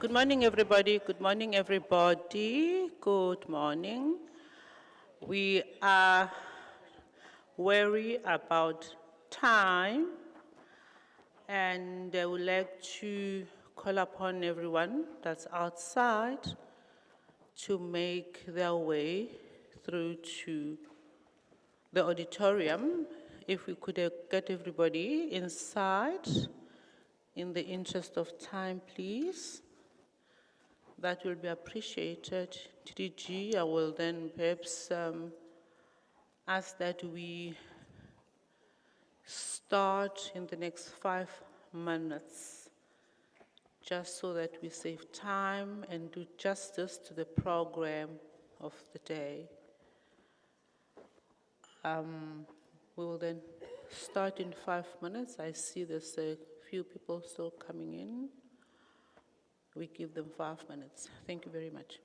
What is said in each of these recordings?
Good morning, everybody. Good morning, everybody. Good morning. We are worried about time, and I would like to call upon everyone that's outside to make their way through to the auditorium. If we could get everybody inside in the interest of time, please. That will be appreciated. TDG, I will then perhaps ask that we start in the next 5 minutes, just so that we save time and do justice to the program of the day. We will then start in 5 minutes. I see there's a few people still coming in. We give them 5 minutes. Thank you very much.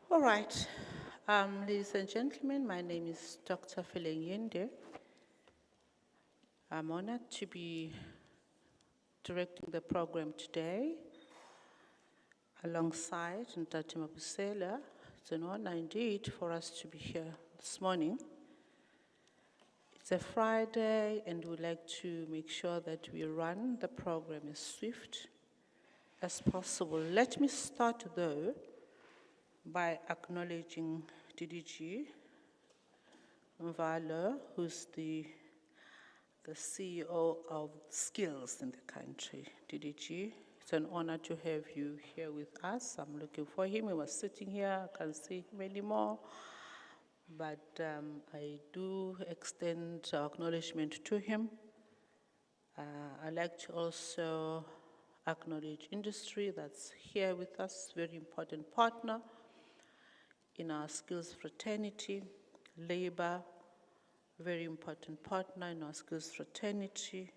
All right. Ladies and gentlemen, my name is Dr. Yende. I'm honored to be directing the program today alongside Ntate Mabusela, It's an honor indeed for us to be here this morning. It's a Friday, and we'd like to make sure that we run the program as swift as possible. Let me start, though, by acknowledging DDG Mvalo, who's the CEO of Skills in the country. DDG, it's an honor to have you here with us. I'm looking for him. He was sitting here. I can't see him anymore. But I do extend our acknowledgement to him. I'd like to also acknowledge industry that's here with us, very important partner in our skills fraternity, labor, very important partner in our skills fraternity,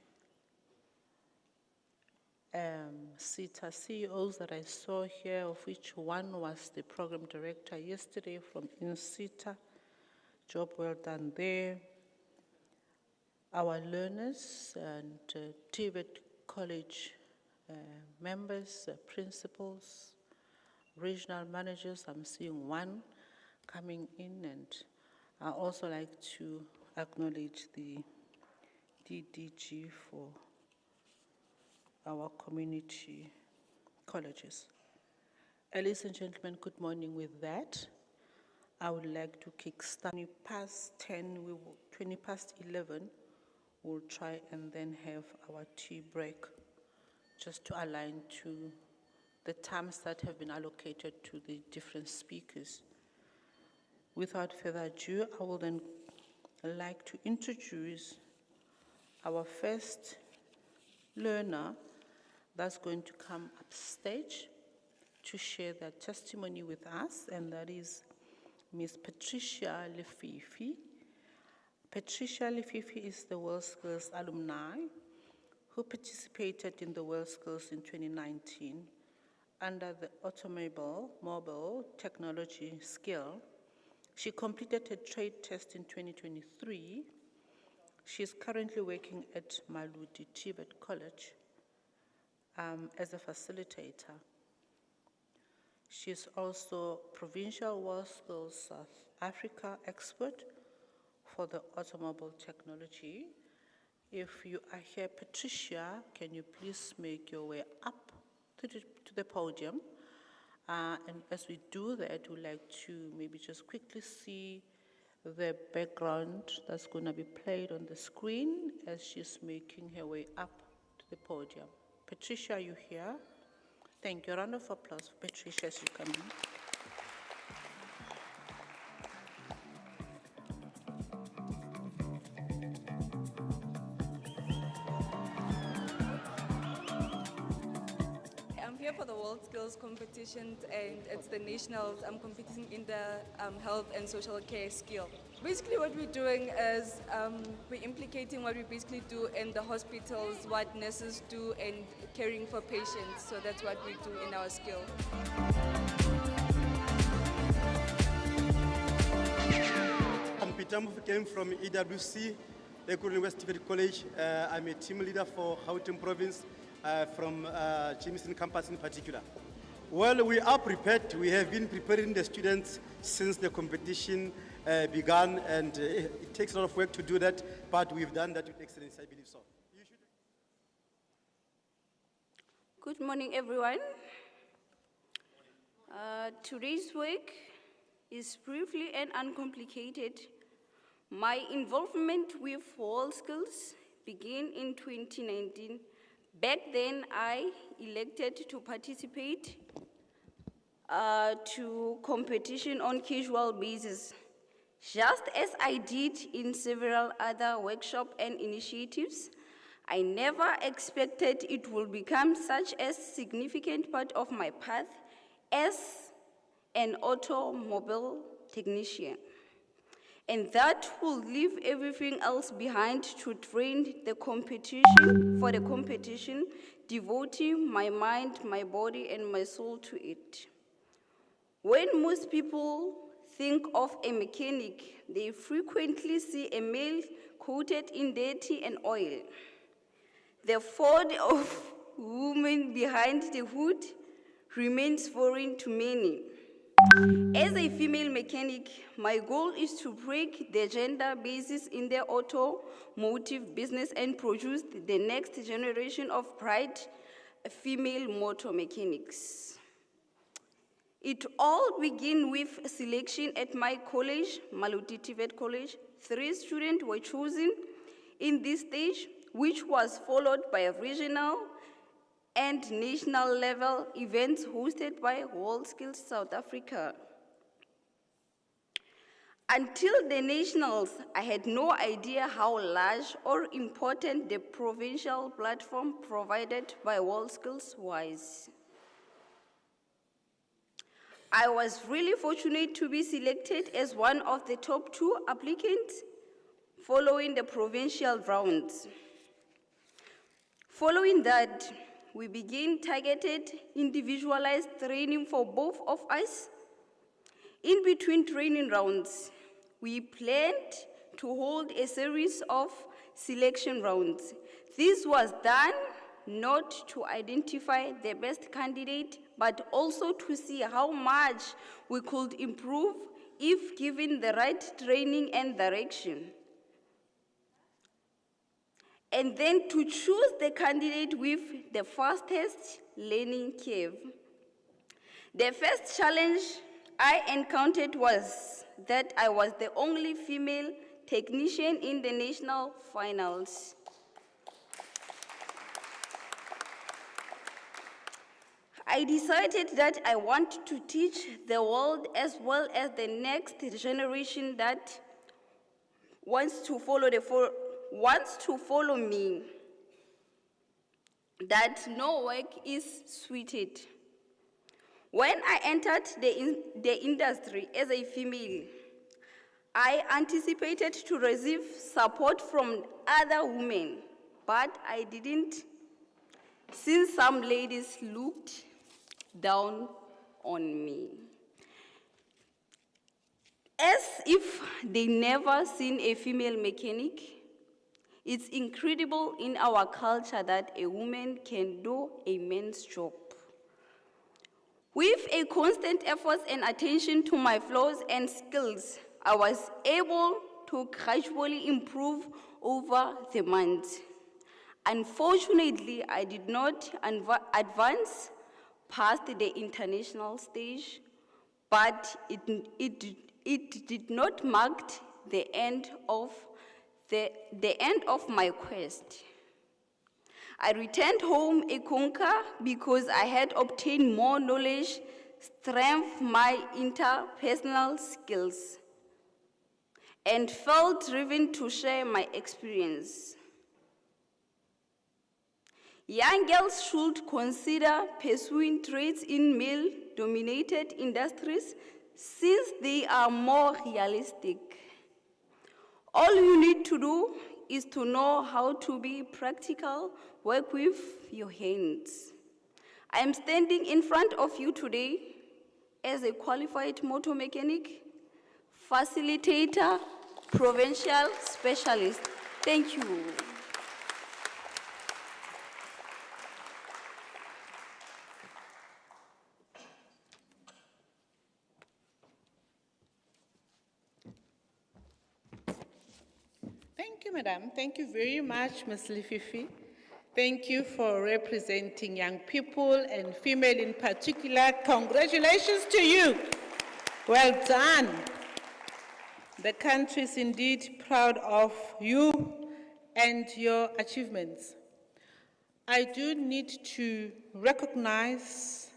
CETA CEOs that I saw here, of which one was the program director yesterday from INCITA. Job well done there. Our learners and TVET college members, principals, regional managers, I'm seeing one coming in, and I also like to acknowledge the DDG for our community colleges. Ladies and gentlemen, good morning. With that, I would like to kickstart 20 past 10, 20 past 11, we'll try and then have our tea break just to align to the times that have been allocated to the different speakers. Without further ado, I will then like to introduce our first learner that's going to come upstage to share their testimony with us, and that is Ms. Patricia Lefifi. Patricia Lefifi is the WorldSkills alumni who participated in the WorldSkills in 2019 under the automobile technology skill. She completed a trade test in 2023. She is currently working at Maludi TVET College as a facilitator. She is also Provincial WorldSkills South Africa expert for the automobile technology. If you are here, Patricia, can you please make your way up to the podium? And as we do that, we'd like to maybe just quickly see the background that's going to be played on the screen as she's making her way up to the podium. Patricia, are you here? Thank you. A round of applause for Patricia as you come in. I'm here for the World Skills competitions, and it's the nationals. I'm competing in the health and social care skill. Basically what we're doing is we're implicating what we basically do in the hospitals, what nurses do, and caring for patients. So that's what we do in our skill. I'm Peter Muf, came from EWC, Ekurhuleni West TVET College. I'm a team leader for Gauteng Province from Jameson campus in particular. Well, we are prepared. We have been preparing the students since the competition began, and it takes a lot of work to do that, but we've done that with excellence, I believe so. Good morning, everyone. Today's work is briefly and uncomplicated. My involvement with WorldSkills began in 2019. Back then, I elected to participate to competition on casual basis, just as I did in several other workshops and initiatives. I never expected it would become such a significant part of my path as an automobile technician. And that will leave everything else behind to train for the competition, devoting my mind, my body, and my soul to it. When most people think of a mechanic, they frequently see a male coated in dirt and oil. The thought of women behind the hood remains foreign to many. As a female mechanic, my goal is to break the gender basis in the automotive business and produce the next generation of bright female motor mechanics. It all began with selection at my college, Maluti TVET College. 3 students were chosen in this stage, which was followed by regional and national level events hosted by WorldSkills South Africa. Until the nationals, I had no idea how large or important the provincial platform provided by WorldSkills was. I was really fortunate to be selected as one of the top 2 applicants following the provincial rounds. Following that, we began targeted, individualized training for both of us. In between training rounds, we planned to hold a series of selection rounds. This was done not to identify the best candidate, but also to see how much we could improve if given the right training and direction. And then to choose the candidate with the fastest learning curve. The first challenge I encountered was that I was the only female technician in the national finals. I decided that I want to teach the world as well as the next generation that wants to follow me, that no work is suited. When I entered the industry as a female, I anticipated to receive support from other women, but I didn't, since some ladies looked down on me, as if they never seen a female mechanic. It's incredible in our culture that a woman can do a man's job. With a constant effort and attention to my flaws and skills, I was able to gradually improve over the months. Unfortunately, I did not advance past the international stage, but it did not mark the end of my quest. I returned home a conqueror because I had obtained more knowledge, strengthened my interpersonal skills, and felt driven to share my experience. Young girls should consider pursuing trades in male-dominated industries since they are more realistic. All you need to do is to know how to be practical, work with your hands. I am standing in front of you today as a qualified motor mechanic, facilitator, provincial specialist. Thank you. Thank you, Madam. Thank you very much, Ms. Lififi. Thank you for representing young people and female in particular. Congratulations to you. Well done. The country is indeed proud of you and your achievements. I do need to recognize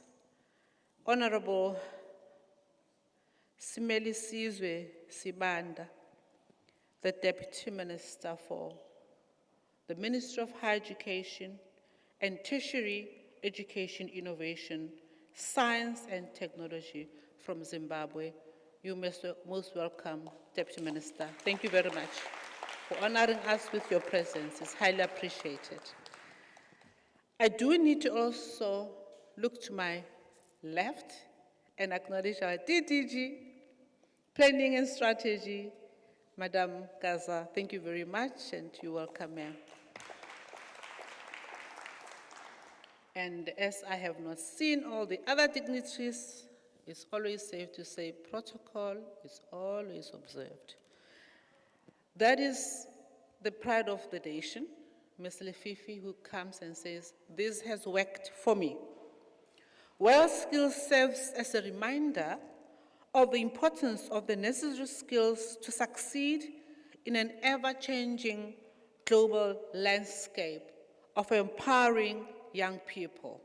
Honorable Simelisizwe Sibanda, the Deputy Minister for the Ministry of Higher Education and Tertiary Education Innovation, Science and Technology from Zimbabwe. You most welcome, Deputy Minister. Thank you very much for honoring us with your presence. It's highly appreciated. I do need to also look to my left and acknowledge our DDG, Planning and Strategy, Madam Gaza. Thank you very much, and you're welcome, ma'am. And as I have not seen all the other dignitaries It's always safe to say protocol is always observed. That is the pride of the nation, Ms. Lefifi, who comes and says, this has worked for me. Well, skills serves as a reminder of the importance of the necessary skills to succeed in an ever-changing global landscape of empowering young people.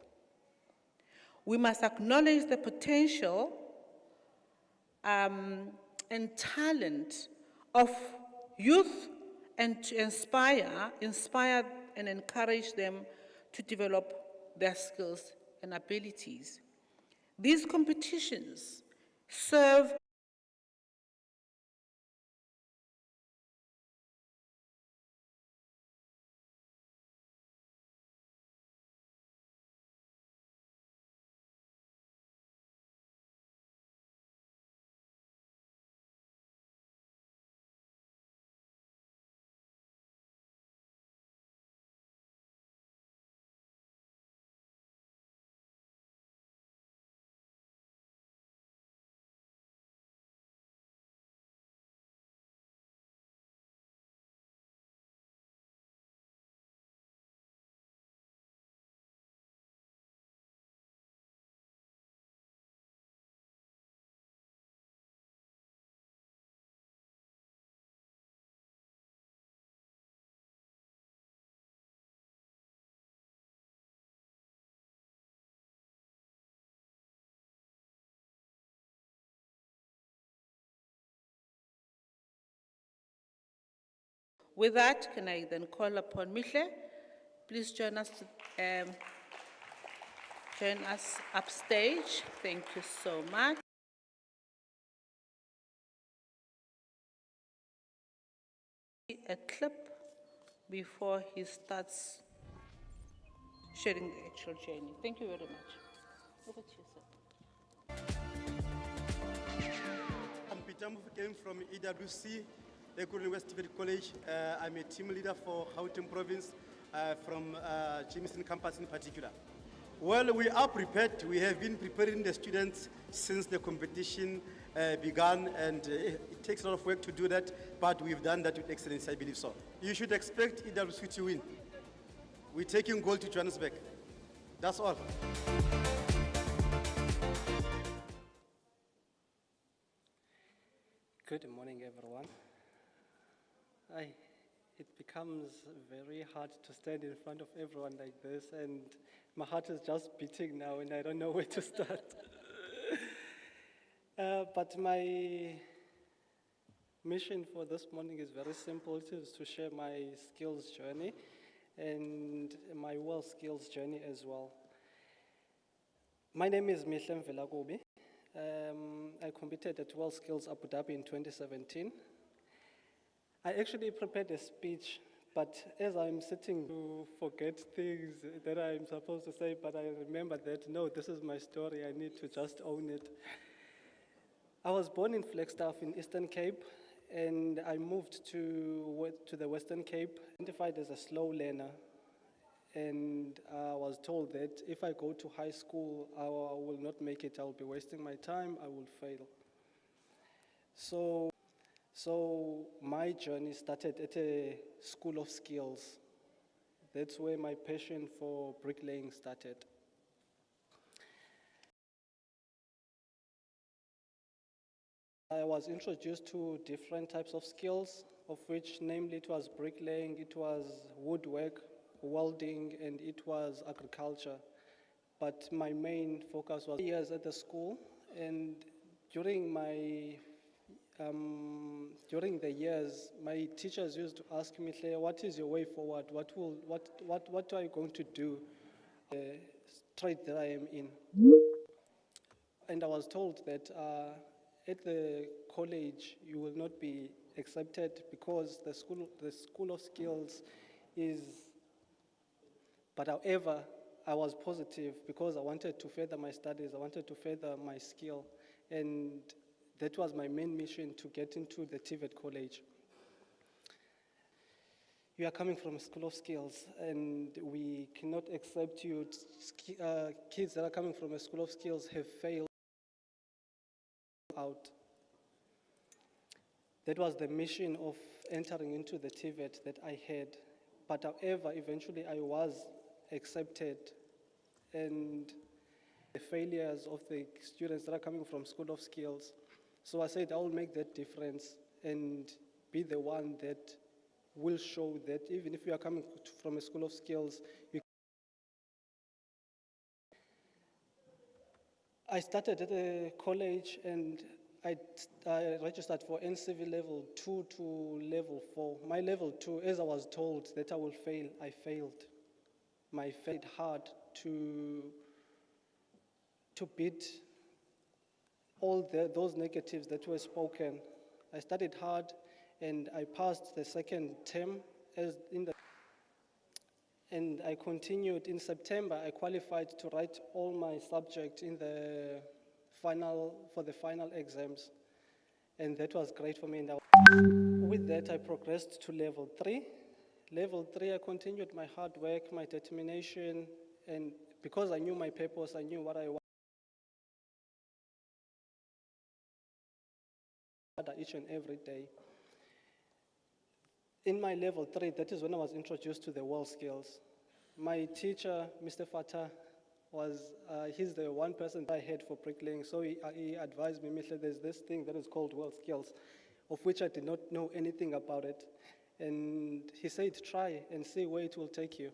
We must acknowledge the potential and talent of youth and to inspire and encourage them to develop their skills and abilities. These competitions serve With that, can I then call upon Mihle? Please join us upstage. Thank you so much. A clip before he starts sharing the actual journey. Thank you very much. Over to you, sir. Peter came from EWC, Day2 West College. I'm a team leader for Gauteng Province from Jameson campus in particular. Well, we are prepared. We have been preparing the students since the competition began, and it takes a lot of work to do that, but we've done that with excellence, I believe so. You should expect EWC to win. We're taking gold to Johannesburg. That's all. Good morning, everyone. It becomes very hard to stand in front of everyone like this, and my heart is just beating now, and I don't know where to start. But my mission for this morning is very simple. It is to share my skills journey and my world skills journey as well. My name is Mihle Mvelakobe. I competed at World Skills Abu Dhabi in 2017. I actually prepared a speech, but as I'm sitting to forget things that I'm supposed to say, but I remember that, no, this is my story, I need to just own it. I was born in Flagstaff in Eastern Cape, and I moved to the Western Cape, identified as a slow learner. And I was told that if I go to high school, I will not make it, I'll be wasting my time, I will fail. So my journey started at a school of skills. That's where my passion for bricklaying started. I was introduced to different types of skills, of which namely it was bricklaying, it was woodwork, welding, and it was agriculture. But my main focus was years at the school, and during the years, my teachers used to ask me, what is your way forward? What are you going to do? Trade that I am in. And I was told that at the college you will not be accepted because the school of skills is. But however, I was positive because I wanted to further my studies, I wanted to further my skill, and that was my main mission, to get into the TVET college. You are coming from a school of skills, and we cannot accept you. Kids that are coming from a school of skills have failed. out. That was the mission of entering into the TVET that I had. But however, eventually I was accepted, and the failures of the students that are coming from School of Skills. So I said I will make that difference and be the one that will show that even if you are coming from a School of Skills, I started at a college and I registered for NCV level 2 to level 4. My level 2, as I was told that I will fail, I failed. I failed hard to beat all those negatives that were spoken. I studied hard and I passed the second term and I continued. In September, I qualified to write all my subjects for the final exams. And that was great for me. And with that, I progressed to level 3. Level 3, I continued my hard work, my determination, and because I knew my purpose, I knew what I wanted each and every day. In my level 3, that is when I was introduced to the world skills. My teacher, Mr. Fatah, he's the one person I had for bricklaying, so he advised me, Mr. There's this thing that is called world skills, of which I did not know anything about it. And he said, try and see where it will take you.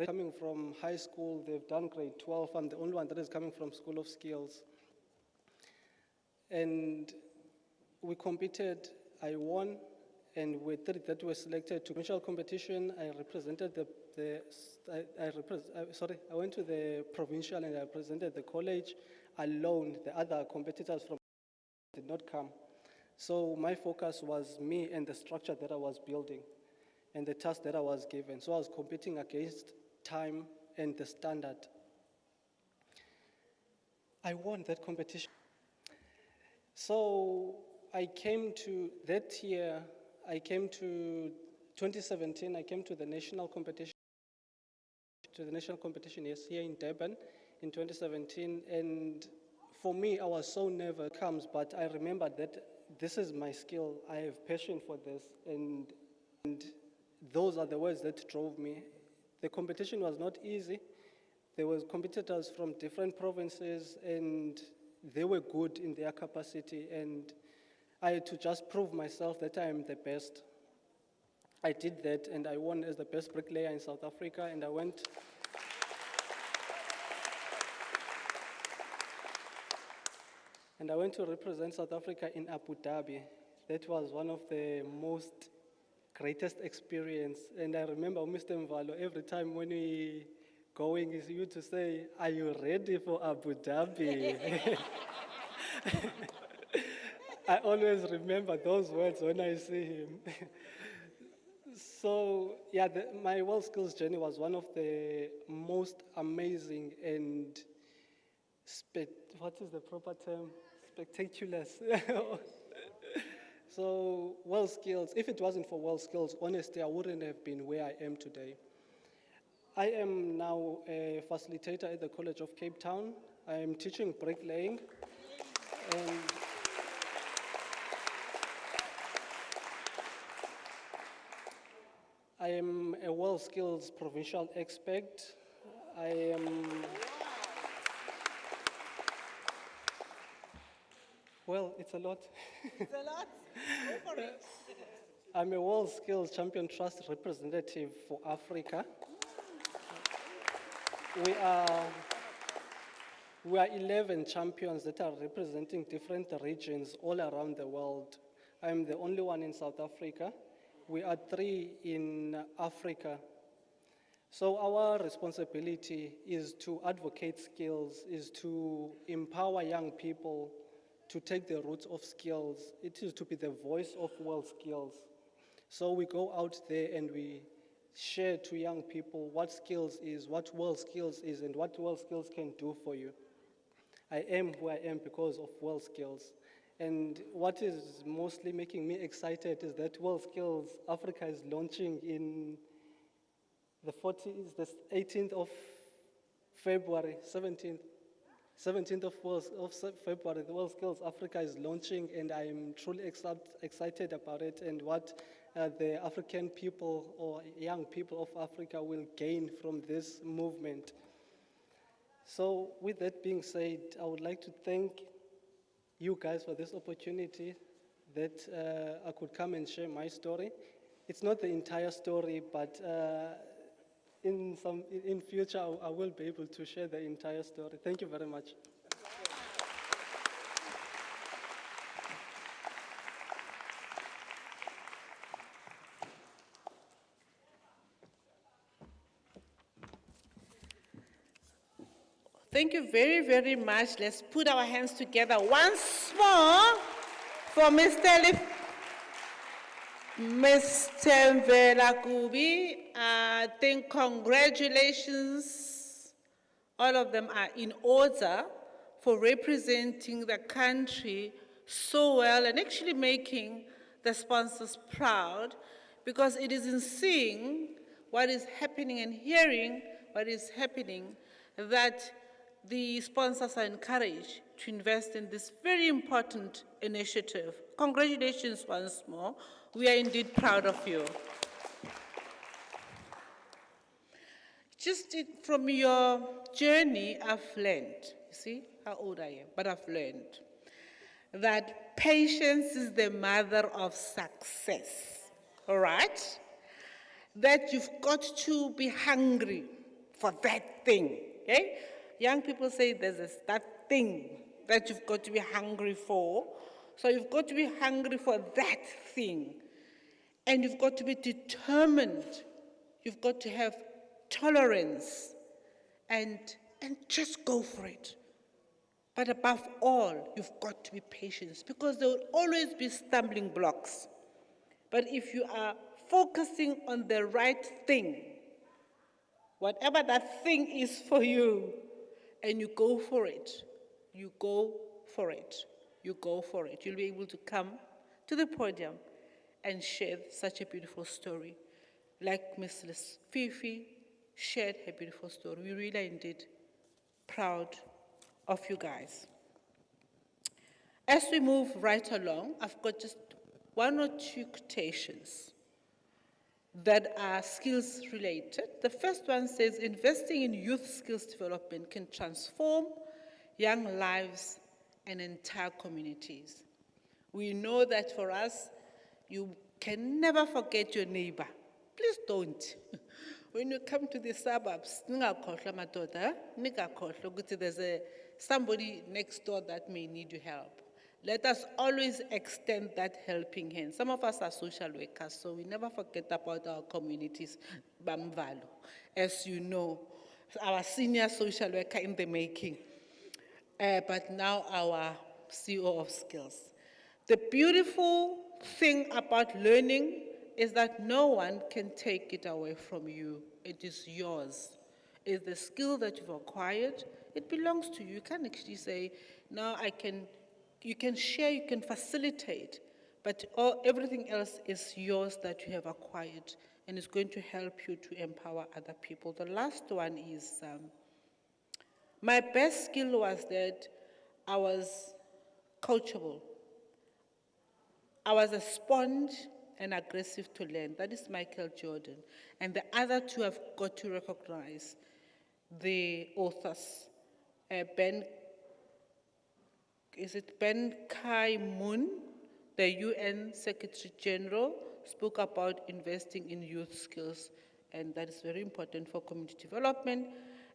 Coming from high school, they've done grade 12, I'm the only one that is coming from School of Skills. And we competed, I won, and we that were selected to provincial competition. I represented I went to the provincial and I represented the college alone. The other competitors from did not come. So my focus was me and the structure that I was building and the task that I was given. So I was competing against time and the standard. I won that competition. So I came to that year, 2017, I came to the national competition, yes, here in Durban in 2017. And for me, I was so nervous, but I remembered that this is my skill. I have passion for this, and those are the words that drove me. The competition was not easy. There were competitors from different provinces, and they were good in their capacity, and I had to just prove myself that I am the best. I did that, and I won as the best bricklayer in South Africa, and I went to represent South Africa in Abu Dhabi. That was one of the most greatest experience. And I remember Mr. Mvalo, every time when we going, he used to say, "Are you ready for Abu Dhabi?" I always remember those words when I see him. So, yeah, my world skills journey was one of the most amazing and what is the proper term? Spectacular. So, world skills, if it wasn't for world skills, honestly, I wouldn't have been where I am today. I am now a facilitator at the College of Cape Town. I am teaching bricklaying. And I am a world skills provincial expert. Well, it's a lot. It's a lot. Go for it. I'm a World Skills Champion Trust representative for Africa. We are 11 champions that are representing different regions all around the world. I'm the only one in South Africa. We are 3 in Africa. So our responsibility is to advocate skills, is to empower young people to take the roots of skills. It is to be the voice of world skills. So we go out there and we share to young people what skills is, what world skills is, and what world skills can do for you. I am who I am because of world skills. And what is mostly making me excited is that World Skills Africa is launching in the 18th of February, 17th 17th of February, the World Skills Africa is launching, and I'm truly excited about it and what the African people or young people of Africa will gain from this movement. So with that being said, I would like to thank you guys for this opportunity that I could come and share my story. It's not the entire story, but in future I will be able to share the entire story. Thank you very much. Thank you very, very much. Let's put our hands together once more for Mr. Mvelakubi. I think congratulations. All of them are in order for representing the country so well and actually making the sponsors proud, because it is in seeing what is happening and hearing what is happening that the sponsors are encouraged to invest in this very important initiative. Congratulations once more. We are indeed proud of you. Just from your journey, I've learned, you see how old I am, but I've learned that patience is the mother of success, all right? That you've got to be hungry for that thing, okay? Young people say there's that thing that you've got to be hungry for. So you've got to be hungry for that thing. And you've got to be determined. You've got to have tolerance and just go for it. But above all, you've got to be patient, because there will always be stumbling blocks. But if you are focusing on the right thing, whatever that thing is for you, and you go for it, you go for it, you go for it, you'll be able to come to the podium and share such a beautiful story. Like Ms. Fifi shared her beautiful story. We really are indeed proud of you guys. As we move right along, I've got just one or two quotations that are skills related. The first one says, investing in youth skills development can transform young lives and entire communities. We know that for us, you can never forget your neighbor. Please don't. When you come to the suburbs, there's somebody next door that may need your help. Let us always extend that helping hand. Some of us are social workers, so we never forget about our communities, Bamvalo. As you know, our senior social worker in the making, but now our CEO of skills. The beautiful thing about learning is that no one can take it away from you. It is yours. It's the skill that you've acquired. It belongs to you. You can't actually say, now you can share, you can facilitate, but everything else is yours that you have acquired, and it's going to help you to empower other people. The last one is, my best skill was that I was coachable. I was a sponge and aggressive to learn. That is Michael Jordan. And the other two have got to recognize the authors. Ben Ki-moon, the UN Secretary General, spoke about investing in youth skills, and that is very important for community development.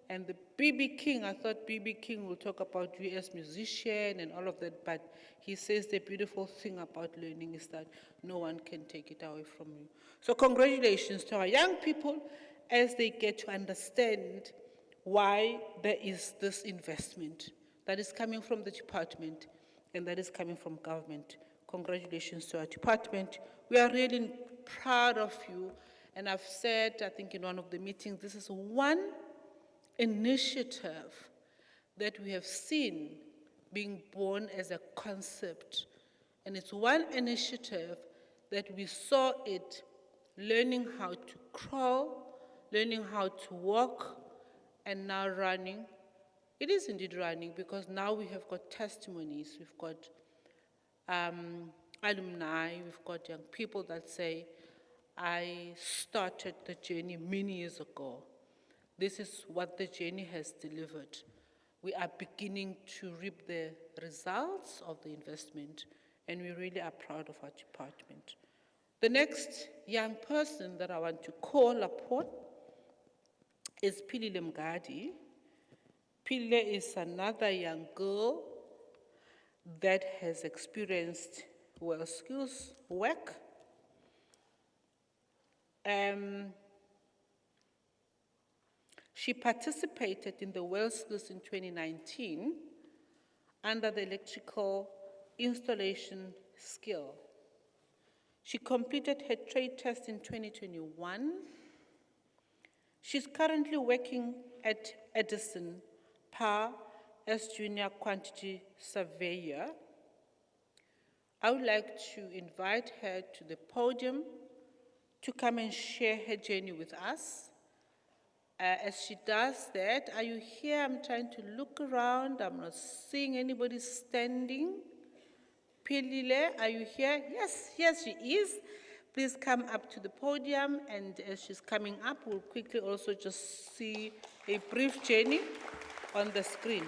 And the B.B. King, I thought B.B. King will talk about US musician and all of that, but he says the beautiful thing about learning is that no one can take it away from you. So congratulations to our young people as they get to understand why there is this investment that is coming from the department and that is coming from government. Congratulations to our department. We are really proud of you. And I've said, I think in one of the meetings, this is one initiative that we have seen being born as a concept. And it's one initiative that we saw it learning how to crawl, learning how to walk, and now running It is indeed running because now we have got testimonies, we've got alumni, we've got young people that say, I started the journey many years ago. This is what the journey has delivered. We are beginning to reap the results of the investment, and we really are proud of our department. The next young person that I want to call upon is Pilile Mgadi. Pilile is another young girl that has experienced well skills work. She participated in the Well Skills in 2019 under the electrical installation skill. She completed her trade test in 2021. She's currently working at Edison Power as junior quantity surveyor. I would like to invite her to the podium to come and share her journey with us. As she does that, are you here? I'm trying to look around. I'm not seeing anybody standing. Pilile, are you here? Yes, yes, she is. Please come up to the podium, and as she's coming up, we'll quickly also just see a brief journey on the screen.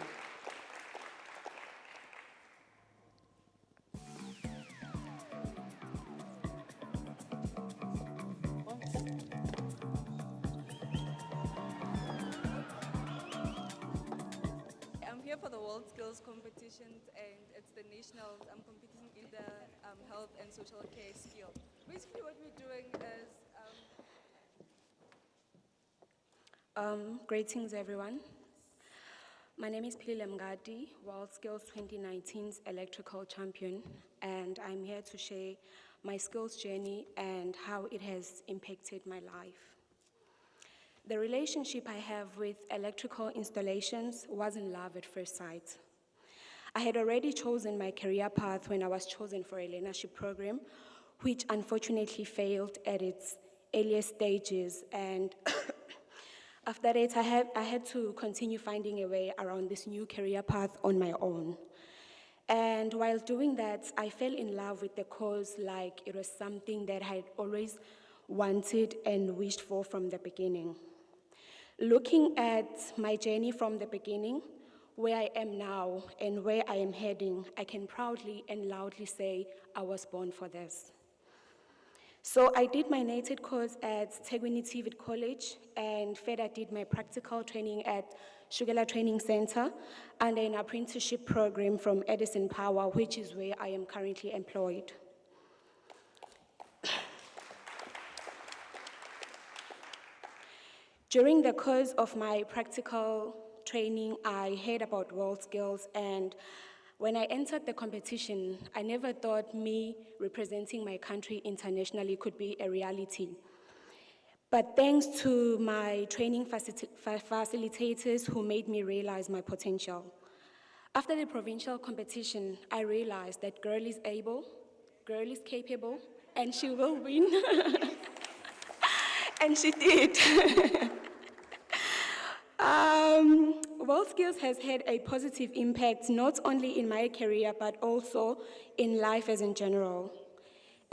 I'm here for the World Skills competitions, and it's the nationals. I'm competing in the health and social care skill. Basically, what we're doing is Greetings, everyone. My name is Pilile Mgadi, World Skills 2019's electrical champion, and I'm here to share my skills journey and how it has impacted my life. The relationship I have with electrical installations wasn't love at first sight. I had already chosen my career path when I was chosen for a learnership program, which unfortunately failed at its earliest stages, and after that, I had to continue finding a way around this new career path on my own. And while doing that, I fell in love with the cause like it was something that I had always wanted and wished for from the beginning. Looking at my journey from the beginning, where I am now and where I am heading, I can proudly and loudly say I was born for this. So I did my native course at Tegwini TVET College, and further did my practical training at Shugela Training Center under an apprenticeship program from Edison Power, which is where I am currently employed. During the course of my practical training, I heard about World Skills, and when I entered the competition, I never thought me representing my country internationally could be a reality. But thanks to my training facilitators who made me realize my potential. After the provincial competition, I realized that girl is able, girl is capable, and she will win. And she did. World Skills has had a positive impact not only in my career but also in life as in general.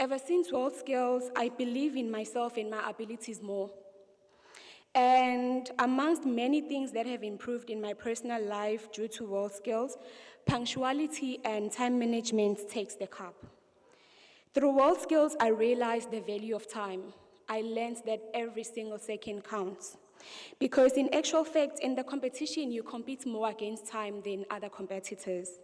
Ever since World Skills, I believe in myself and my abilities more. And amongst many things that have improved in my personal life due to World Skills, punctuality and time management takes the cup. Through World Skills, I realized the value of time. I learned that every single second counts. Because in actual fact, in the competition, you compete more against time than other competitors.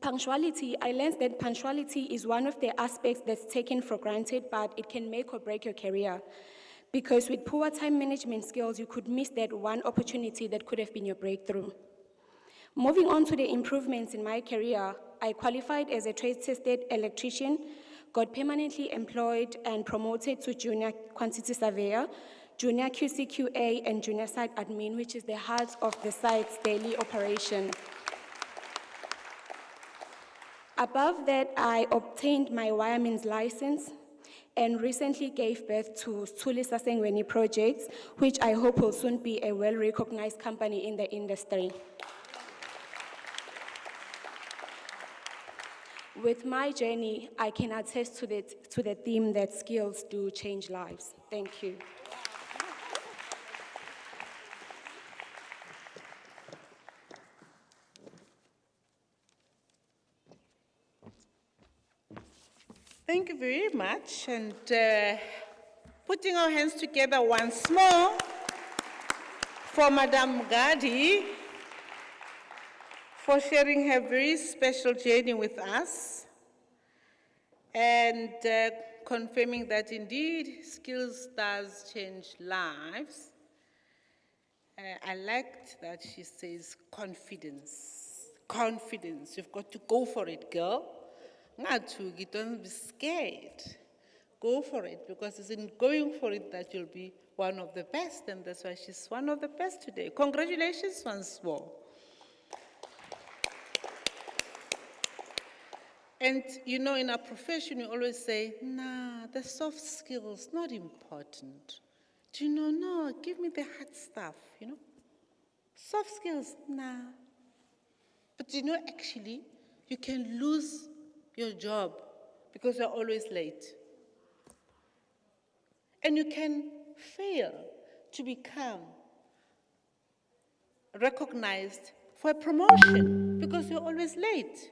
Punctuality, I learned that punctuality is one of the aspects that's taken for granted, but it can make or break your career. Because with poor time management skills, you could miss that one opportunity that could have been your breakthrough. Moving on to the improvements in my career, I qualified as a trade-tested electrician, got permanently employed and promoted to junior quantity surveyor, junior QCQA, and junior site admin, which is the heart of the site's daily operation. Above that, I obtained my wireman's license, and recently gave birth to Tulisa Sengweni Projects, which I hope will soon be a well-recognized company in the industry. With my journey, I can attest to the theme that skills do change lives. Thank you. Thank you very much. And putting our hands together once more for Madame Gadi for sharing her very special journey with us and confirming that indeed skills does change lives. I liked that she says confidence. Confidence. You've got to go for it, girl. Ngathuki, don't be scared. Go for it, because it's in going for it that you'll be one of the best, and that's why she's one of the best today. Congratulations once more. And you know, in our profession, we always say, nah, the soft skills, not important. Do you know, no, give me the hard stuff, you know? Soft skills, nah. But you know, actually, you can lose your job because you're always late. And you can fail to become recognized for a promotion because you're always late.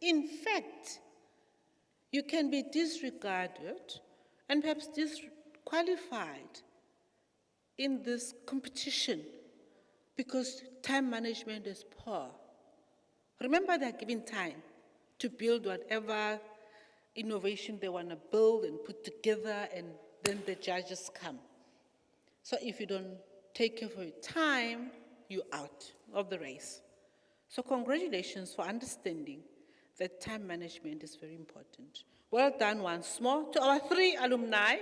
In fact, you can be disregarded and perhaps disqualified in this competition because time management is poor. Remember, they're given time to build whatever innovation they want to build and put together, and then the judges come. So if you don't take care of your time, you're out of the race. So congratulations for understanding that time management is very important. Well done once more to our 3 alumni,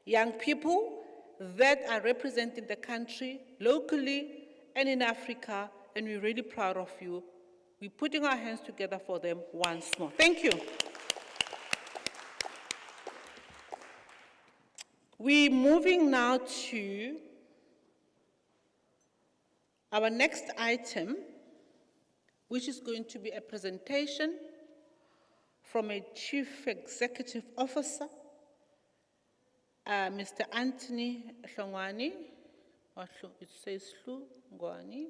young people that are representing the country locally and in Africa, and we're really proud of you. We're putting our hands together for them once more. Thank you. We're moving now to our next item, which is going to be a presentation from a Chief Executive Officer, Mr. Anthony Hlongwane, or it says Hlongwane.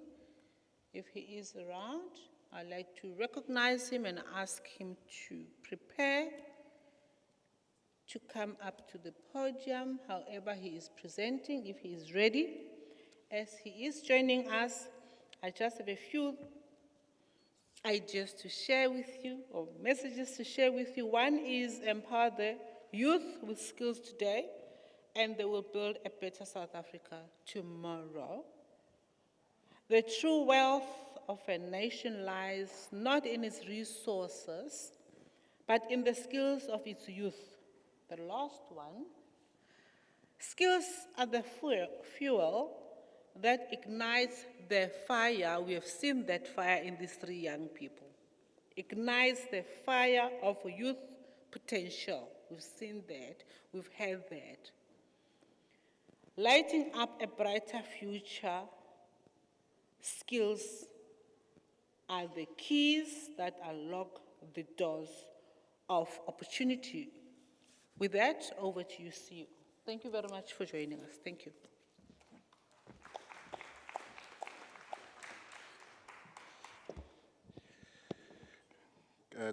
If he is around, I'd like to recognize him and ask him to prepare to come up to the podium, however he is presenting, if he is ready. As he is joining us, I just have a few ideas to share with you, or messages to share with you. One is empower the youth with skills today, and they will build a better South Africa tomorrow. The true wealth of a nation lies not in its resources, but in the skills of its youth. The last one, skills are the fuel that ignites the fire. We have seen that fire in these 3 young people. Ignites the fire of youth potential. We've seen that, we've had that. Lighting up a brighter future, skills are the keys that unlock the doors of opportunity. With that, over to you, CEO. Thank you very much for joining us. Thank you.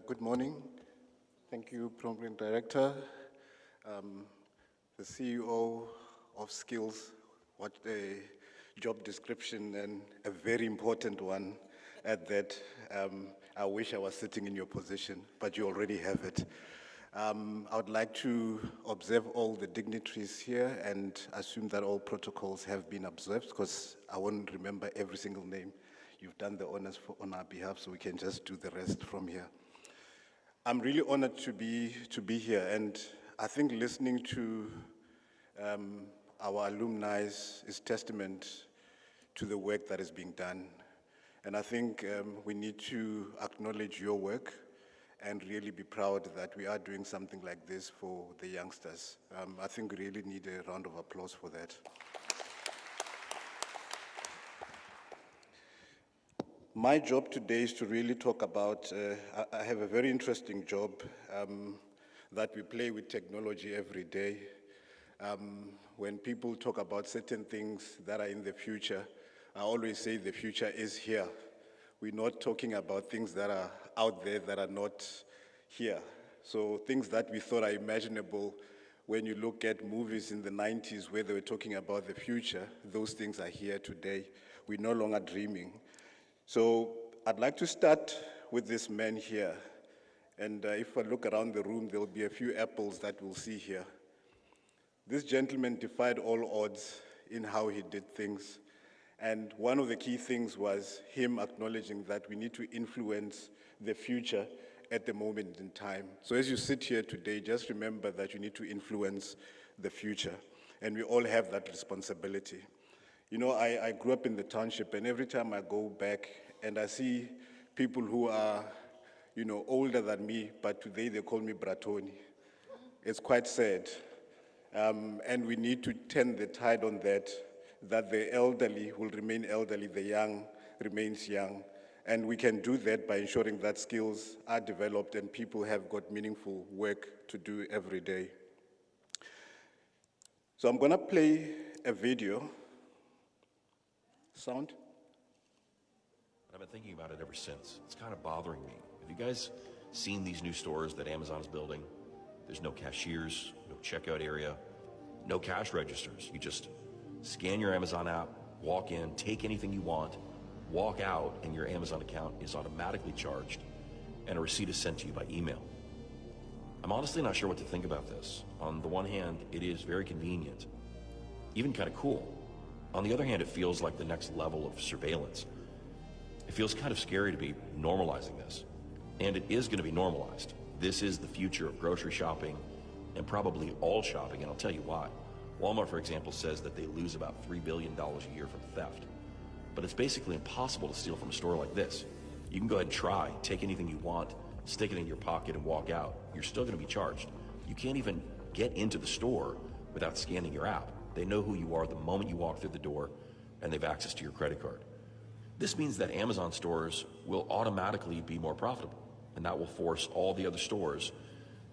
Good morning. Thank you, Program Director, the CEO of Skills. What a job description, and a very important one at that. I wish I was sitting in your position, but you already have it. I would like to observe all the dignitaries here and assume that all protocols have been observed, because I won't remember every single name. You've done the honors on our behalf, so we can just do the rest from here. I'm really honored to be here, and I think listening to our alumni is testament to the work that is being done. And I think we need to acknowledge your work and really be proud that we are doing something like this for the youngsters. I think we really need a round of applause for that. My job today is to really talk about, I have a very interesting job that we play with technology every day. When people talk about certain things that are in the future, I always say the future is here. We're not talking about things that are out there that are not here. So things that we thought are imaginable, when you look at movies in the 90s where they were talking about the future, those things are here today. We're no longer dreaming. So I'd like to start with this man here. And if I look around the room, there'll be a few apples that we'll see here. This gentleman defied all odds in how he did things. And one of the key things was him acknowledging that we need to influence the future at the moment in time. So as you sit here today, just remember that you need to influence the future. And we all have that responsibility. You know, I grew up in the township, and every time I go back and I see people who are, you know, older than me, but today they call me Bratoni. It's quite sad. And we need to turn the tide on that the elderly will remain elderly, the young remains young. And we can do that by ensuring that skills are developed and people have got meaningful work to do every day. So I'm gonna play a video. Sound? I've been thinking about it ever since. It's kind of bothering me. Have you guys seen these new stores that Amazon is building? There's no cashiers, no checkout area, no cash registers. You just scan your Amazon app, walk in, take anything you want, walk out, and your Amazon account is automatically charged, and a receipt is sent to you by email. I'm honestly not sure what to think about this. On the one hand, it is very convenient, even kind of cool. On the other hand, it feels like the next level of surveillance. It feels kind of scary to be normalizing this, and it is going to be normalized. This is the future of grocery shopping and probably all shopping, and I'll tell you why. Walmart, for example, says that they lose about $3 billion a year from theft. But it's basically impossible to steal from a store like this. You can go ahead and try, take anything you want, stick it in your pocket and walk out. You're still going to be charged. You can't even get into the store without scanning your app. They know who you are the moment you walk through the door, and they've access to your credit card. This means that Amazon stores will automatically be more profitable, and that will force all the other stores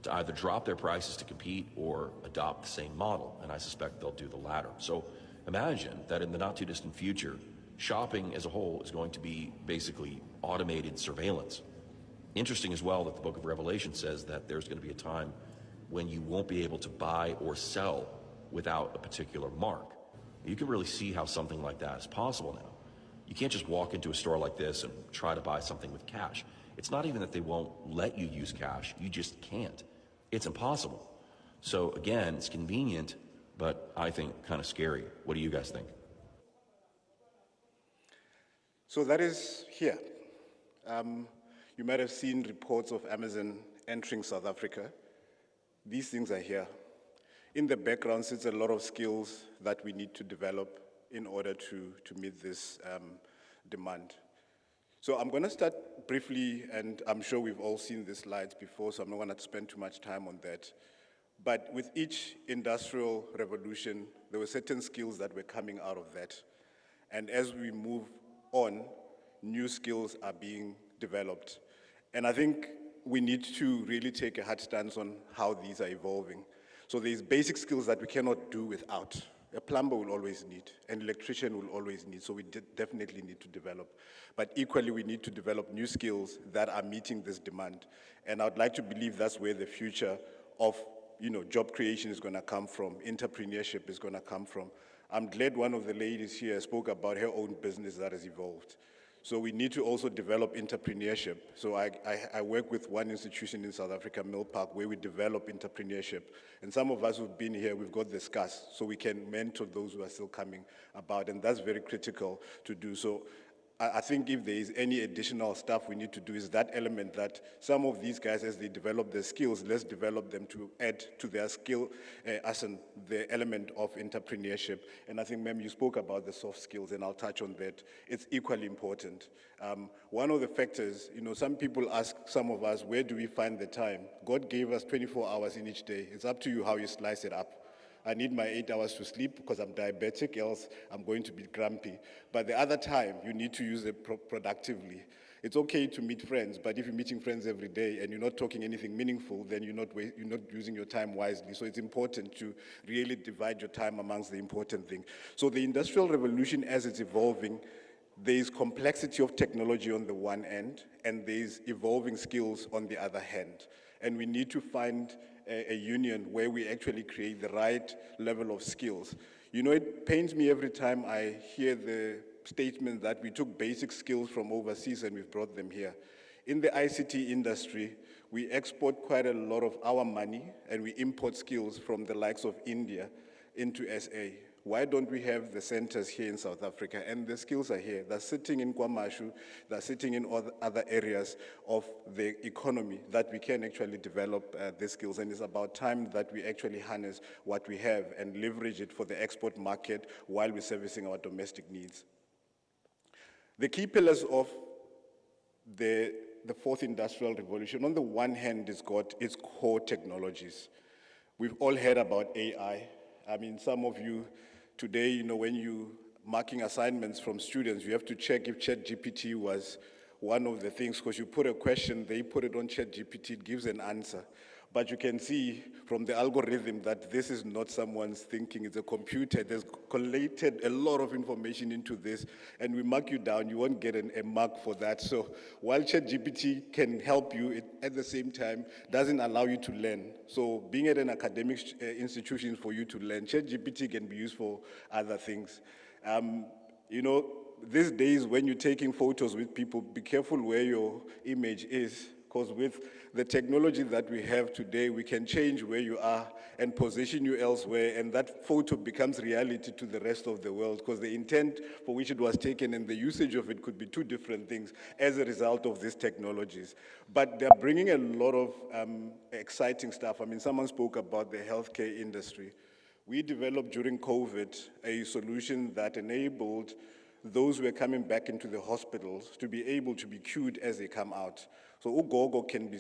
to either drop their prices to compete or adopt the same model, and I suspect they'll do the latter. So imagine that in the not too distant future, shopping as a whole is going to be basically automated surveillance. Interesting as well that the book of Revelation says that there's going to be a time when you won't be able to buy or sell without a particular mark. You can really see how something like that is possible now. You can't just walk into a store like this and try to buy something with cash. It's not even that they won't let you use cash, you just can't. It's impossible. So again, it's convenient, but I think kind of scary. What do you guys think? So that is here. You might have seen reports of Amazon entering South Africa. These things are here. In the background sits a lot of skills that we need to develop in order to meet this demand. So I'm going to start briefly, and I'm sure we've all seen these slides before, so I'm not going to spend too much time on that. But with each industrial revolution, there were certain skills that were coming out of that. And as we move on, new skills are being developed. And I think we need to really take a hard stance on how these are evolving. So there's basic skills that we cannot do without. A plumber will always need, an electrician will always need, so we definitely need to develop. But equally, we need to develop new skills that are meeting this demand. And I'd like to believe that's where the future of job creation is going to come from, entrepreneurship is going to come from. I'm glad one of the ladies here spoke about her own business that has evolved. So we need to also develop entrepreneurship. So I work with one institution in South Africa, Mill Park, where we develop entrepreneurship. And some of us who've been here, we've got the scars, so we can mentor those who are still coming about, and that's very critical to do. So I think if there is any additional stuff we need to do is that element that some of these guys, as they develop their skills, let's develop them to add to their skill as the element of entrepreneurship. And I think, ma'am, you spoke about the soft skills, and I'll touch on that. It's equally important. One of the factors, some people ask some of us, where do we find the time? God gave us 24 hours in each day. It's up to you how you slice it up. I need my 8 hours to sleep because I'm diabetic, else I'm going to be grumpy. But the other time, you need to use it productively. It's okay to meet friends, but if you're meeting friends every day and you're not talking anything meaningful, then you're not using your time wisely. So it's important to really divide your time amongst the important things. So the Industrial Revolution, as it's evolving, there is complexity of technology on the one end, and there is evolving skills on the other hand. And we need to find a union where we actually create the right level of skills. It pains me every time I hear the statement that we took basic skills from overseas and we've brought them here. In the ICT industry, we export quite a lot of our money and we import skills from the likes of India into SA. Why don't we have the centers here in South Africa? And the skills are here. They're sitting in KwaMashu, they're sitting in other areas of the economy that we can actually develop the skills. And it's about time that we actually harness what we have and leverage it for the export market while we're servicing our domestic needs. The key pillars of the fourth industrial revolution, on the one hand, it's got its core technologies. We've all heard about AI. I mean, some of you today, when you marking assignments from students, you have to check if ChatGPT was one of the things, because you put a question, they put it on ChatGPT, it gives an answer. But you can see from the algorithm that this is not someone's thinking, it's a computer. There's collated a lot of information into this, and we mark you down, you won't get a mark for that. So while ChatGPT can help you, it at the same time doesn't allow you to learn. So being at an academic institution for you to learn, ChatGPT can be used for other things. These days when you're taking photos with people, be careful where your image is, because with the technology that we have today, we can change where you are and position you elsewhere, and that photo becomes reality to the rest of the world, because the intent for which it was taken and the usage of it could be two different things as a result of these technologies. But they're bringing a lot of exciting stuff. I mean, someone spoke about the healthcare industry. We developed during COVID a solution that enabled those who are coming back into the hospitals to be able to be queued as they come out. So Ugogo can be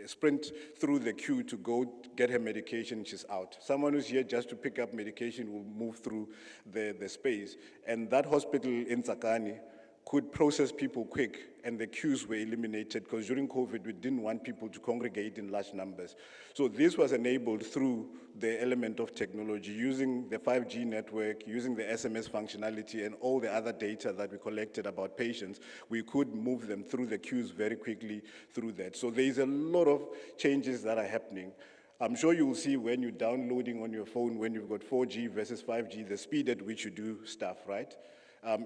sprint through the queue to go get her medication, she's out. Someone who's here just to pick up medication will move through the space. And that hospital in Tsakani could process people quick, and the queues were eliminated, because during COVID, we didn't want people to congregate in large numbers. So this was enabled through the element of technology, using the 5G network, using the SMS functionality, and all the other data that we collected about patients. We could move them through the queues very quickly through that. So there is a lot of changes that are happening. I'm sure you will see when you're downloading on your phone, when you've got 4G versus 5G, the speed at which you do stuff, right?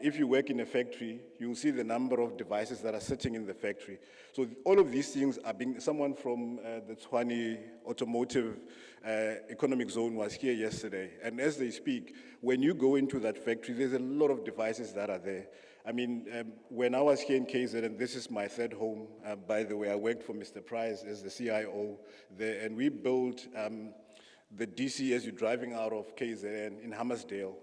If you work in a factory, you'll see the number of devices that are sitting in the factory. So all of these things are being, someone from the Tshwane Automotive Economic Zone was here yesterday. And as they speak, when you go into that factory, there's a lot of devices that are there. I mean, when I was here in KZ, and this is my third home, by the way, I worked for Mr. Price as the CIO there, and we built the DC as you're driving out of KZN in Hammersdale.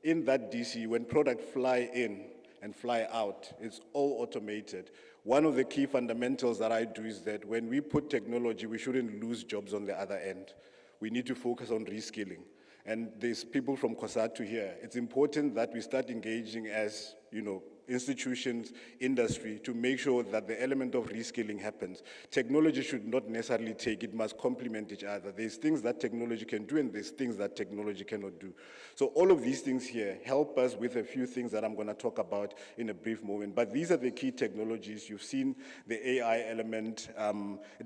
In that DC, when products fly in and fly out, it's all automated. One of the key fundamentals that I do is that when we put technology, we shouldn't lose jobs on the other end. We need to focus on reskilling. And there's people from COSATU here. It's important that we start engaging as, institutions, industry, to make sure that the element of reskilling happens. Technology should not necessarily take, it must complement each other. There's things that technology can do and there's things that technology cannot do. So all of these things here help us with a few things that I'm going to talk about in a brief moment. But these are the key technologies. You've seen the AI element.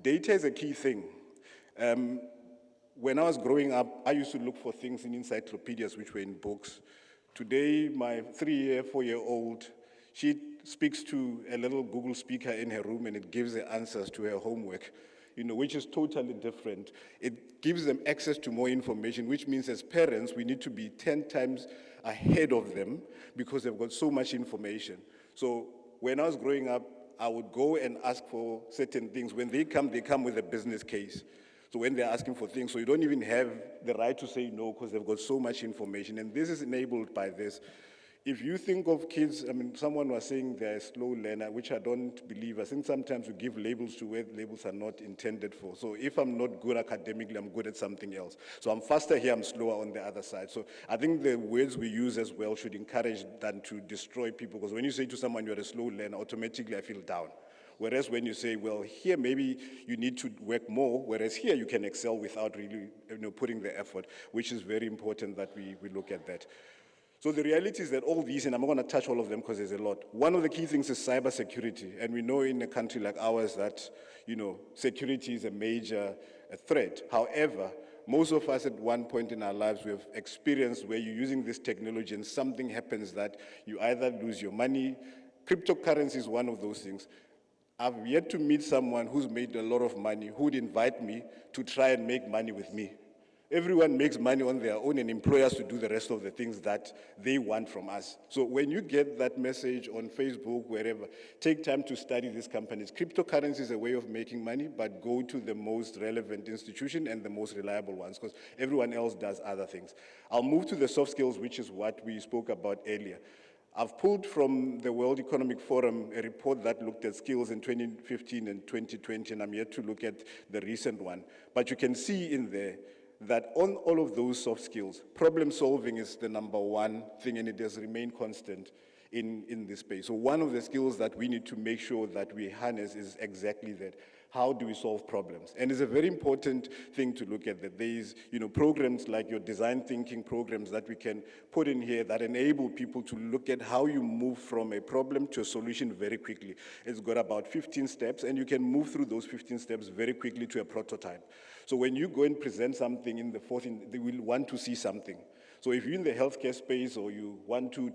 Data is a key thing. When I was growing up, I used to look for things in encyclopedias which were in books. Today, my 3-year, 4-year-old, she speaks to a little Google speaker in her room and it gives her answers to her homework, which is totally different. It gives them access to more information, which means as parents, we need to be 10 times ahead of them because they've got so much information. So when I was growing up, I would go and ask for certain things. When they come with a business case. So when they're asking for things, so you don't even have the right to say no because they've got so much information. And this is enabled by this. If you think of kids, I mean, someone was saying they're a slow learner, which I don't believe. I think sometimes we give labels to where labels are not intended for. So if I'm not good academically, I'm good at something else. So I'm faster here, I'm slower on the other side. So I think the words we use as well should encourage than to destroy people. Because when you say to someone you're a slow learner, automatically I feel down. Whereas when you say, well, here maybe you need to work more, whereas here you can excel without really putting the effort, which is very important that we look at that. So the reality is that all these, and I'm not going to touch all of them because there's a lot. One of the key things is cybersecurity, and we know in a country like ours that, security is a major threat. However, most of us at one point in our lives, we have experienced where you're using this technology and something happens that you either lose your money. Cryptocurrency is one of those things. I've yet to meet someone who's made a lot of money who would invite me to try and make money with me. Everyone makes money on their own and employers to do the rest of the things that they want from us. So when you get that message on Facebook, wherever, take time to study these companies. Cryptocurrency is a way of making money, but go to the most relevant institution and the most reliable ones, because everyone else does other things. I'll move to the soft skills, which is what we spoke about earlier. I've pulled from the World Economic Forum a report that looked at skills in 2015 and 2020, and I'm yet to look at the recent one. But you can see in there that on all of those soft skills, problem solving is the number one thing, and it has remained constant in this space. So one of the skills that we need to make sure that we harness is exactly that. How do we solve problems? And it's a very important thing to look at that. There is, programs like your design thinking programs that we can put in here that enable people to look at how you move from a problem to a solution very quickly. It's got about 15 steps, and you can move through those 15 steps very quickly to a prototype. So when you go and present something in the 14, they will want to see something. So if you're in the healthcare space or you want to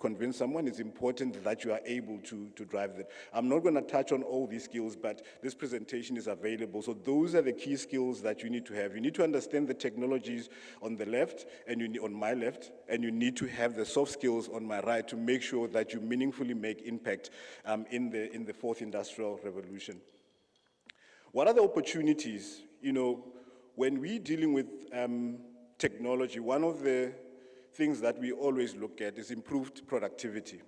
convince someone, it's important that you are able to drive that. I'm not going to touch on all these skills, but this presentation is available. So those are the key skills that you need to have. You need to understand the technologies on the left and on my left, and you need to have the soft skills on my right to make sure that you meaningfully make impact in the fourth industrial revolution. What are the opportunities? When we're dealing with technology, one of the things that we always look at is improved productivity.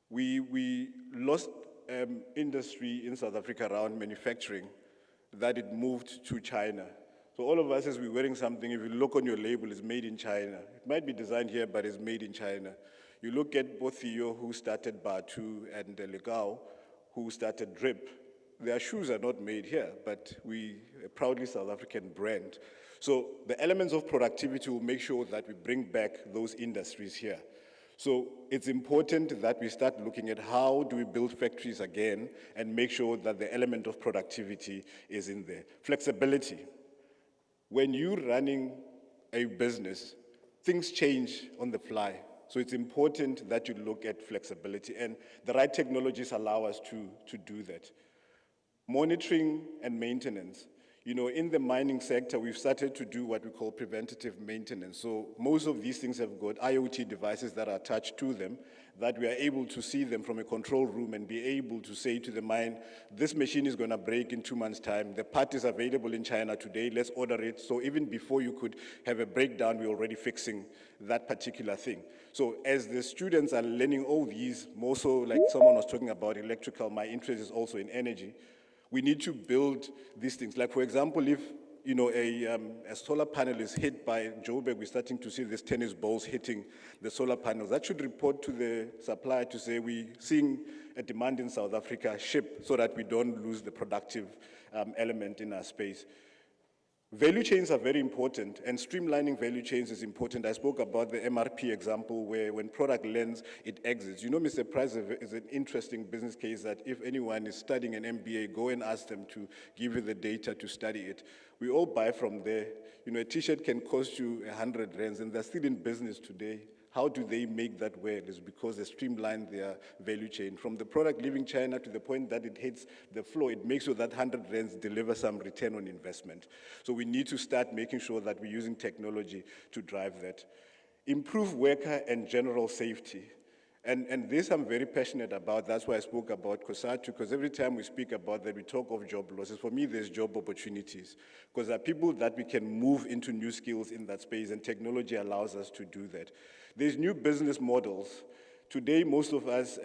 We lost industry in South Africa around manufacturing, that it moved to China. So all of us, as we're wearing something, if you look on your label, it's made in China. It might be designed here, but it's made in China. You look at both Theo, who started Day2, and Legao, who started Drip. Their shoes are not made here, but we a proudly South African brand. So the elements of productivity will make sure that we bring back those industries here. So it's important that we start looking at how do we build factories again and make sure that the element of productivity is in there. Flexibility. When you're running a business, things change on the fly. So it's important that you look at flexibility, and the right technologies allow us to do that. Monitoring and maintenance. In the mining sector, we've started to do what we call preventative maintenance. So most of these things have got IoT devices that are attached to them, that we are able to see them from a control room and be able to say to the mine, this machine is going to break in 2 months' time. The part is available in China today. Let's order it. So even before you could have a breakdown, we're already fixing that particular thing. So as the students are learning all these, more so like someone was talking about electrical, my interest is also in energy. We need to build these things. Like, for example, if a solar panel is hit by Joburg, we're starting to see these tennis balls hitting the solar panels. That should report to the supplier to say we're seeing a demand in South Africa, ship, so that we don't lose the productive element in our space. Value chains are very important, and streamlining value chains is important. I spoke about the MRP example where when product lands, it exits. Mr. Price is an interesting business case that if anyone is studying an MBA, go and ask them to give you the data to study it. We all buy from there. A t-shirt can cost you 100 rands, and they're still in business today. How do they make that work? It's because they streamline their value chain. From the product leaving China to the point that it hits the floor, it makes sure that 100 rands deliver some return on investment. So we need to start making sure that we're using technology to drive that. Improve worker and general safety. And this I'm very passionate about. That's why I spoke about COSATU, because every time we speak about that, we talk of job losses. For me, there's job opportunities, because there are people that we can move into new skills in that space, and technology allows us to do that. There's new business models. Today, most of us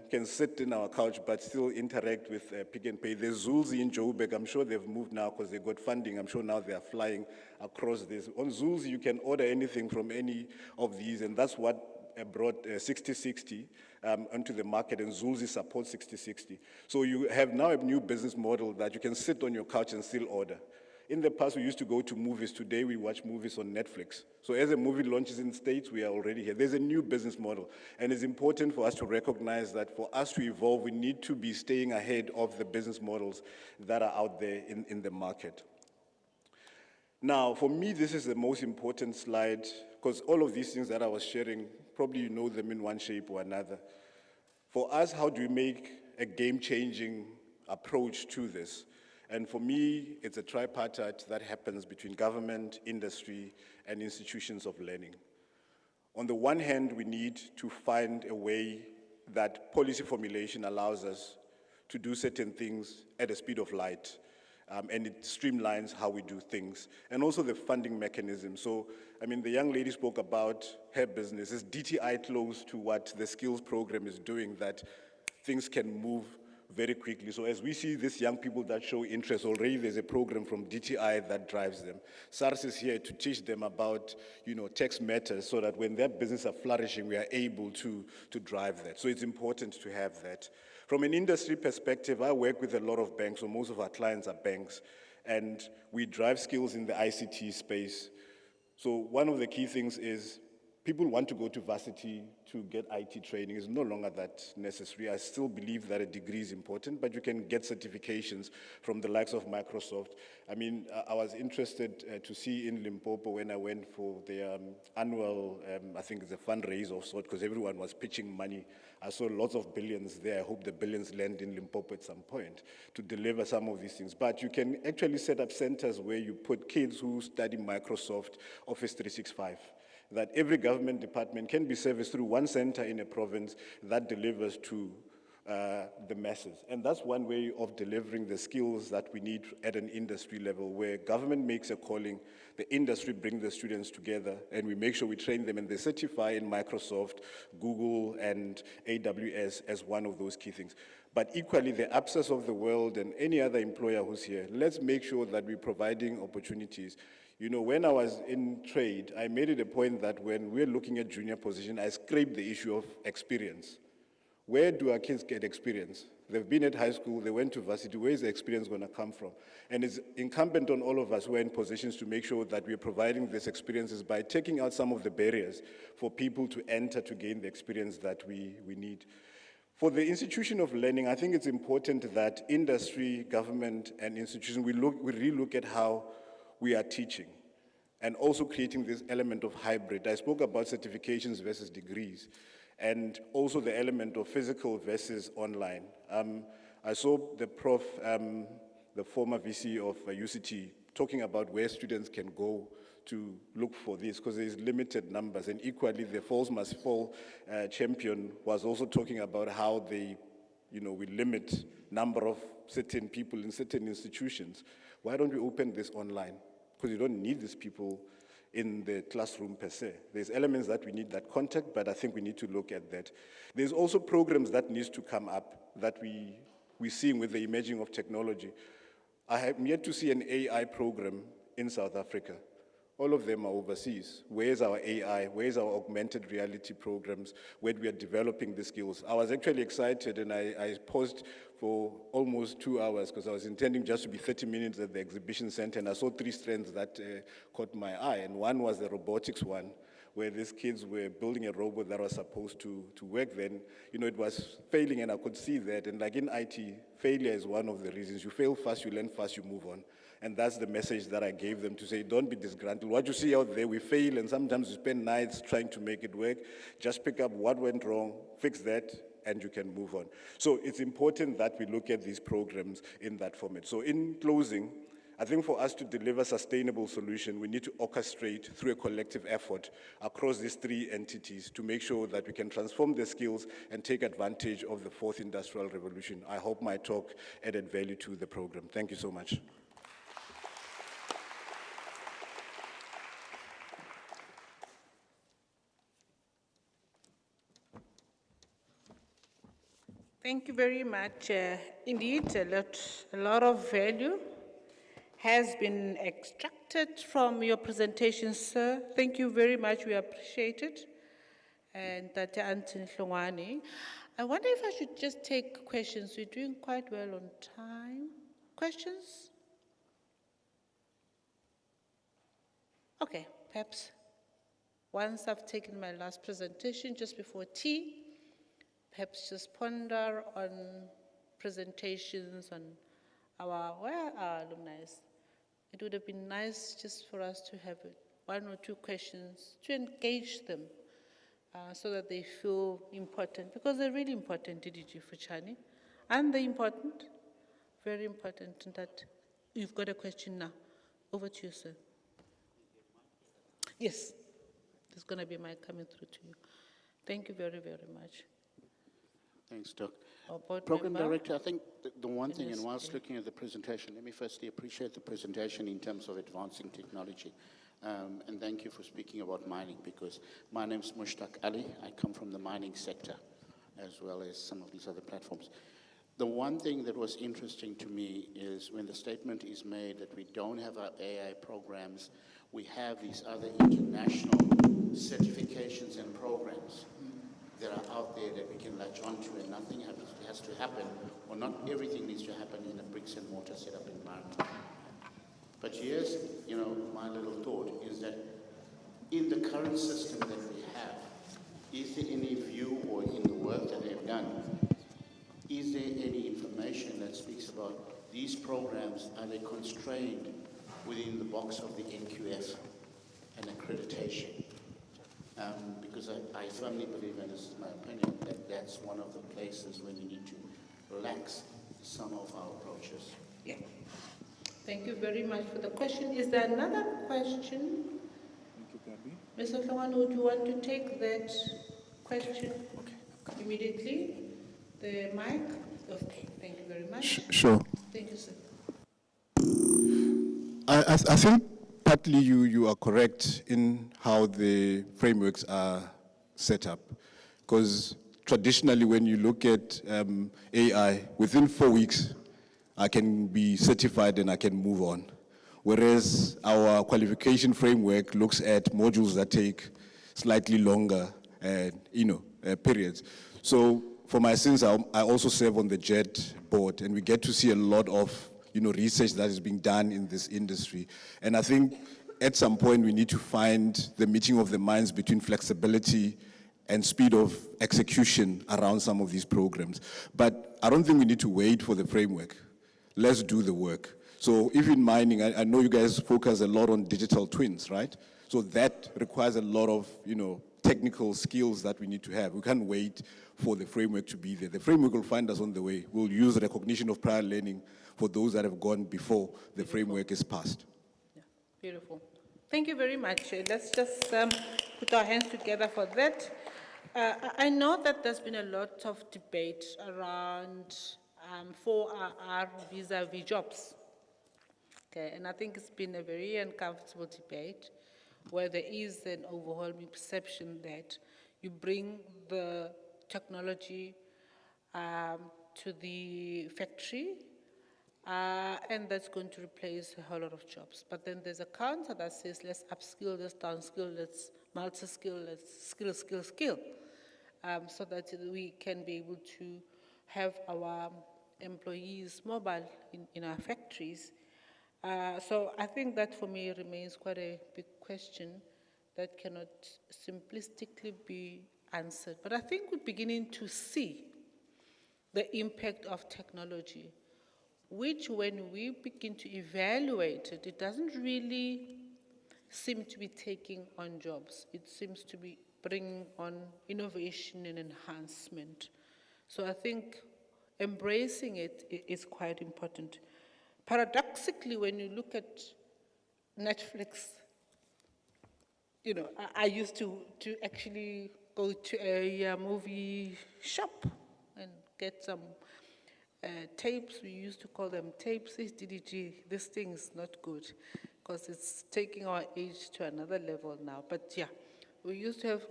can sit in our couch but still interact with Pick and Pay. There's Zulzi in Joburg. I'm sure they've moved now because they got funding. I'm sure now they are flying across this. On Zulzi, you can order anything from any of these, and that's what brought 60/60 onto the market, and Zulzi supports 60/60. So you have now a new business model that you can sit on your couch and still order. In the past, we used to go to movies. Today, we watch movies on Netflix. So as a movie launches in the States, we are already here. There's a new business model. And it's important for us to recognize that for us to evolve, we need to be staying ahead of the business models that are out there in the market. Now, for me, this is the most important slide, because all of these things that I was sharing, probably you know them in one shape or another. For us, how do we make a game-changing approach to this? And for me, it's a tripartite that happens between government, industry, and institutions of learning. On the one hand, we need to find a way that policy formulation allows us to do certain things at the speed of light, and it streamlines how we do things, and also the funding mechanism. So, I mean, the young lady spoke about her business. Is DTI close to what the skills program is doing, that things can move very quickly? So as we see these young people that show interest, already there's a program from DTI that drives them. SARS is here to teach them about, tax matters, so that when their business are flourishing, we are able to drive that. So it's important to have that. From an industry perspective, I work with a lot of banks, so most of our clients are banks, and we drive skills in the ICT space. So one of the key things is people want to go to varsity to get IT training. It's no longer that necessary. I still believe that a degree is important, but you can get certifications from the likes of Microsoft. I mean, I was interested to see in Limpopo when I went for their annual, I think it's a fundraiser of sort, because everyone was pitching money. I saw lots of billions there. I hope the billions land in Limpopo at some point to deliver some of these things. But you can actually set up centers where you put kids who study Microsoft Office 365. That every government department can be serviced through one center in a province that delivers to the masses. And that's one way of delivering the skills that we need at an industry level, where government makes a calling, the industry brings the students together, and we make sure we train them, and they certify in Microsoft, Google, and AWS as one of those key things. But equally, the APSAs of the world and any other employer who's here, let's make sure that we're providing opportunities. When I was in trade, I made it a point that when we're looking at junior position, I scraped the issue of experience. Where do our kids get experience? They've been at high school, they went to varsity, where is the experience going to come from? And it's incumbent on all of us who are in positions to make sure that we're providing these experiences by taking out some of the barriers for people to enter to gain the experience that we need. For the institution of learning, I think it's important that industry, government, and institutions, we relook at how we are teaching, and also creating this element of hybrid. I spoke about certifications versus degrees, and also the element of physical versus online. I saw the prof, the former VC of UCT, talking about where students can go to look for this, because there's limited numbers. And equally, the Falls Must Fall champion was also talking about how we limit number of certain people in certain institutions. Why don't we open this online? Because you don't need these people in the classroom per se. There's elements that we need that contact, but I think we need to look at that. There's also programs that needs to come up that we're seeing with the emerging of technology. I have yet to see an AI program in South Africa. All of them are overseas. Where's our AI? Where's our augmented reality programs where we are developing the skills? I was actually excited, and I paused for almost 2 hours because I was intending just to be 30 minutes at the exhibition center, and I saw 3 strands that caught my eye. And one was the robotics one, where these kids were building a robot that was supposed to work. Then, it was failing, and I could see that. And like in IT, failure is one of the reasons. You fail fast, you learn fast, you move on. And that's the message that I gave them, to say, don't be disgruntled. What you see out there, we fail, and sometimes we spend nights trying to make it work. Just pick up what went wrong, fix that, and you can move on. So it's important that we look at these programs in that format. So in closing, I think for us to deliver sustainable solution, we need to orchestrate through a collective effort across these three entities to make sure that we can transform the skills and take advantage of the fourth industrial revolution. I hope my talk added value to the program. Thank you so much. Thank you very much. Indeed, a lot of value has been extracted from your presentation, sir. Thank you very much. We appreciate it. And Tate Anthony Hlongwane. I wonder if I should just take questions. We're doing quite well on time. Questions? Okay, perhaps once I've taken my last presentation just before tea, perhaps just ponder on presentations on where our alumni is. It would have been nice just for us to have one or two questions to engage them so that they feel important, because they're really important, DDG Fuchani. And they're important, very important, and that you've got a question now. Over to you, sir. Yes, there's going to be a mic coming through to you. Thank you very, very much. Thanks, Doc. Board Program member? Director, I think the one thing, and Yes, whilst looking at the presentation, let me firstly appreciate the presentation in terms of advancing technology. And thank you for speaking about mining, because my name's Mushtaq Ali. I come from the mining sector, as well as some of these other platforms. The one thing that was interesting to me is when the statement is made that we don't have our AI programs, we have these other international certifications and programs that are out there that we can latch onto, and nothing has to happen, or not everything needs to happen in a bricks and mortar setup environment. But here's, my little thought is that in the current system that we have, is there any view, or in the work that they've done, is there any information that speaks about these programs, are they constrained within the box of the NQF and accreditation? Because I firmly believe, and this is my opinion, that that's one of the places where we need to relax some of our approaches. Yeah. Thank you very much for the question. Is there another question? Mr. Hlongwane, would you want to take that question immediately? The mic? Okay, thank you very much. Sure. Thank you, sir. I think partly you are correct in how the frameworks are set up. Because traditionally when you look at AI, within 4 weeks, I can be certified and I can move on. Whereas our qualification framework looks at modules that take slightly longer periods. So for my sins, I also serve on the JET board, and we get to see a lot of research that is being done in this industry. And I think at some point we need to find the meeting of the minds between flexibility and speed of execution around some of these programs. But I don't think we need to wait for the framework. Let's do the work. So if in mining, I know you guys focus a lot on digital twins, right? So that requires a lot of, technical skills that we need to have. We can't wait for the framework to be there. The framework will find us on the way. We'll use recognition of prior learning for those that have gone before the framework is passed. Yeah, beautiful. Thank you very much. Let's just put our hands together for that. I know that there's been a lot of debate around 4RR vis-a-vis jobs. Okay, and I think it's been a very uncomfortable debate where there is an overwhelming perception that you bring the technology to the factory and that's going to replace a whole lot of jobs. But then there's a counter that says let's upskill, let's downskill, let's multi-skill, let's skill, so that we can be able to have our employees mobile in our factories. So I think that for me remains quite a big question that cannot simplistically be answered. But I think we're beginning to see the impact of technology, which when we begin to evaluate it, it doesn't really seem to be taking on jobs. It seems to be bringing on innovation and enhancement. So I think embracing it is quite important. paradoxically, when you look at Netflix, you know, I used to actually go to a movie shop and get some tapes. We used to call them tapes. This DDG, this thing is not good because it's taking our age to another level now. But yeah, we used to have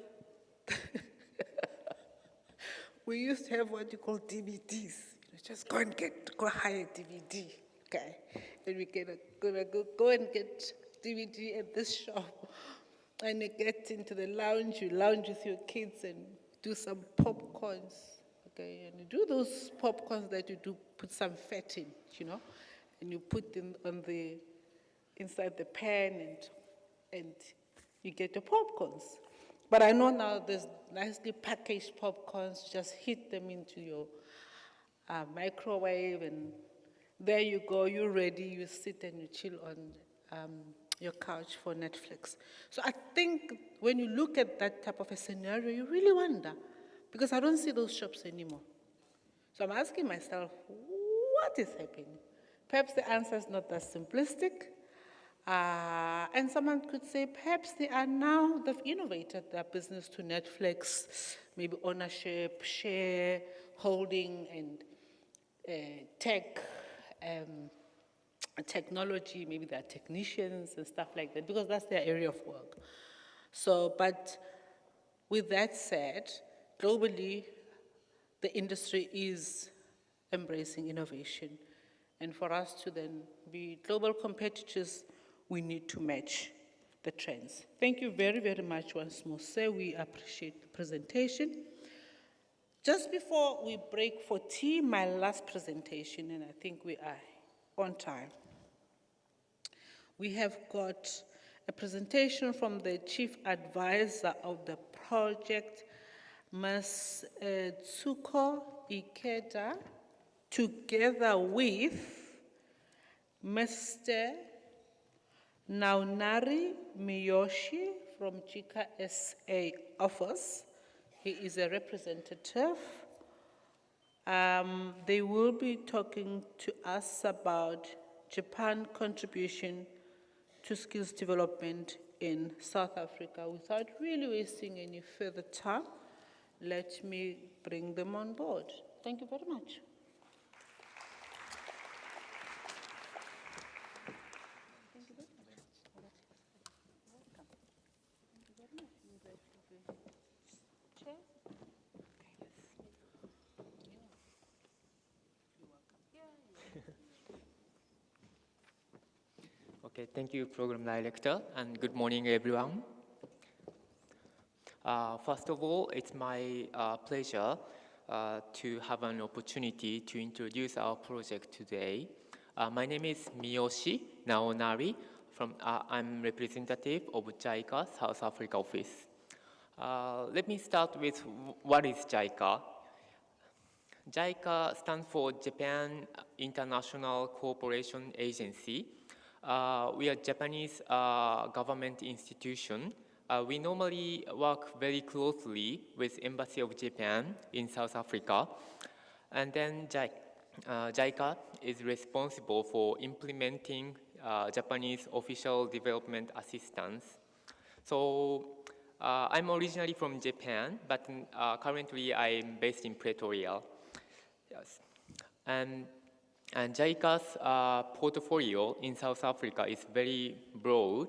we used to have what you call DVDs. You know, just go hire DVD, okay? And we can go and get DVD at this shop. And you get into the lounge, you lounge with your kids and do some popcorns, okay? And you do those popcorns that you do put some fat in, you know? And you put them inside the pan and you get your popcorns. But I know now there's nicely packaged popcorns, just heat them into your microwave and there you go, you're ready, you sit and you chill on your couch for Netflix. So I think when you look at that type of a scenario, you really wonder, because I don't see those shops anymore. So I'm asking myself, what is happening? Perhaps the answer is not that simplistic. And someone could say, perhaps they've innovated their business to Netflix, maybe ownership, share, holding, and tech, technology, maybe they're technicians and stuff like that, because that's their area of work. So, but with that said, globally, the industry is embracing innovation. And for us to then be global competitors, we need to match the trends. Thank you very, very much once more, sir. We appreciate the presentation. Just before we break for tea, my last presentation, and I think we are on time. We have got a presentation from the Chief Advisor of the project, Ms. Tsuko Ikeda, together with Mr. Naunari Miyoshi from JICA SA office. He is a representative. They will be talking to us about Japan's contribution to skills development in South Africa. Without really wasting any further time, let me bring them on board. Thank you very much. Okay, thank you, Program Director, and good morning, everyone. First of all, it's my pleasure to have an opportunity to introduce our project today. My name is Miyoshi Naonari. I'm representative of JICA South Africa office. Let me start with what is JICA. JICA stands for Japan International Cooperation Agency. We are a Japanese government institution. We normally work very closely with Embassy of Japan in South Africa. And then JICA is responsible for implementing Japanese official development assistance. So I'm originally from Japan, but currently I'm based in Pretoria. Yes. And JICA's portfolio in South Africa is very broad.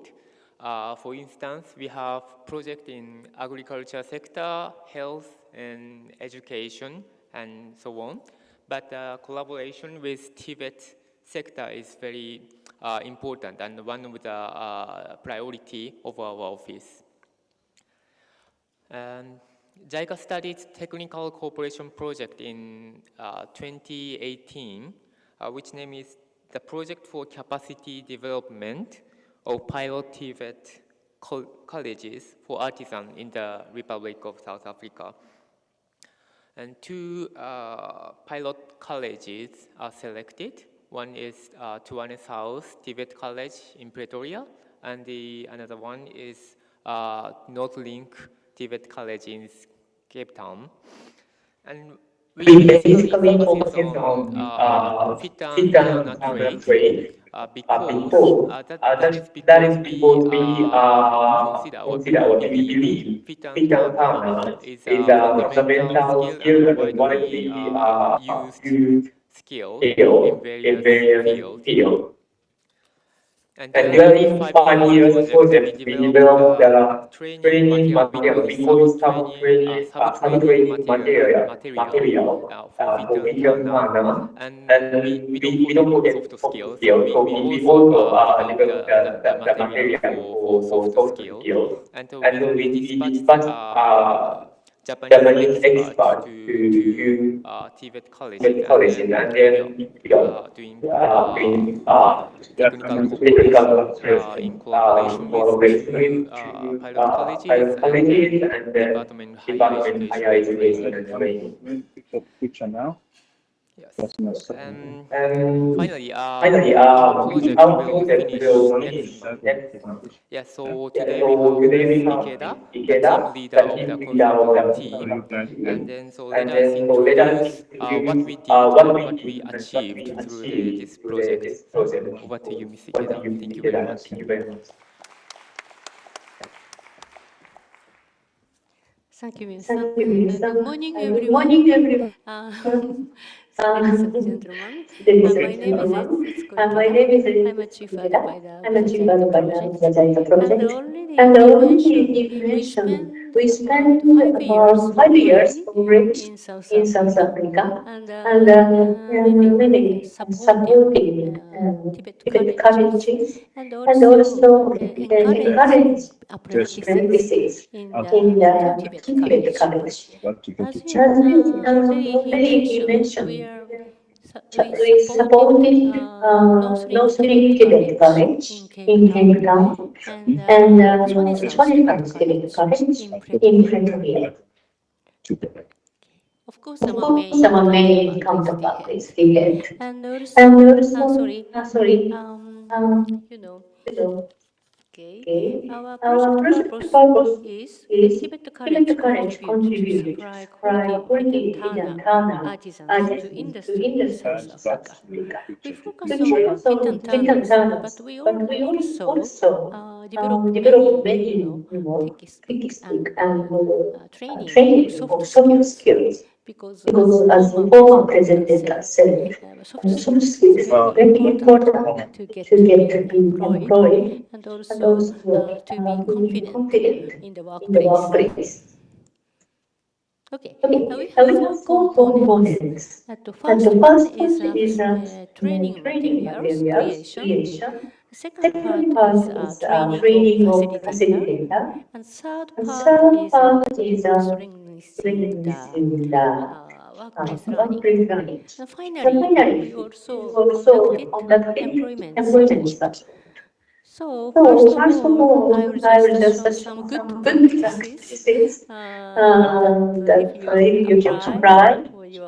For instance, we have projects in agriculture sector, health and education, and so on. But collaboration with Tibet sector is very important and one of the priority of our office. And JICA started technical cooperation project in 2018, which name is the Project for Capacity Development of Pilot Tibet Colleges for Artisans in the Republic of South Africa. And two pilot colleges are selected. One is Tuane South Tibet College in Pretoria, and another one is Northlink Tibet College in Cape Town. And we basically focus on fit and corner trade because that is because we consider or we believe fit and corner is a fundamental skill and a widely used skill in various fields. And during 5 years project, we developed the training material. We call it sub-training material for fit and corner. And we don't forget soft skills. So we also developed the material for soft skill. And we dispatched Japanese experts to Tibet colleges, and then we are doing technical cooperation in collaboration with two pilot colleges and then Department of Higher Education and Training. Picture now. Yes. And finally, our project will finish next month. Yeah, so today we have Ms. Ikeda, the team leader of the consultant team. And then so let us introduce what we did and what we achieved through this project. Over to you, Ms. Ikeda. Thank you very much. Thank you, Mr. Good morning, everyone. Ladies and gentlemen, my name is Etsuko Ikeda. I'm a chief advisor of Vajayita project. And already we mentioned we spent about 5 years already in South Africa and really supporting Tibet colleges and also encourage practices in the two Tibet college. As already he mentioned, we supported Northlink Tibet College in Cape Town and Swan South Tibet College in Pretoria. Of course, our main counterpart is the head. And also, our project purpose is Tibet College contribute to supply quality fit and turner artisans to industry in South Africa. We focus on fit and turners, but we also develop many, textbook and training for soft skills. Because as former presenter said, soft skills is very important to get to be employed and also to be confident in the workplace. Okay, we have four components. The first one is training materials creation. The second part is training of facilitator. And third part is strengthening the workplace learning. And finally, we also conducted employment support. So first of all, I will just show some good practices that if you can apply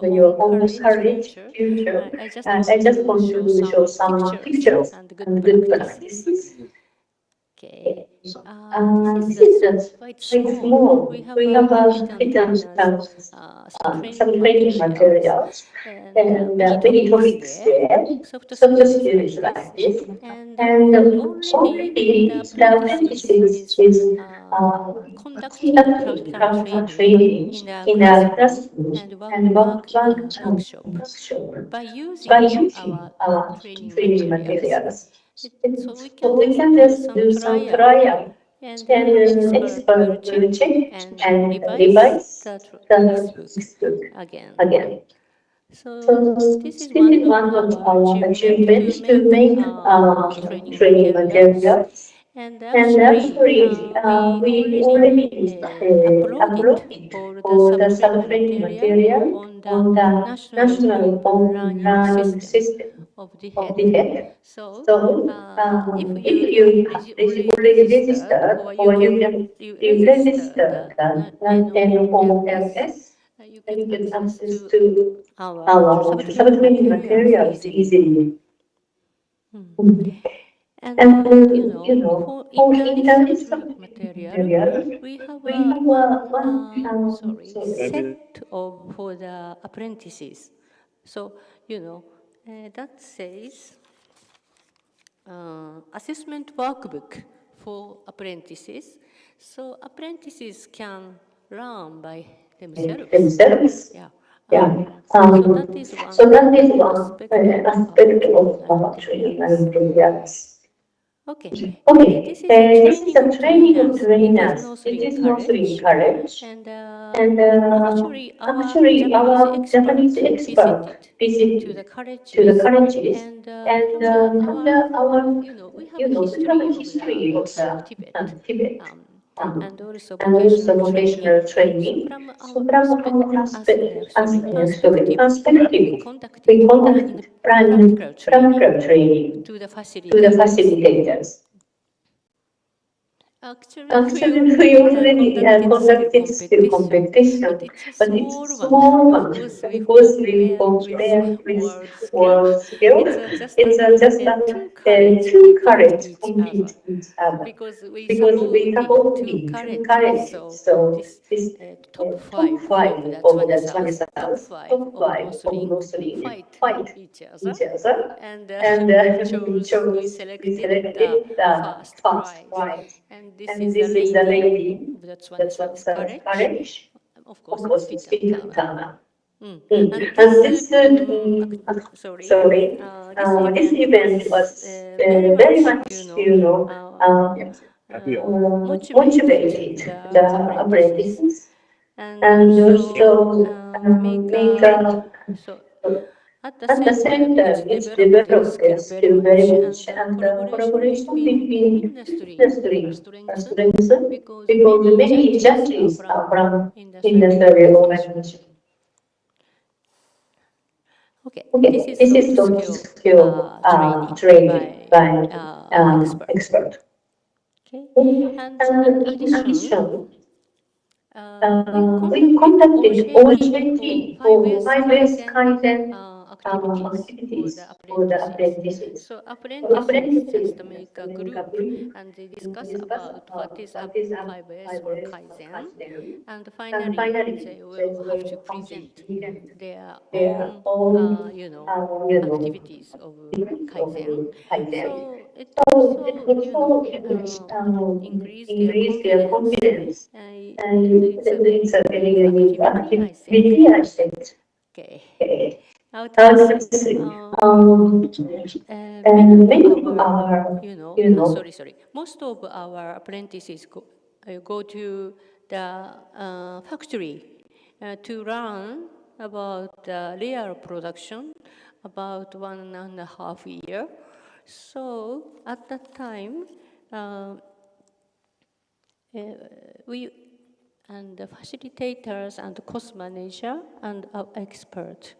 for your own college future. I just want to show some pictures and good practices. Okay, this is just quite small. We have fit and turners, some training materials, and many topics there, soft skills like this. And already the apprentices is conducting practical training in a classroom and workshop by using our training materials. So we can just do some trial, and then expert will check and revise the textbook again. So this is one of our achievements to make training materials. And actually, we already uploaded all the sub-training material on the National Open Learning System of the head. So, if you already registered or you register the NOMS, you get access to our sub-training materials easily. And for in the research material, we have set of for the apprentices. So, that says assessment workbook for apprentices. So apprentices can learn by themselves. Yeah. So that is one aspect of training and materials. Okay. Okay, This is a this is training a of training of trainers. It is trainers. mostly It is mostly encouraged. encouraged. And And actually, our Japanese expert visited to the to the colleges. colleges, And and from from our, we have a we have history a of the history of Tibet. Tibet, And also and also vocational vocational training. So training. from So our from our perspective, we perspective, we conducted conducted practical training practical training to the to the facilitators. facilitators. Actually, we Actually, we already already conducted skill conducted skill competition, but competition, it's a but it's a small one. small Of one. course, we Of course, we compared with compare world with skill. world skill. It's It's just two courage two compete courage each compete other each other. because we Because support we the support two the two courage. courage. So So this this top top five of five the of the 20 South, top 20,000, five top of five of Muslim Muslim fight fight each other. each other. And And we we selected the selected the first first prize. prize. And this And is the this is the lady lady, of the 20 that's what South sells courage. courage. Of Of course, it's course, fit it's and fit Tana. Tana. And And this, this, sorry, sorry, this this event event was was very very much, much, motivated motivated the the apprentices, apprentices, and and also also make make so at the at the center, center, it's it's developed their developed their skill very skill very much, much, and and collaboration collaboration between between industry are industry strengthened strengthened because because many many judges are judges are from from industry industry organization. organizations. Okay, this Okay, is this soft is soft skill skill training training by by expert. expert. Okay, and in And in addition, addition, we we conducted conducted OJT for OJT for 5S 5S Kaizen Kaizen activities for the activities for the apprentices. apprentices. So For apprentices apprentices, just make just a make a group group and they and discuss discuss about what about is what up is 5S or 5S or Kaizen. Kaizen. And And finally, finally, they they will have will to have to present present their their own, own, activities of activities of Kaizen. Kaizen. So it So it also, also increase their increase their confidence. confidence. And And it's a very it's a very unique unique activity, I think. activity, I think. Okay. Okay. Now that's many of Many of our, our, you know, sorry. Most of our apprentices go to the factory to learn about real production about 1.5 years. So at that time, we and the facilitators and the cost manager and our expert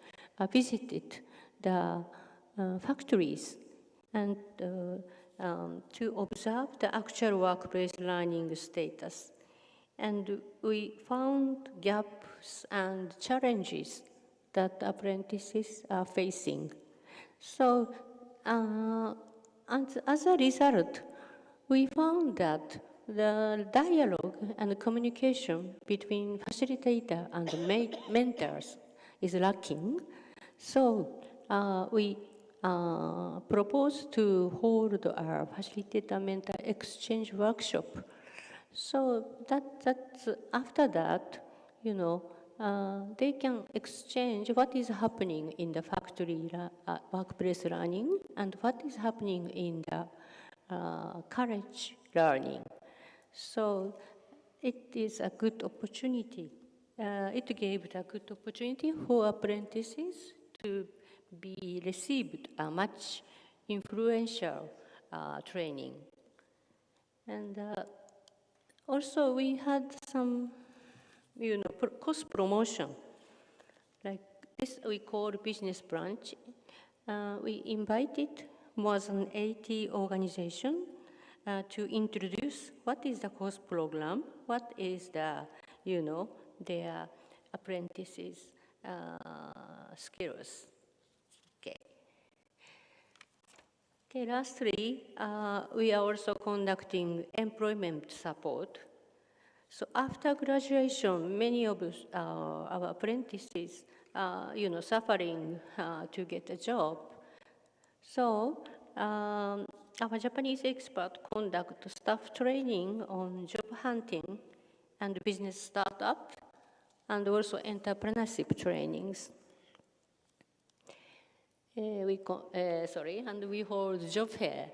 visited the factories and to observe the actual workplace learning status. And we found gaps and challenges that apprentices are facing. So, and as a result, we found that the dialogue and communication between facilitator and mentors is lacking. So we proposed to hold our facilitator-mentor exchange workshop. So that's after that, they can exchange what is happening in the factory workplace learning and what is happening in the college learning. So it is a good opportunity. It gave a good opportunity for apprentices to be received a much influential training. And also we had some, cost promotion. Like this we call business branch. We invited more than 80 organizations to introduce what is the course program, what is the, their apprentices' skills. Okay. Okay, lastly, we are also conducting employment support. So after graduation, many of our apprentices, suffering to get a job. So our Japanese expert conduct staff training on job hunting and business startup, and also entrepreneurship trainings. And we hold job fair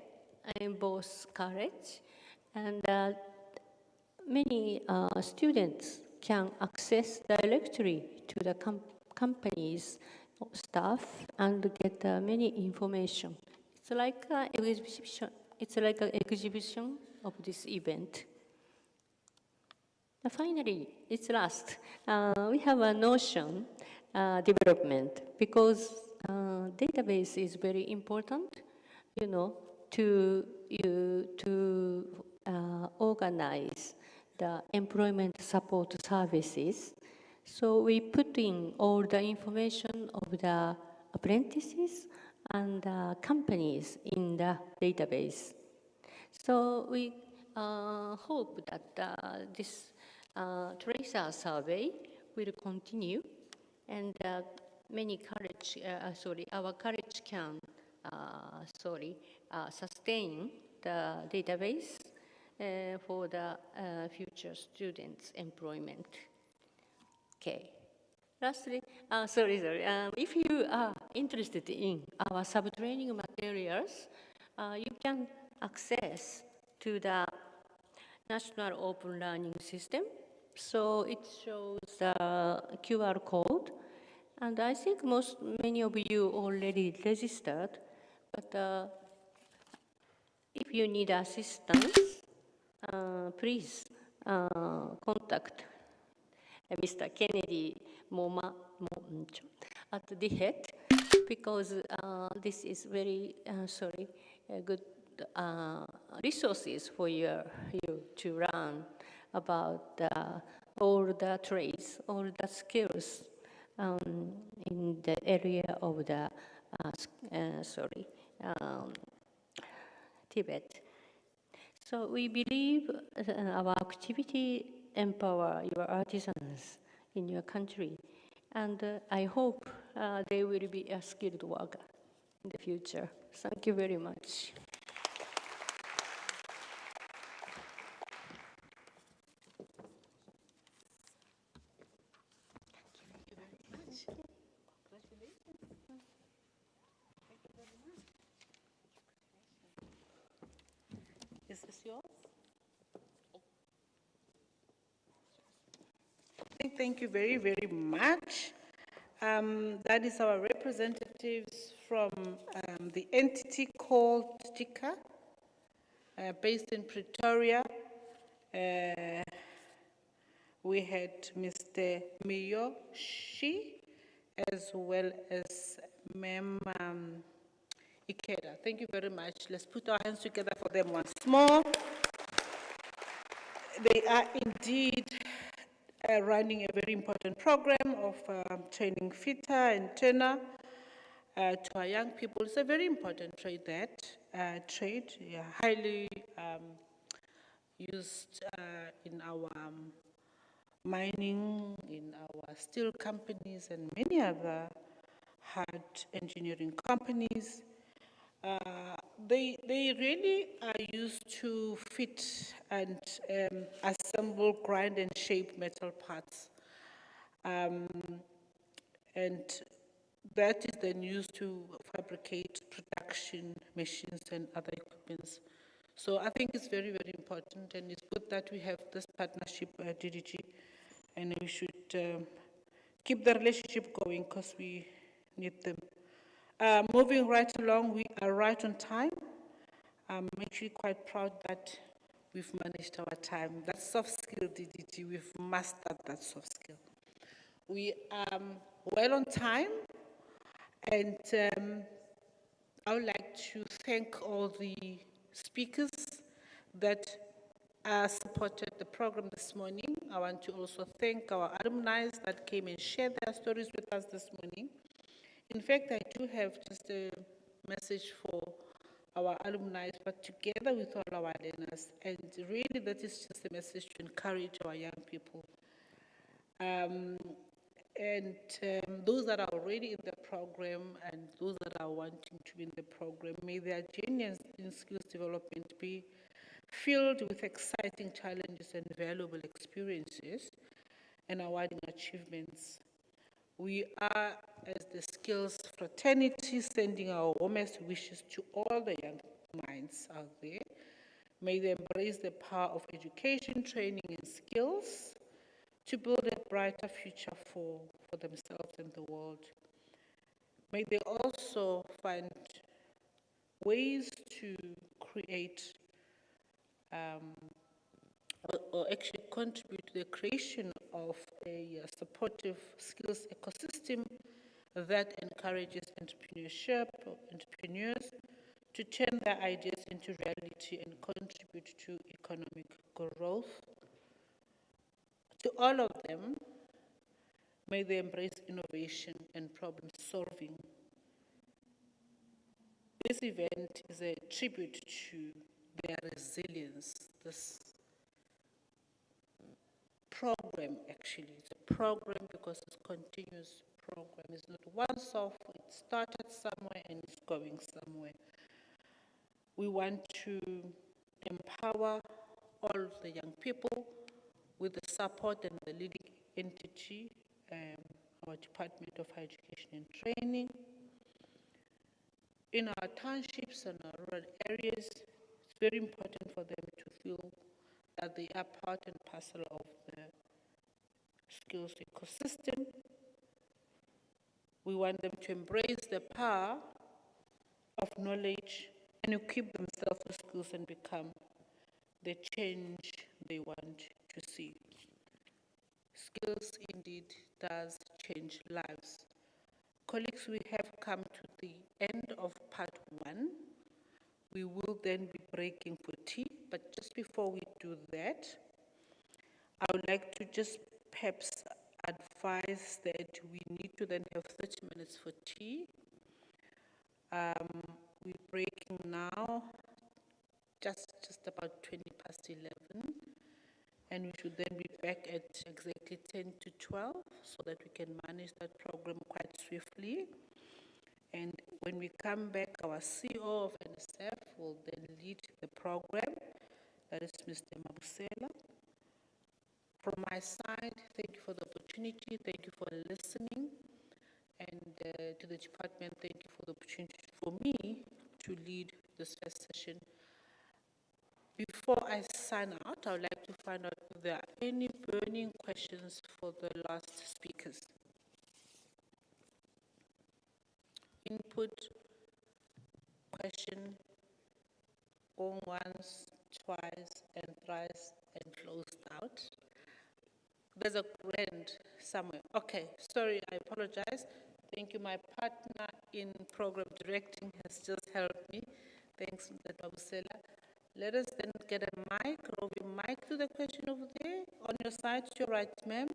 in both college, and many students can access directly to the company's staff and get many information. It's like an exhibition. It's like an exhibition of this event. Finally, it's last. We have a Notion development because database is very important, to organize the employment support services. So we put in all the information of the apprentices and companies in the database. So we hope that this tracer survey will continue, and our college can sustain the database for the future students' employment. Okay. Lastly, if you are interested in our sub-training materials, you can access to the National Open Learning System. So it shows the QR code, and I think many of you already registered, but if you need assistance, please contact Mr. Kennedy at the head, because this is very good resources for you to learn about all the trades, all the skills in the area of the Tibet. So we believe our activity empower your artisans in your country, and I hope they will be a skilled worker in the future. Thank you very much. Is this yours? Thank you very, very much. That is our representatives from the entity called Stika, based in Pretoria. We had Mr. Miyoshi, as well as Ma'am Ikeda. Thank you very much. Let's put our hands together for them once more. They are indeed running a very important program of training fitter and turner to our young people. It's a very important trade, highly used in our mining, in our steel companies, and many other hard engineering companies. They really are used to fit and assemble, grind, and shape metal parts. And that is then used to fabricate production machines and other equipments. So I think it's very, very important, and it's good that we have this partnership at DDG, and we should keep the relationship going because we need them. Moving right along, we are right on time. I'm actually quite proud that we've managed our time. That soft skill, DDG, we've mastered that soft skill. We are well on time, and I would like to thank all the speakers that supported the program this morning. I want to also thank our alumni that came and shared their stories with us this morning. In fact, I do have just a message for our alumni, but together with all our learners. And really, that is just a message to encourage our young people. Those that are already in the program and those that are wanting to be in the program, may their journey in skills development be filled with exciting challenges and valuable experiences and awarding achievements. We are, as the Skills Fraternity, sending our warmest wishes to all the young minds out there. May they embrace the power of education, training, and skills to build a brighter future for themselves and the world. May they also find ways to create or actually contribute to the creation of a supportive skills ecosystem that encourages entrepreneurs to turn their ideas into reality and contribute to economic growth. To all of them, may they embrace innovation and problem solving. This event is a tribute to their resilience. This program, actually, it's a program because it's a continuous program. It's not once off, it started somewhere and it's going somewhere. We want to empower all the young people with the support and the leading entity, our Department of Higher Education and Training. In our townships and our rural areas, it's very important for them to feel that they are part and parcel of the skills ecosystem. We want them to embrace the power of knowledge and equip themselves with skills and become the change they want to see. Skills indeed does change lives. Colleagues, we have come to the end of part 1. We will then be breaking for tea, but just before we do that, I would like to just perhaps advise that we need to then have 30 minutes for tea. We're breaking now, just about 20 past 11, and we should then be back at exactly 10 to 12 so that we can manage that program quite swiftly. And when we come back, our CEO of NSF will then lead the program. That is Mr. Mabusela. From my side, thank you for the opportunity, thank you for listening, and to the department, thank you for the opportunity for me to lead this first session. Before I sign out, I would like to find out if there are any burning questions for the last speakers. Input, question, going once, twice, and thrice, and closed out. There's a grand somewhere. Okay, sorry, I apologize. Thank you. My partner in program directing has just helped me. Thanks, Mr. Babusela. Let us then get a mic, roving mic to the question over there. On your side, to your right, ma'am.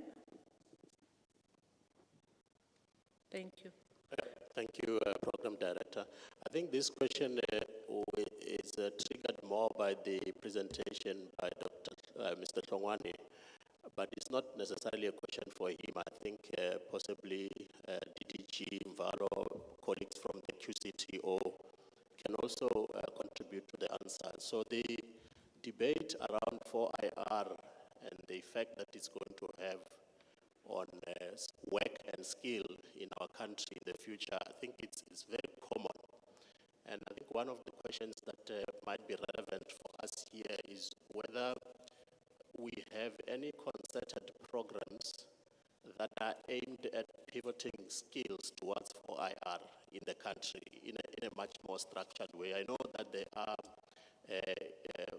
Thank you. Thank you, Program Director. I think this question is triggered more by the presentation by Mr. Tongwane, but it's not necessarily a question for him. I think possibly DDG, Mvaro, colleagues from the QCTO can also contribute to the answer. So the debate around 4IR and the effect that it's going to have on work and skill in our country in the future, I think it's very common. And I think one of the questions that might be relevant for us here is whether we have any concerted programs that are aimed at pivoting skills towards 4IR in the country in a much more structured way. I know that there are,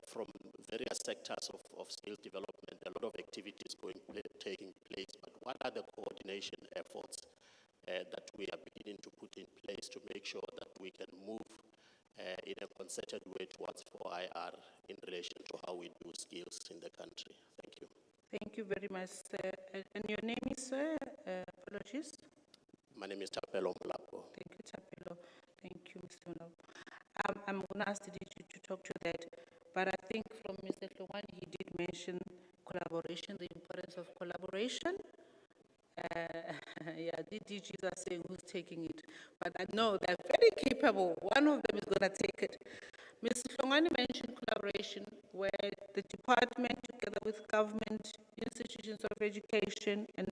from various sectors of skills development, a lot of activities taking place, but what are the coordination efforts that we are beginning to put in place to make sure that we can move in a concerted way towards 4IR in relation to how we do skills in the country? Thank you. Thank you very much, sir. And your name is, sir? Apologies. My name is Tapelo Mulapo. Thank you, Tapelo. Thank you, Mr. Mulapo. I'm going to ask the DG to talk to that. But I think from Mr. Tlongwane, he did mention collaboration, the importance of collaboration. Yeah, the DGs are saying who's taking it. But I know they're very capable. One of them is going to take it. Mr. Tlongwane mentioned collaboration where the department, together with government, institutions of education and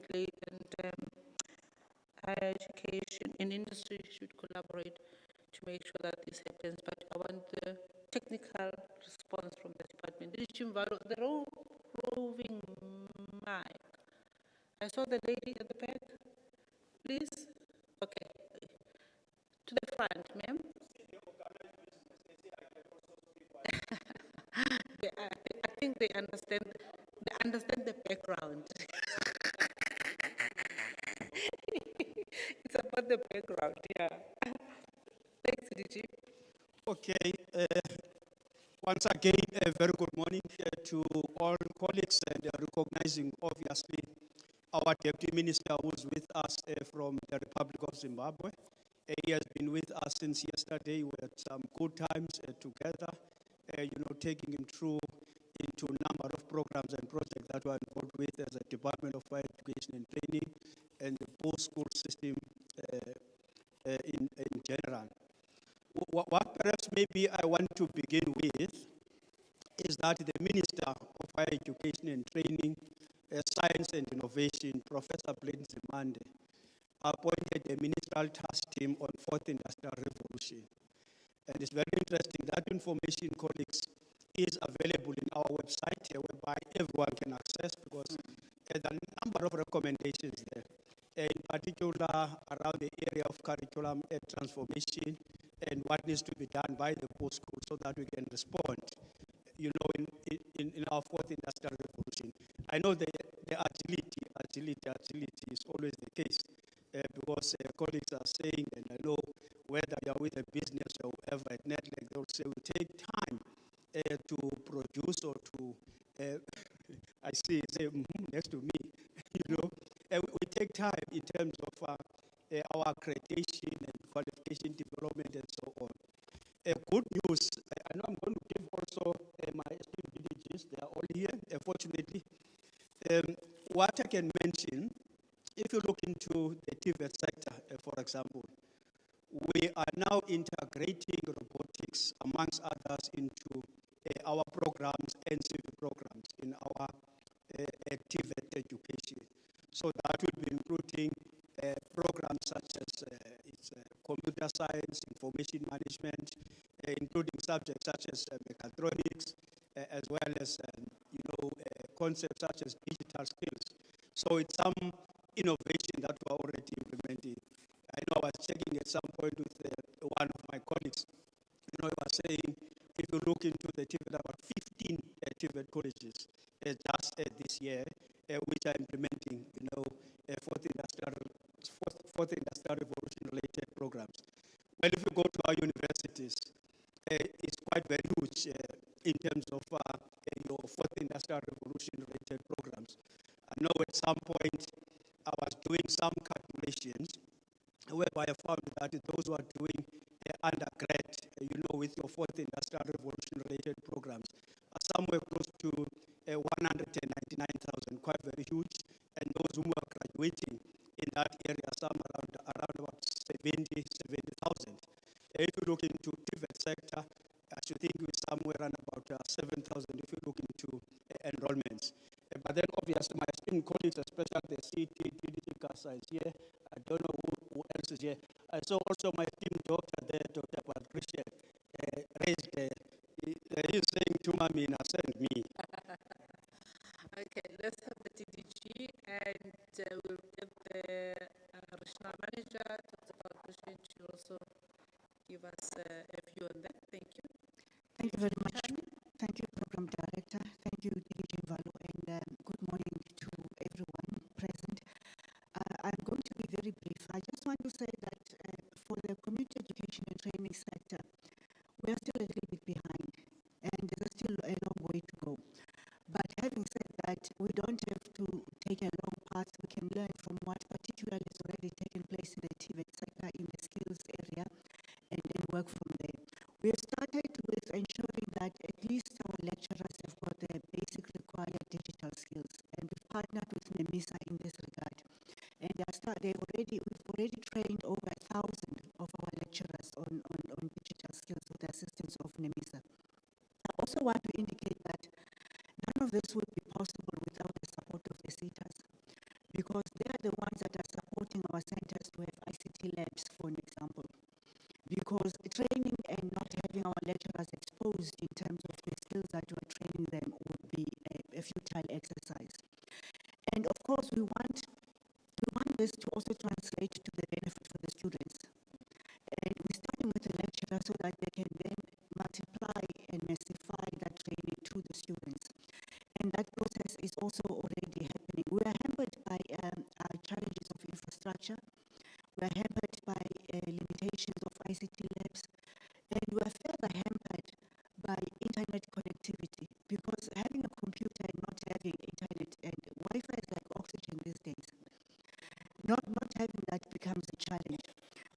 higher education and industry should collaborate to make sure that this happens. But I want the technical response from the department. The roving mic. I saw the lady at the back. Please? Okay. To the front, ma'am. I think they understand the background. It's about the background, yeah. Thanks, DG. Okay. Once again, a very good morning to all colleagues, and recognizing, obviously, our Deputy Minister who's with us from the Republic of Zimbabwe. He has been with us since yesterday. We had some good times together, taking him through into a number of programs and projects that we're involved with as a Department of Higher Education and Training and the post-school system in general. What perhaps maybe I want to begin with is that the Minister of Higher Education and Training, Science and Innovation, Professor Blaine Zimande, appointed a ministerial task team on Fourth Industrial Revolution. And it's very interesting. That information, colleagues, is available in our website whereby everyone can access, because there's a number of recommendations there, in particular around the area of curriculum transformation and what needs to be done by the post-school so that we can respond, in our Fourth Industrial Revolution. I know the agility is always the case, because colleagues are saying, and I know whether you're with a business or whoever at Network, they'll say we take time to produce or to, I see, say, next to me, we take time in terms of our accreditation and qualification development and so on. Good news, I know I'm going to give also my esteemed DGs, they are all here, fortunately. What I can mention, if you look into the TVET sector, for example, we are now integrating robotics, amongst others, into our programs and civic programs in our TVET education. So that will be including programs such as computer science, information management, including subjects such as mechatronics, as well as concepts such as digital skills. So it's some innovation that we're already implementing. I know I was checking at some point with one of my colleagues. He was saying, if you look into the TVET, about 15 TVET colleges just this year, which are implementing, fourth industrial revolution related programs. Well, if you go to our universities, it's quite very huge in terms of your fourth industrial revolution related programs. I know at some point I was doing some calculations whereby I found that those who are doing undergrad, with your fourth industrial revolution related programs, are somewhere close to 199,000, quite very huge. And those who are graduating in that area, some around about 70,000. If you look into TVET sector, I should think we're somewhere around about 7,000 if you look into enrollments. But then obviously my esteemed colleagues, especially the CT, DDG CASA is here. I don't know who else is here. I saw also my esteemed doctor there, Dr. Patricia, raised, he's saying to Mamina, send me. Okay, let's have the TDG, and we'll get the regional manager, Dr. Patricia, to also give us a view on that. Thank you. Thank you very much. Thank you, Program Director. Thank you, DG Valo, and good morning to everyone present. I'm going to be very brief. I just want to say that for the community education and training sector, we are still a little bit behind, and there's still a long way to go. But having said that, we don't have to take a long path. We can learn from what particularly has already taken place in the TVET sector, in the skills area, and then work from there. We have digital skills. And we've partnered with NEMISA in this regard. And we've already trained over 1,000 of our lecturers on digital skills with the assistance of NEMISA. I also want to indicate that none of this would be possible without the support of the CETAs, because they are the ones that are supporting our centers to have ICT labs, for an example. Because training and not having our lecturers exposed in terms of the skills that you are training them would be a futile exercise. And of course, we want this to also translate to the benefit for the students. And we're starting with the lecturer so that they can then multiply and massify that training to the students. And that process is also already happening. We are hampered by challenges of infrastructure. We are hampered by limitations of ICT labs. And we are further hampered by internet connectivity, because having a computer and not having internet, and Wi-Fi is like oxygen these days. Not having that becomes a challenge.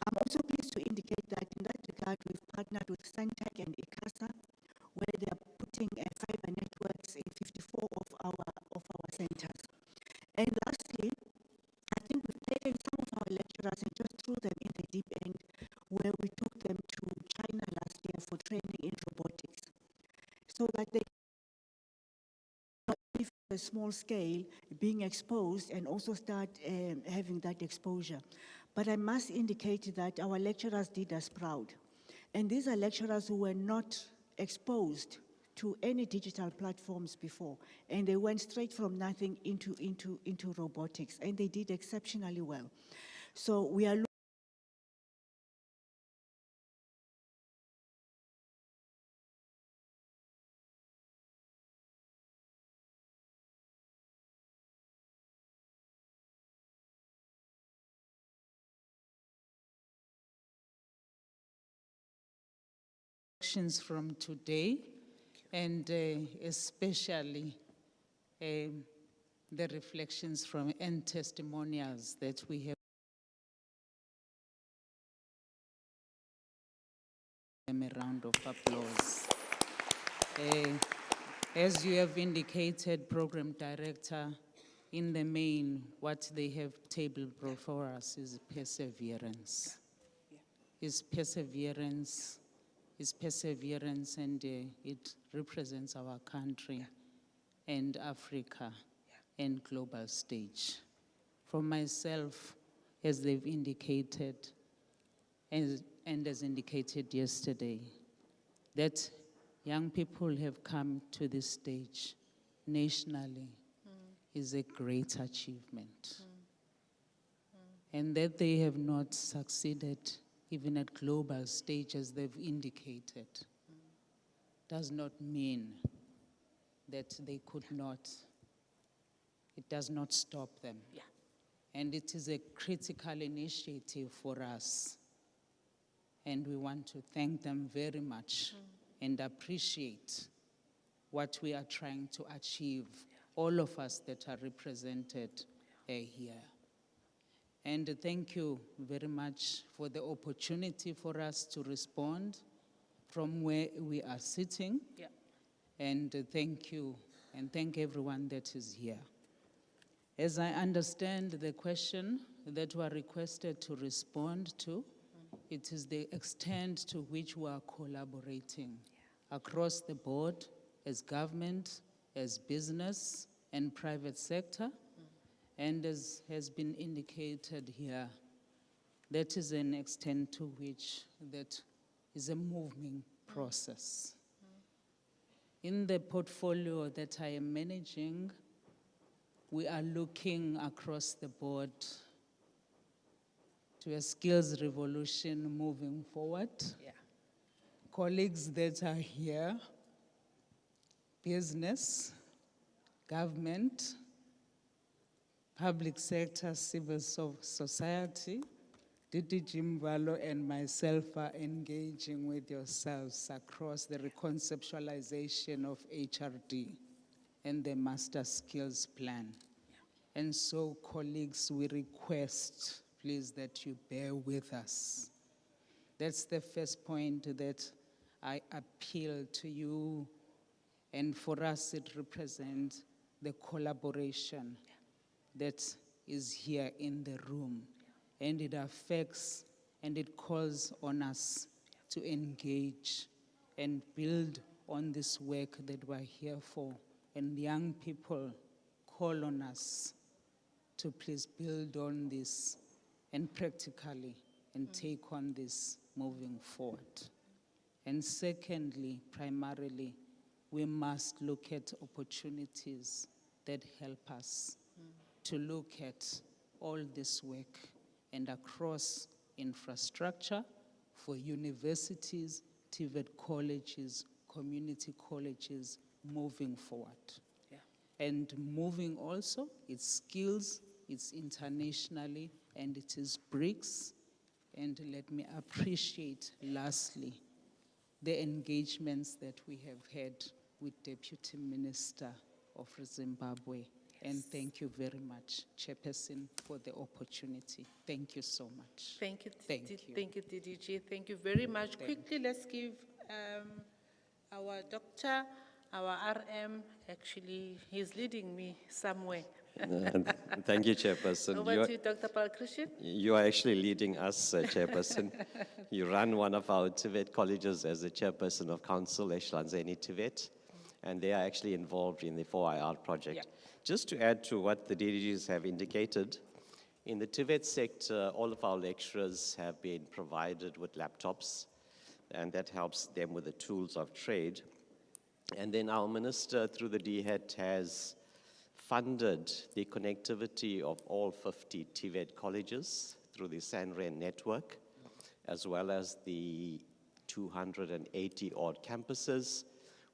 I'm also pleased to indicate that in that regard, we've partnered with Santec and ICASA, where they are putting fiber networks in 54 of our centers. And lastly, I think we've taken some of our lecturers and just threw them in the deep end, where we took them to China last year for training in robotics, so that they a small scale being exposed and also start having that exposure. But I must indicate that our lecturers did us proud. And these are lecturers who were not exposed to any digital platforms before. And they went straight from nothing into robotics. And they did exceptionally well. So we are from today, and especially the reflections from and testimonials that we have. Them a round of applause. As you have indicated, Program Director, in the main, what they have tabled before us is perseverance. Is perseverance, and it represents our country and Africa and global stage. For myself, as they've indicated, and as indicated yesterday, that young people have come to this stage nationally is a great achievement. And that they have not succeeded even at global stage, as they've indicated, does not mean that they could not. It does not stop them. Yeah. And it is a critical initiative for us. And we want to thank them very much and appreciate what we are trying to achieve, all of us that are represented here. And thank you very much for the opportunity for us to respond from where we are sitting. Yeah. And thank you, and thank everyone that is here. As I understand the question that we are requested to respond to, it is the extent to which we are collaborating across the board as government, as business, and private sector. And as has been indicated here, that is an extent to which that is a moving process. In the portfolio that I am managing, we are looking across the board to a skills revolution moving forward. Yeah. Colleagues that are here, business, government, public sector, civil society, Didi Jimvalo and myself are engaging with yourselves across the reconceptualization of HRD and the Master Skills Plan. And so, colleagues, we request, please, that you bear with us. That's the first point that I appeal to you, and for us it represents the collaboration that is here in the room. And it affects and it calls on us to engage and build on this work that we're here for. And young people call on us to please build on this and practically and take on this moving forward. And secondly, primarily, we must look at opportunities that help us to look at all this work and across infrastructure for universities, TVET colleges, community colleges moving forward. And moving also, its skills, it's internationally, and it is BRICS. And let me appreciate, lastly, the engagements that we have had with Deputy Minister of Zimbabwe. And thank you very much, Chairperson, for the opportunity. Thank you so much. Thank you, Thank you. Thank you, DDG. Thank you very much. Quickly, let's give our doctor, our RM, actually, he's leading me somewhere. Thank you, Chairperson. Over to you, Dr. Palkrishan. You are actually leading us, Chairperson. You run one of our TVET colleges as the Chairperson of Council, Eshlanzeni TVET, and they are actually involved in the 4IR project. Just to add to what the DDGs have indicated, in the TVET sector, all of our lecturers have been provided with laptops, and that helps them with the tools of trade. And then our minister, through the DHET, has funded the connectivity of all 50 TVET colleges through the SANREN network, as well as the 280 odd campuses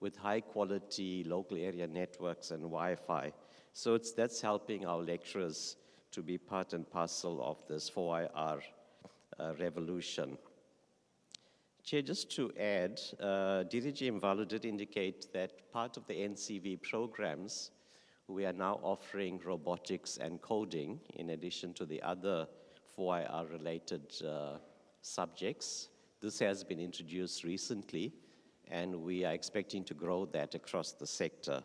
with high quality local area networks and Wi-Fi. So that's helping our lecturers to be part and parcel of this 4IR revolution. Chair, just to add, DDG Mvalo did indicate that part of the NCV programs, we are now offering robotics and coding in addition to the other 4IR related subjects. This has been introduced recently, and we are expecting to grow that across the sector.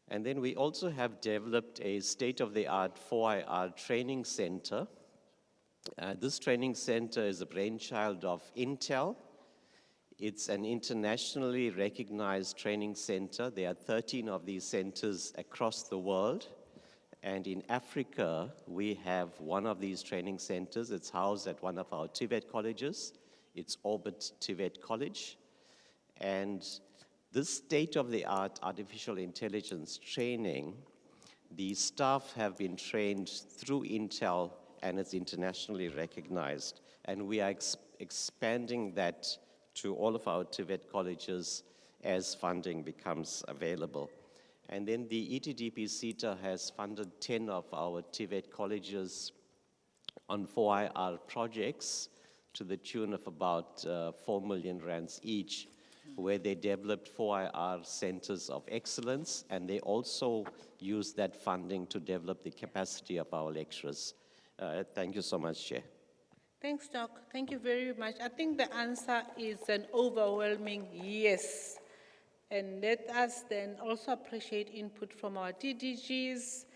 And then we also have developed a state-of-the-art 4IR training center. This training center is a brainchild of Intel. It's an internationally recognized training center. There are 13 of these centers across the world. And in Africa, we have one of these training centers. It's housed at one of our TVET colleges. It's Orbit TVET College. And this state-of-the-art artificial intelligence training, the staff have been trained through Intel, and it's internationally recognized. And we are expanding that to all of our TVET colleges as funding becomes available. And then the ETDP CETA has funded 10 of our TVET colleges on 4IR projects to the tune of about 4 million rands each, where they developed 4IR centers of excellence, and they also use that funding to develop the capacity of our lecturers. Thank you so much, Chair. Thanks, Doc. Thank you very much. I think the answer is an overwhelming yes. And let us then also appreciate input from our DDGs.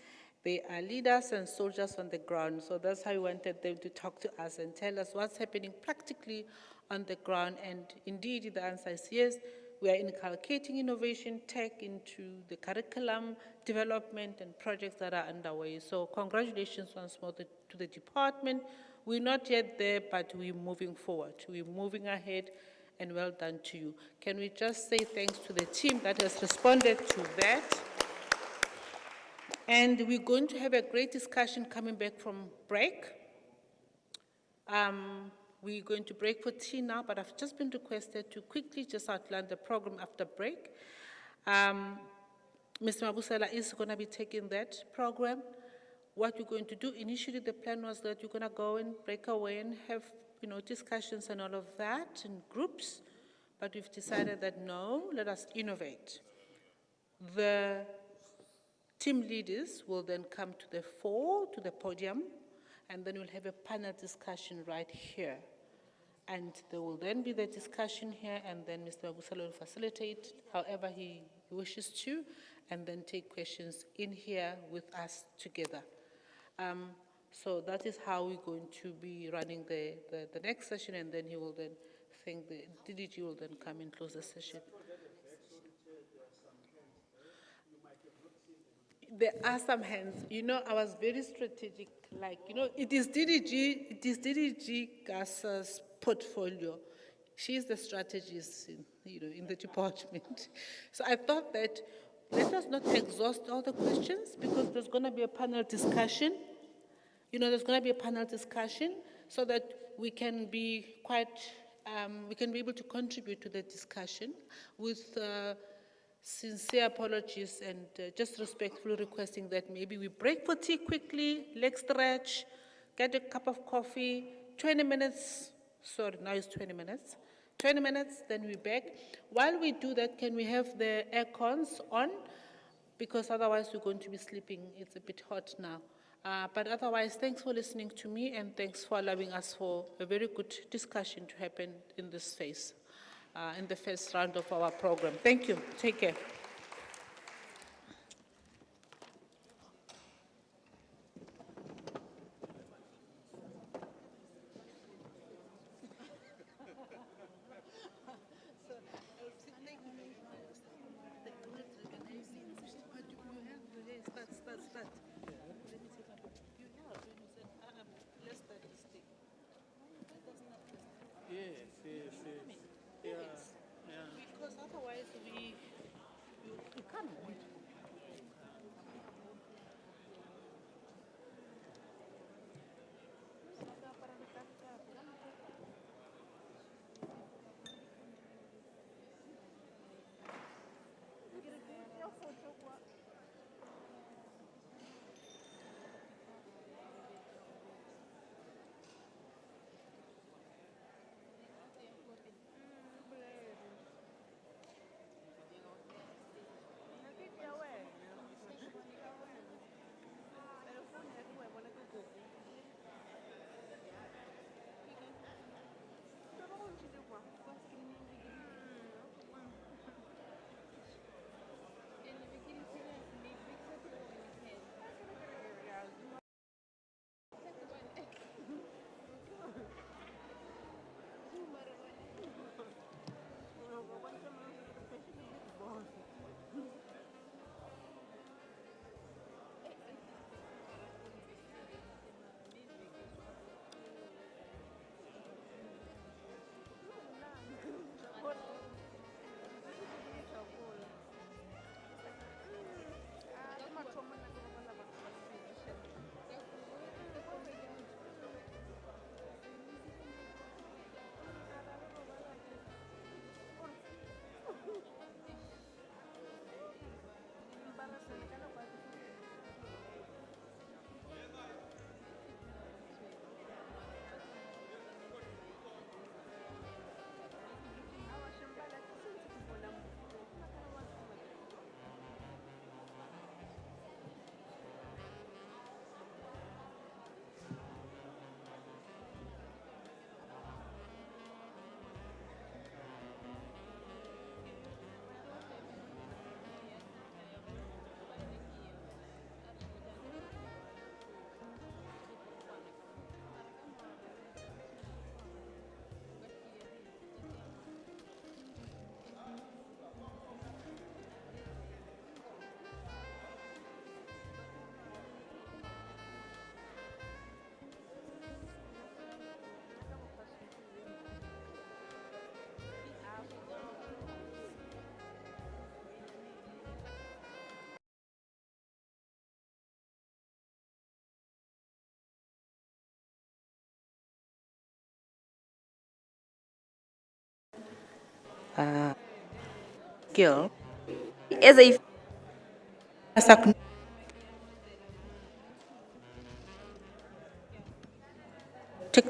They are leaders and soldiers on the ground. So that's how we wanted them to talk to us and tell us what's happening practically on the ground. And indeed, the answer is yes. We are inculcating innovation tech into the curriculum development and projects that are underway. So congratulations once more to the department. We're not yet there, but we're moving forward. We're moving ahead, and well done to you. Can we just say thanks to the team that has responded to that? And we're going to have a great discussion coming back from break. We're going to break for tea now, but I've just been requested to quickly just outline the program after break. Mr. Mabusela is going to be taking that program. What we're going to do, initially the plan was that you're going to go and break away and have discussions and all of that in groups, but we've decided that no, let us innovate. The team leaders will then come to the fore, to the podium, and then we'll have a panel discussion right here. And there will then be the discussion here, and then Mr. Mabusela will facilitate however he wishes to. and then take questions in here with us together. So that is how we're going to be running the next session, and then he will then think the DDG will then come and close the session. There are some hands. You know, I was very strategic. Like, you know, it is DDG Gasa's portfolio. She's the strategist, in the department. So I thought that let us not exhaust all the questions because there's going to be a panel discussion. There's going to be a panel discussion so that we can be we can be able to contribute to the discussion with sincere apologies and just respectfully requesting that maybe we break for tea quickly, leg stretch, get a cup of coffee, 20 minutes, sorry, now it's 20 minutes. 20 minutes, then we're back. While we do that, can we have the air cons on? Because otherwise we're going to be sleeping. It's a bit hot now. But otherwise, thanks for listening to me and thanks for allowing us for a very good discussion to happen in this phase, in the first round of our program. Thank you. Take care. Because otherwise we can't win. Skill. As a To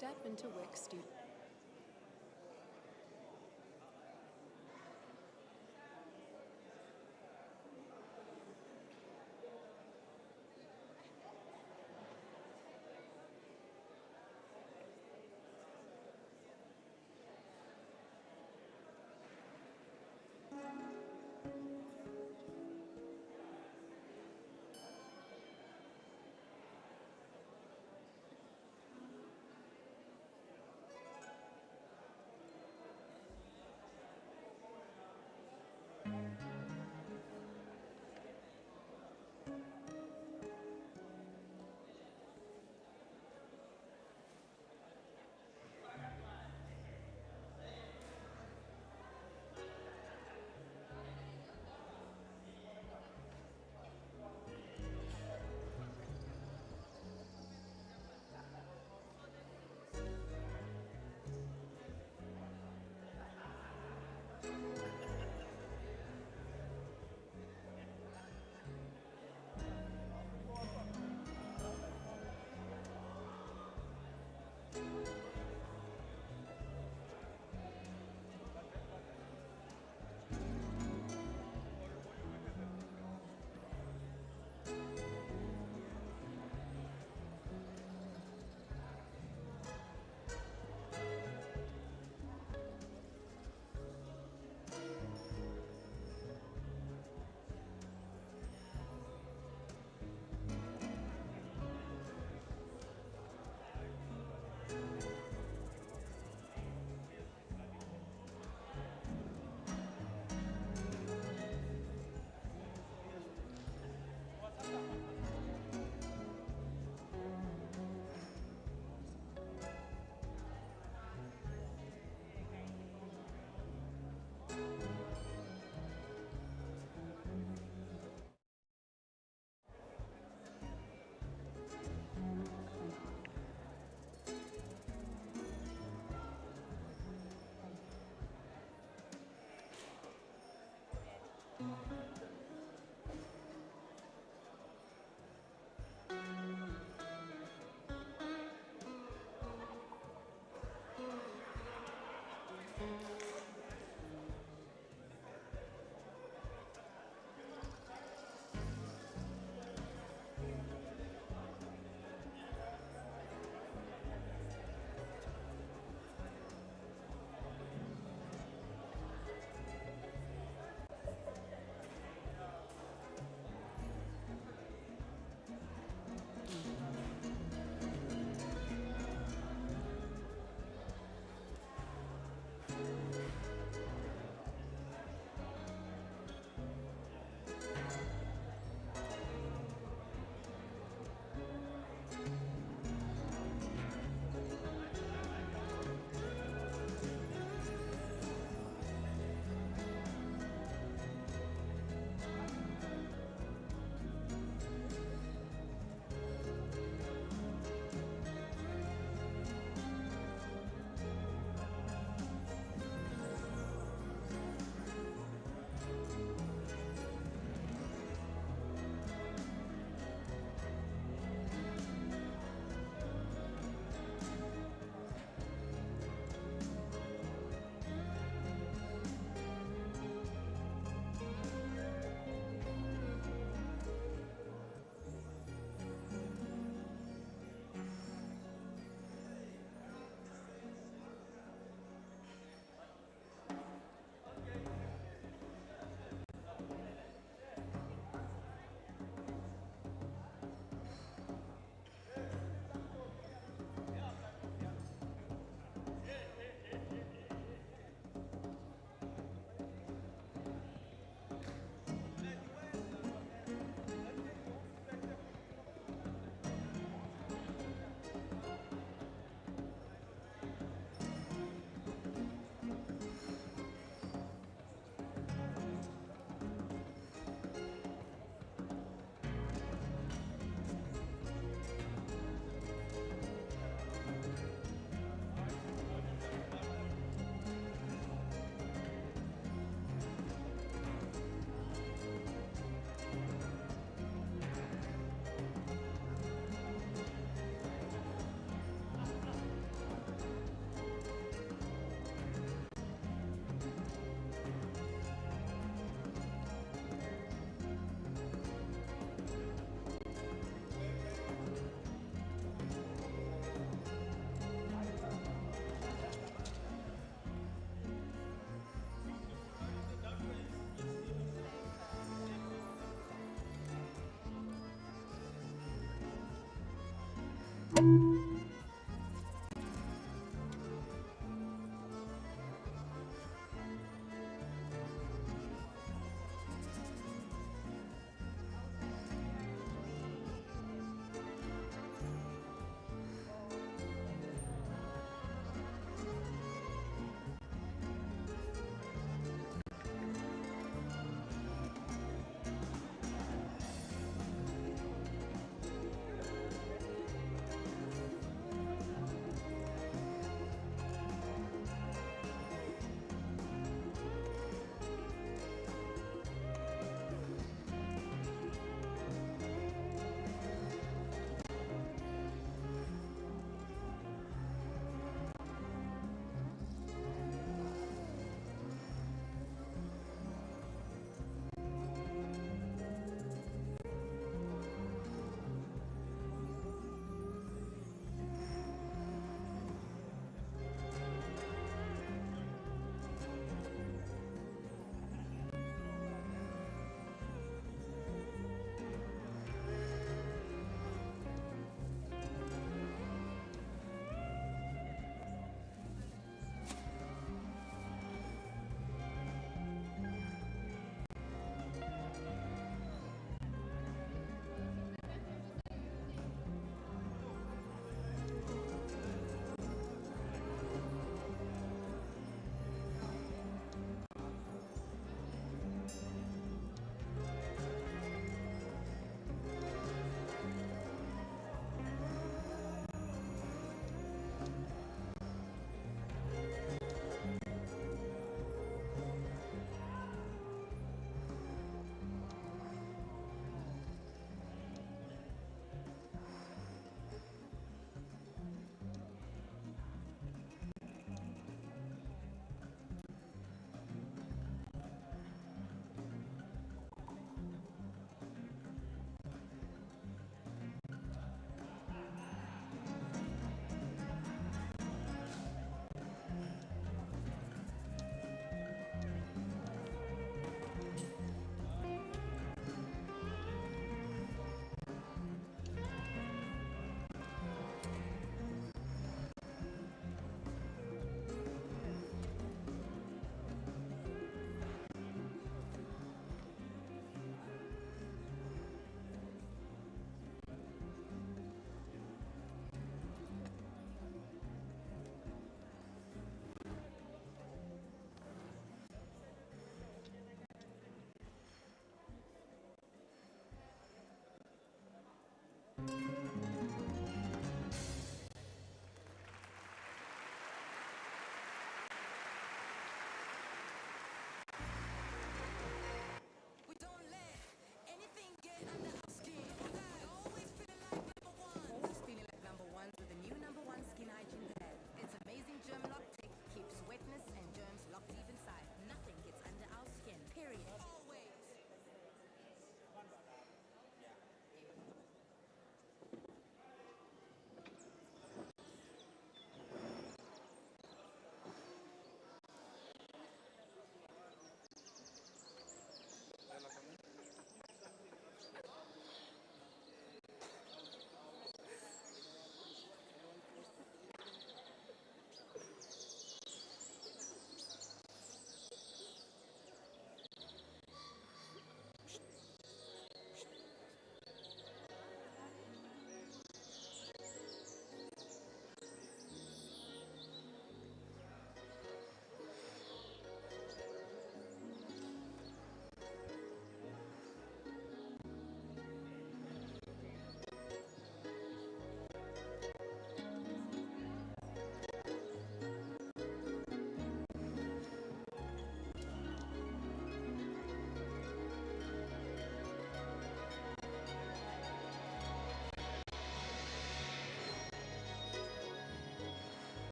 step into WIC student.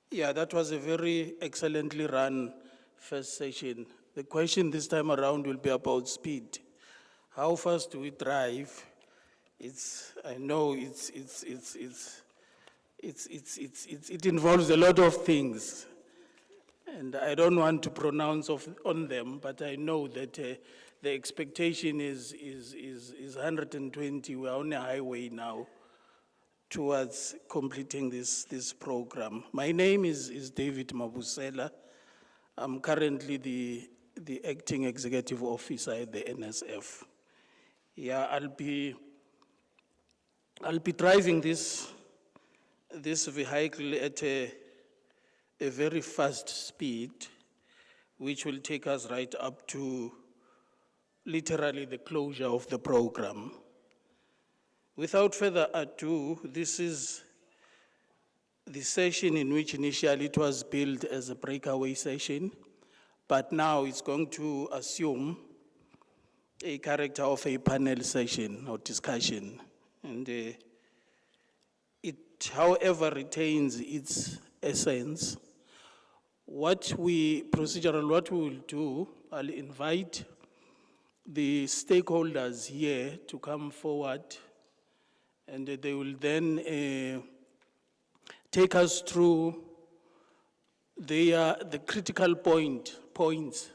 Yeah, that was a very excellently run first session. The question this time around will be about speed. How fast do we drive? I know it involves a lot of things. And I don't want to pronounce on them, but I know that the expectation is 120. We're on a highway now towards completing this program. My name is David Mabusela. I'm currently the acting executive officer at the NSF. Yeah, I'll be driving this vehicle at a very fast speed, which will take us right up to literally the closure of the program. Without further ado, this is the session in which initially it was billed as a breakaway session, but now it's going to assume a character of a panel session or discussion. And it, however, retains its essence. What we will do, I'll invite the stakeholders here to come forward, and they will then take us through the critical points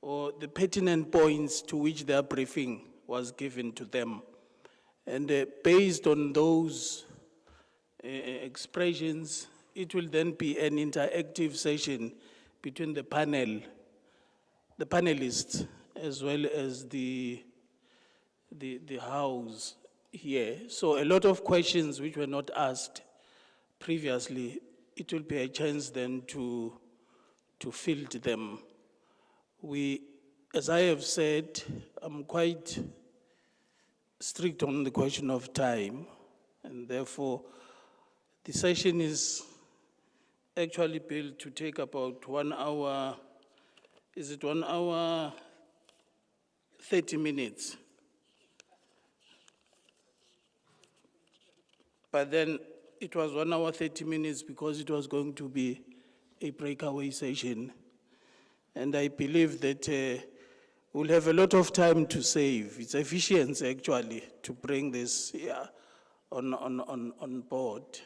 or the pertinent points to which their briefing was given to them. And based on those expressions, it will then be an interactive session between the panelists, as well as the house here. So a lot of questions which were not asked previously, it will be a chance then to field them. As I have said, I'm quite strict on the question of time, and therefore the session is actually built to take about 1 hour, is it 1 hour, 30 minutes? But then it was 1 hour, 30 minutes because it was going to be a breakaway session. And I believe that we'll have a lot of time to save. It's efficiency actually to bring this on board.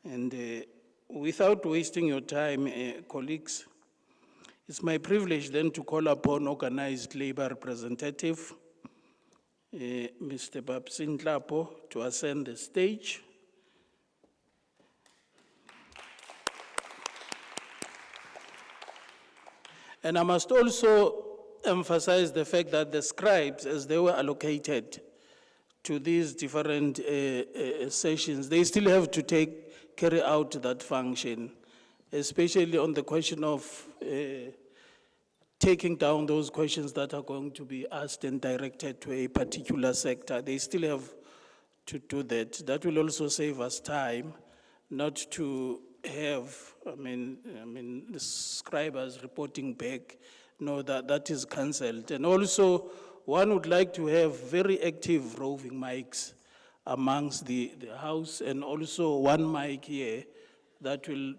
And without wasting your time, colleagues, it's my privilege then to call upon organized labor representative, Mr. Babsin Tlapo, to ascend the stage. And I must also emphasize the fact that the scribes, as they were allocated to these different sessions, they still have to carry out that function, especially on the question of taking down those questions that are going to be asked and directed to a particular sector. They still have to do that. That will also save us time, not to have, the scribers reporting back. No, that is cancelled. And also, one would like to have very active roving mics amongst the house, and also one mic here that will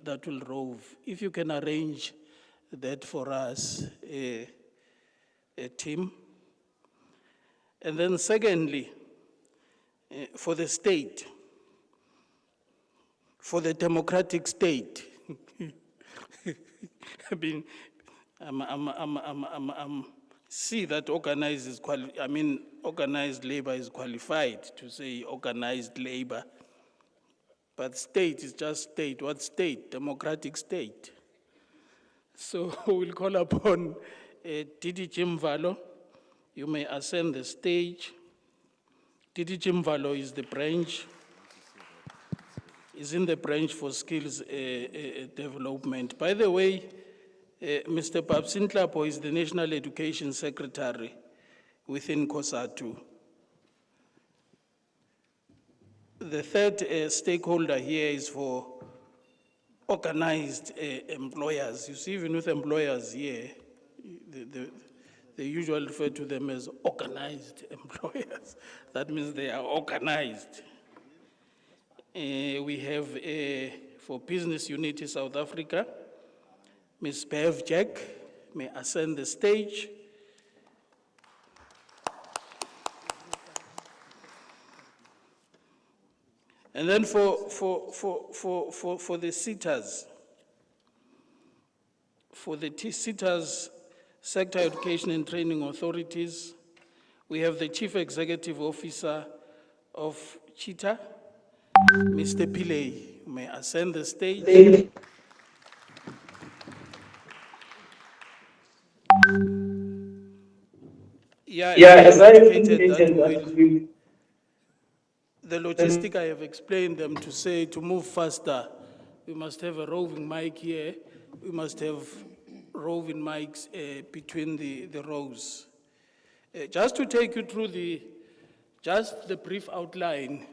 rove. If you can arrange that for us, a team. And then secondly, for the state, for the democratic state, see that organized labor is qualified to say organized labor, but state is just state. What state? Democratic state. So we'll call upon Didi Jimvalo. You may ascend the stage. Didi Jimvalo is in the branch for skills development. By the way, Mr. Babsin Tlapo is the National Education Secretary within COSATU. The third stakeholder here is for organized employers. You see, even with employers here, they usually refer to them as organized employers. That means they are organized. We have for Business Unity South Africa, Ms. Bev Jack, may ascend the stage. And then for the sitters, for the sitters, Sector Education and Training Authorities, we have the Chief Executive Officer of CHITA, Mr. Pillay, may ascend the stage. Yeah, as I indicated that the logistic I have explained them to say to move faster, we must have a roving mic here, we must have roving mics between the rows. Just to take you through the brief outline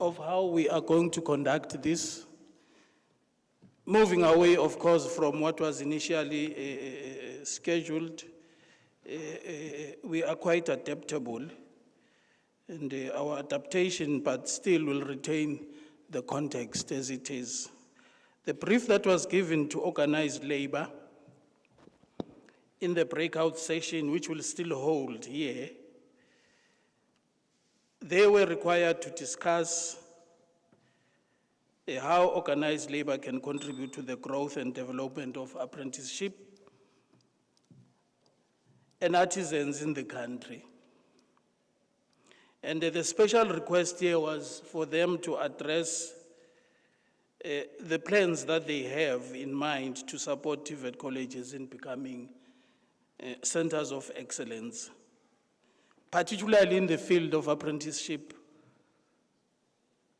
of how we are going to conduct this, moving away, of course, from what was initially scheduled, we are quite adaptable, and our adaptation, but still will retain the context as it is. The brief that was given to organized labor in the breakout session, which will still hold here, they were required to discuss how organized labor can contribute to the growth and development of apprenticeship and artisans in the country. And the special request here was for them to address the plans that they have in mind to support TVET colleges in becoming centers of excellence, particularly in the field of apprenticeship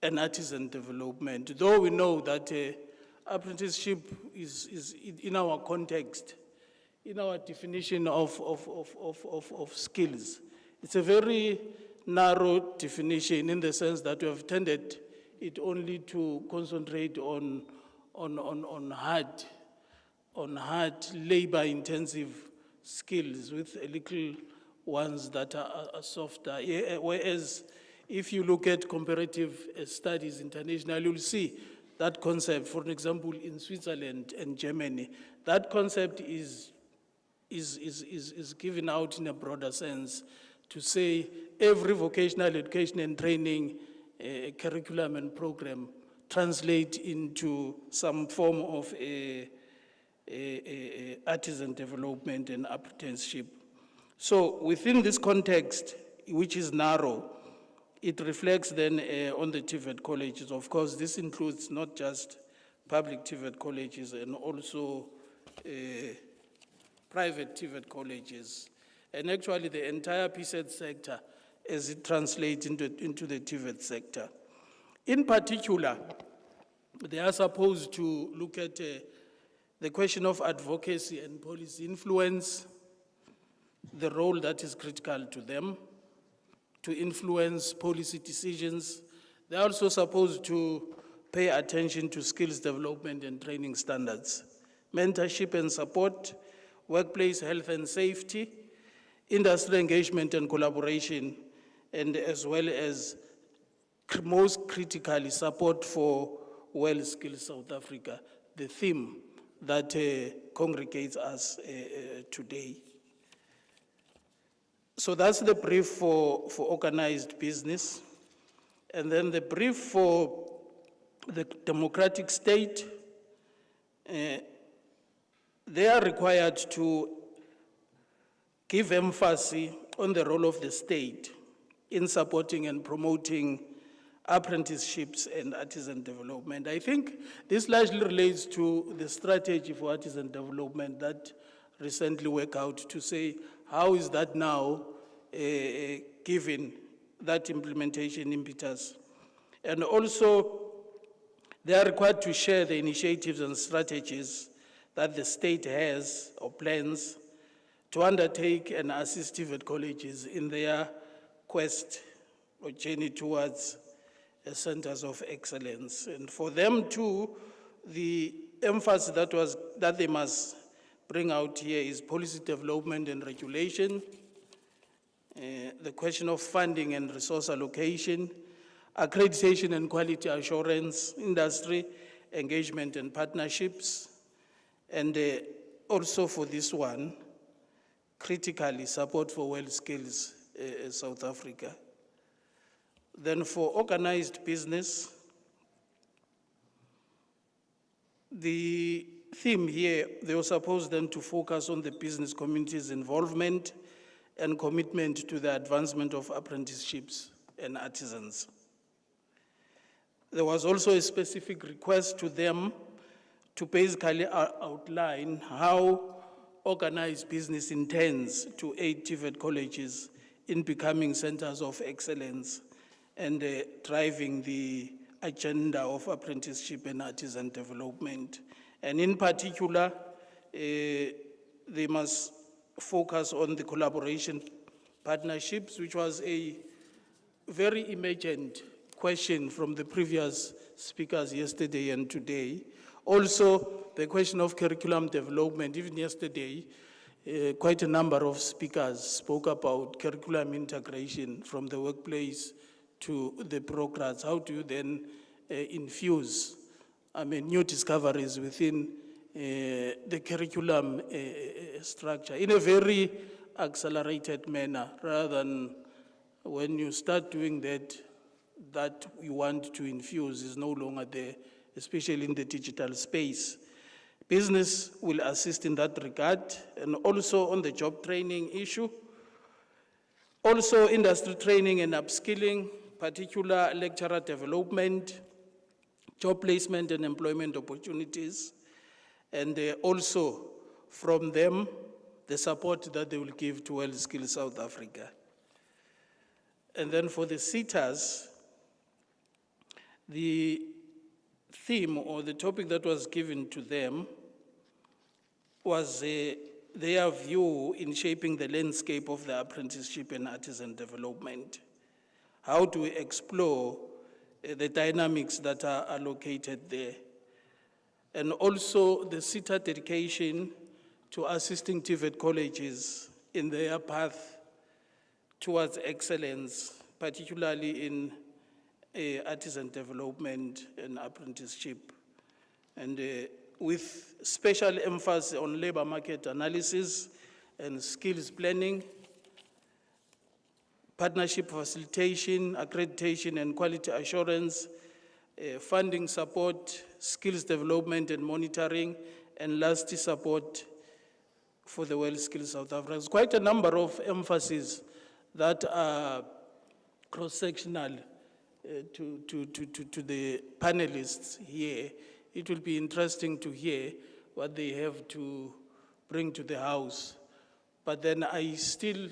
and artisan development. Though we know that apprenticeship is in our context, in our definition of skills, it's a very narrow definition in the sense that we have tended it only to concentrate on hard labor-intensive skills with a little ones that are softer. Whereas if you look at comparative studies internationally, you'll see that concept, for example, in Switzerland and Germany, that concept is given out in a broader sense to say every vocational education and training curriculum and program translate into some form of artisan development and apprenticeship. So within this context, which is narrow, it reflects then on the TVET colleges. Of course, this includes not just public TVET colleges and also private TVET colleges, and actually the entire PSET sector as it translates into the TVET sector. In particular, they are supposed to look at the question of advocacy and policy influence, the role that is critical to them, to influence policy decisions. They're also supposed to pay attention to skills development and training standards, mentorship and support, workplace health and safety, industry engagement and collaboration, and as well as most critically support for well-skilled South Africa, the theme that congregates us today. So that's the brief for organized business. And then the brief for the democratic state, they are required to give emphasis on the role of the state in supporting and promoting apprenticeships and artisan development. I think this largely relates to the strategy for artisan development that recently worked out to say, how is that now given that implementation impetus? And also, they are required to share the initiatives and strategies that the state has or plans to undertake and assist TVET colleges in their quest or journey towards centers of excellence. And for them too, the emphasis that they must bring out here is policy development and regulation, the question of funding and resource allocation, accreditation and quality assurance, industry engagement and partnerships. And also for this one, critically support for Well Skills South Africa. Then for organized business, the theme here, they were supposed then to focus on the business community's involvement and commitment to the advancement of apprenticeships and artisans. There was also a specific request to them to basically outline how organized business intends to aid TVET colleges in becoming centers of excellence and driving the agenda of apprenticeship and artisan development. And in particular, they must focus on the collaboration partnerships, which was a very emergent question from the previous speakers yesterday and today. Also, the question of curriculum development, even yesterday, quite a number of speakers spoke about curriculum integration from the workplace to the programs. How do you then infuse, new discoveries within the curriculum structure in a very accelerated manner, rather than when you start doing that you want to infuse is no longer there, especially in the digital space. Business will assist in that regard, and also on the job training issue. Also industry training and upskilling, particular lecturer development, job placement and employment opportunities, and also from them, the support that they will give to Well Skills South Africa. And then for the sitters, the theme or the topic that was given to them was their view in shaping the landscape of the apprenticeship and artisan development. How do we explore the dynamics that are allocated there? And also the sitter dedication to assisting TVET colleges in their path towards excellence, particularly in artisan development and apprenticeship, and with special emphasis on labor market analysis and skills planning, partnership facilitation, accreditation and quality assurance, funding support, skills development and monitoring, and lastly support for the Well Skills South Africa. There's quite a number of emphases that are cross-sectional to the panelists here. It will be interesting to hear what they have to bring to the House. But then I still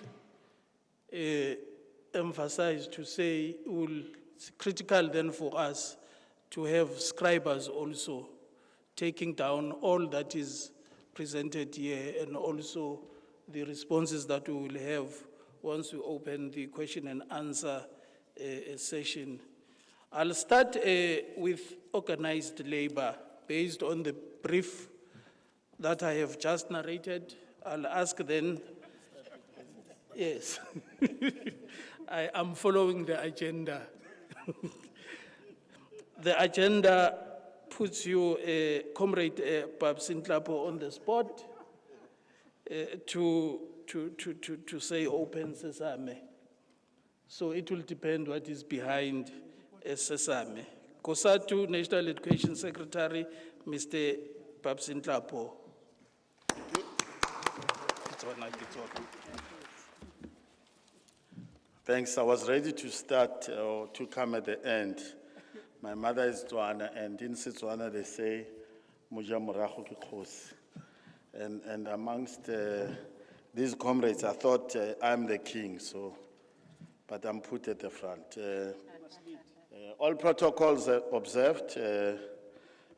emphasize to say it's critical then for us to have scribers also taking down all that is presented here, and also the responses that we will have once we open the question and answer session. I'll start with organized labor. Based on the brief that I have just narrated, I'll ask then, yes, I am following the agenda. The agenda puts you, Comrade Babs Nhlapo, on the spot to say open sesame. So it will depend what is behind sesame. Kosatu, National Education Secretary, Mr. Babs Nhlapo. Thanks. I was ready to start or to come at the end. My mother is Tswana, and in Setswana they say, "Muja morago ke kgosi." And amongst these comrades, I thought I'm the king, but I'm put at the front. All protocols observed.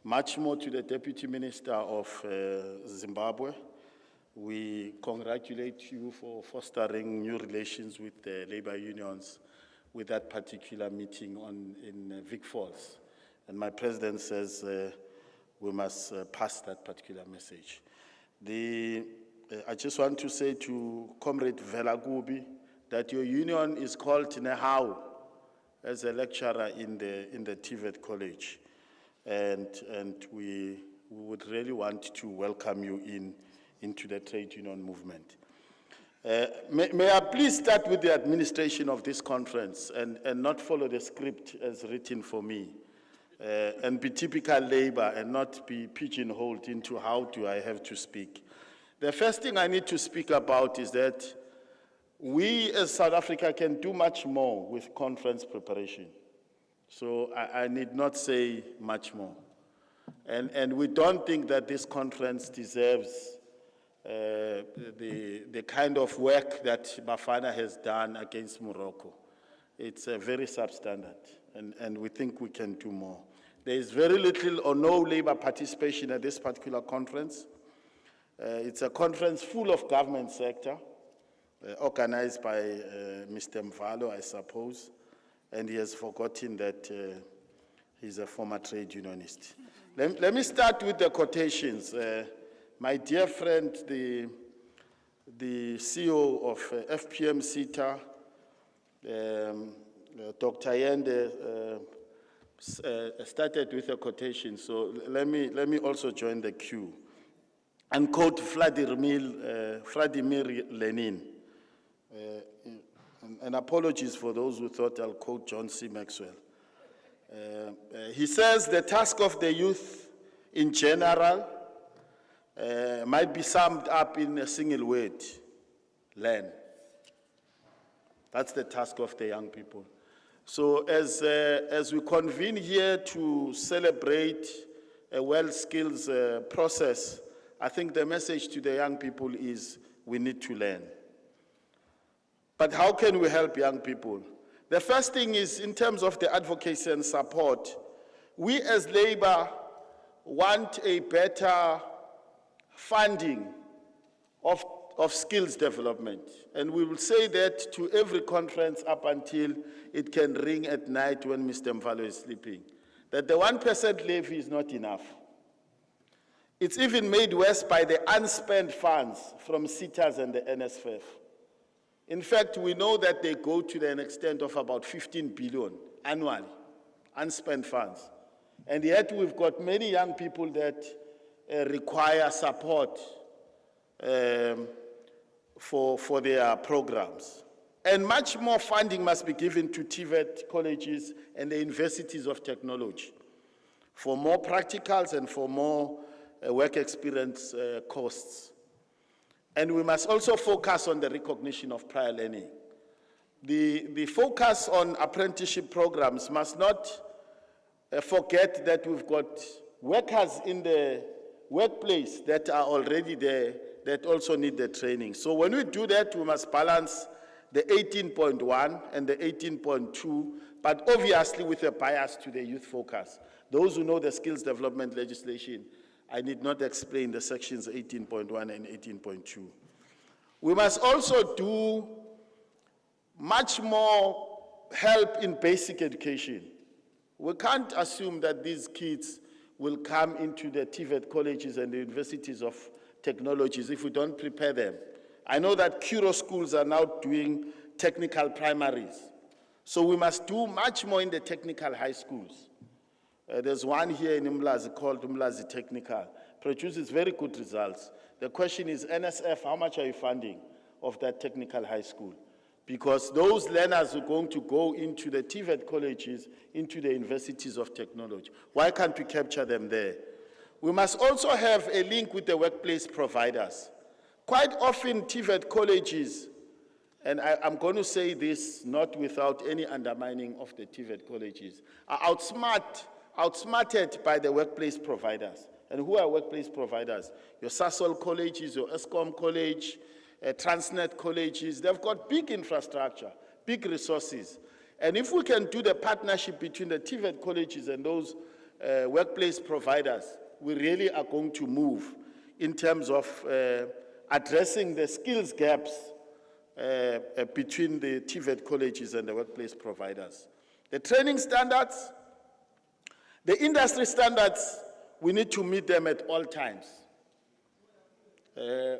Much more to the Deputy Minister of Zimbabwe. We congratulate you for fostering new relations with the labor unions with that particular meeting in Vic Falls. And my president says we must pass that particular message. I just want to say to Comrade Velagubi that your union is called Nehau as a lecturer in the TVET college. and we would really want to welcome you into the trade union movement. May I please start with the administration of this conference and not follow the script as written for me, and be typical labor and not be pigeonholed into how do I have to speak. The first thing I need to speak about is that we as South Africa can do much more with conference preparation. So I need not say much more. And we don't think that this conference deserves the kind of work that Bafana has done against Morocco. It's very substandard, and we think we can do more. There is very little or no labor participation at this particular conference. It's a conference full of government sector, organized by Mr. Mvalo, I suppose, and he has forgotten that he's a former trade unionist. Let me start with the quotations. My dear friend, the CEO of FPM CETA, Dr. Yende, started with a quotation, so let me also join the queue and quote Vladimir Lenin. And apologies for those who thought I'll quote John C. Maxwell. He says the task of the youth in general might be summed up in a single word: learn. That's the task of the young people. So as we convene here to celebrate a world skills process, I think the message to the young people is we need to learn. But how can we help young people? The first thing is, in terms of the advocacy and support, we as Labour want a better funding of skills development. And we will say that to every conference up until it can ring at night when Mr. Mvalo is sleeping, that the 1% levy is not enough. It's even made worse by the unspent funds from CETAs and the NSFF. In fact, we know that they go to an extent of about 15 billion annually, unspent funds. And yet we've got many young people that require support for their programs. And much more funding must be given to TVET colleges and the universities of technology for more practicals and for more work experience costs. And we must also focus on the recognition of prior learning. The focus on apprenticeship programs must not forget that we've got workers in the workplace that are already there that also need the training. So when we do that, we must balance the 18.1 and the 18.2, but obviously with a bias to the youth focus. Those who know the skills development legislation, I need not explain the sections 18.1 and 18.2. We must also do much more help in basic education. We can't assume that these kids will come into the TVET colleges and the universities of technologies if we don't prepare them. I know that Kuro schools are now doing technical primaries. So we must do much more in the technical high schools. There's one here in Umlazi called Umlazi Technical, produces very good results. The question is, NSF, how much are you funding of that technical high school? Because those learners are going to go into the TVET colleges, into the universities of technology. Why can't we capture them there? We must also have a link with the workplace providers. Quite often TVET colleges, and I'm going to say this not without any undermining of the TVET colleges, are outsmarted by the workplace providers. And who are workplace providers? Your Sasol colleges, your ESCOM college, Transnet colleges. They've got big infrastructure, big resources. And if we can do the partnership between the TVET colleges and those workplace providers, we really are going to move in terms of addressing the skills gaps between the TVET colleges and the workplace providers. The training standards, the industry standards, we need to meet them at all times.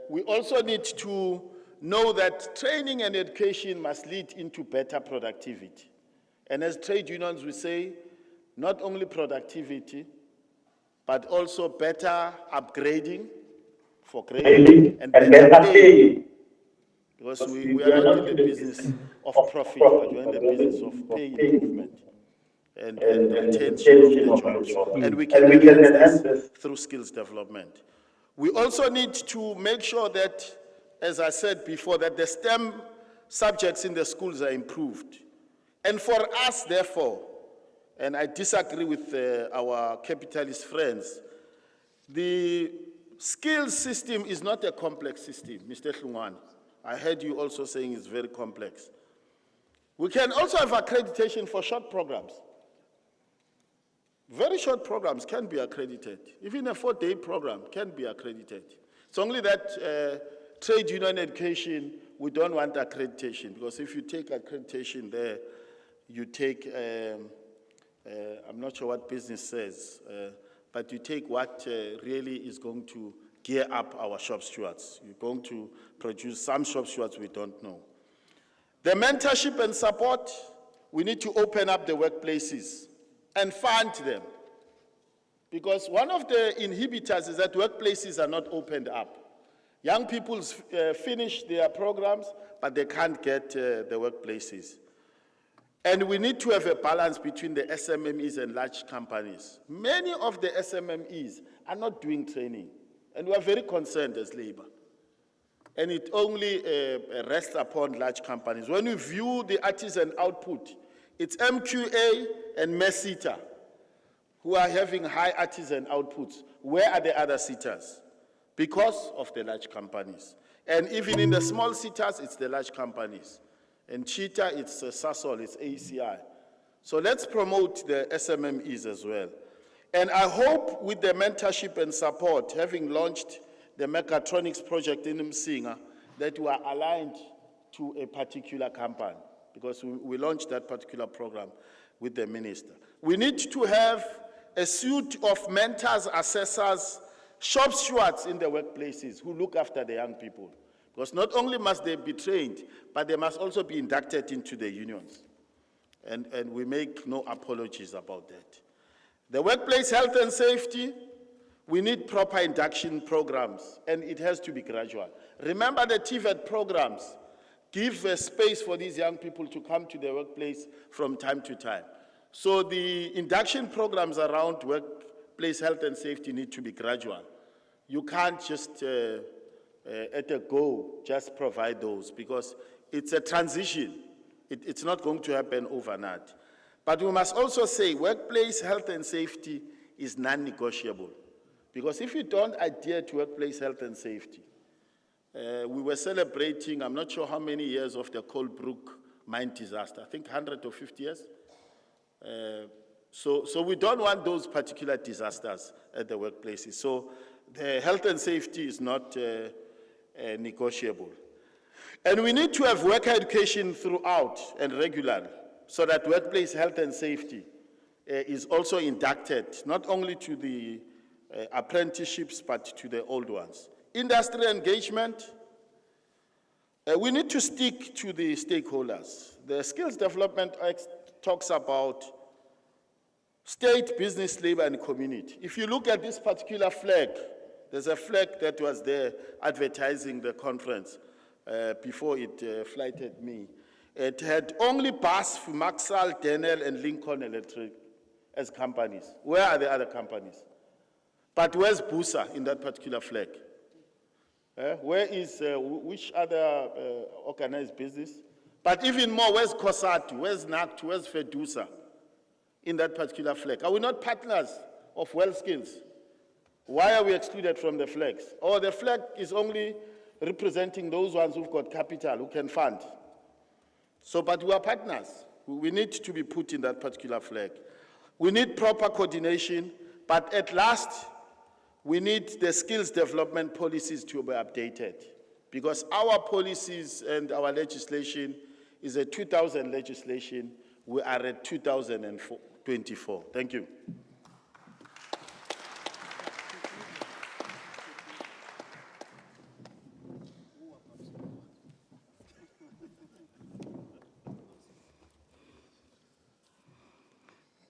We also need to know that training and education must lead into better productivity. And as trade unions, we say, not only productivity, but also better upgrading for grading and better paying. Because we are not in the business of profit, but we're in the business of pay improvement and retention of the jobs. And we can enhance this through skills development. We also need to make sure that, as I said before, that the STEM subjects in the schools are improved. And for us, therefore, and I disagree with our capitalist friends, the skills system is not a complex system, Mr. Hlungwane. I heard you also saying it's very complex. We can also have accreditation for short programs. Very short programs can be accredited. Even a 4-day program can be accredited. It's only that trade union education, we don't want accreditation, because if you take accreditation there, you take, I'm not sure what business says, but you take what really is going to gear up our shop stewards. You're going to produce some shop stewards we don't know. The mentorship and support, we need to open up the workplaces and fund them. Because one of the inhibitors is that workplaces are not opened up. Young people finish their programs, but they can't get the workplaces. And we need to have a balance between the SMMEs and large companies. Many of the SMMEs are not doing training, and we are very concerned as Labour. And it only rests upon large companies. When we view the artisan output, it's MQA and MESITA who are having high artisan outputs. Where are the other sitters? Because of the large companies. And even in the small sitters, it's the large companies. And Cheetah, it's Sasol, it's ACI. So let's promote the SMMEs as well. And I hope with the mentorship and support, having launched the mechatronics project in Msinga, that we are aligned to a particular company, because we launched that particular program with the minister. We need to have a suite of mentors, assessors, shop stewards in the workplaces who look after the young people. Because not only must they be trained, but they must also be inducted into the unions. And we make no apologies about that. The workplace health and safety, we need proper induction programs, and it has to be gradual. Remember the TVET programs give a space for these young people to come to the workplace from time to time. So the induction programs around workplace health and safety need to be gradual. You can't just, at a go, just provide those, because it's a transition. It's not going to happen overnight. But we must also say workplace health and safety is non-negotiable. Because if you don't adhere to workplace health and safety, we were celebrating, I'm not sure how many years of the Colebrook mine disaster, I think 150 years. So we don't want those particular disasters at the workplaces. So the health and safety is not negotiable. And we need to have worker education throughout and regularly, so that workplace health and safety is also inducted, not only to the apprenticeships, but to the old ones. Industry engagement, we need to stick to the stakeholders. The Skills Development Act talks about state, business, labor, and community. If you look at this particular flag, there's a flag that was there advertising the conference before it flighted me. It had only BASF, Maxal, Denel, and Lincoln Electric as companies. Where are the other companies? But where's Busa in that particular flag? Where is, which other organized business? But even more, where's COSATU, where's NACTU, where's FEDUSA in that particular flag? Are we not partners of WellSkills? Why are we excluded from the flags? Or the flag is only representing those ones who've got capital, who can fund. So, but we are partners. We need to be put in that particular flag. We need proper coordination, but at last, we need the skills development policies to be updated, because our policies and our legislation is a 2000 legislation. We are at 2024. Thank you.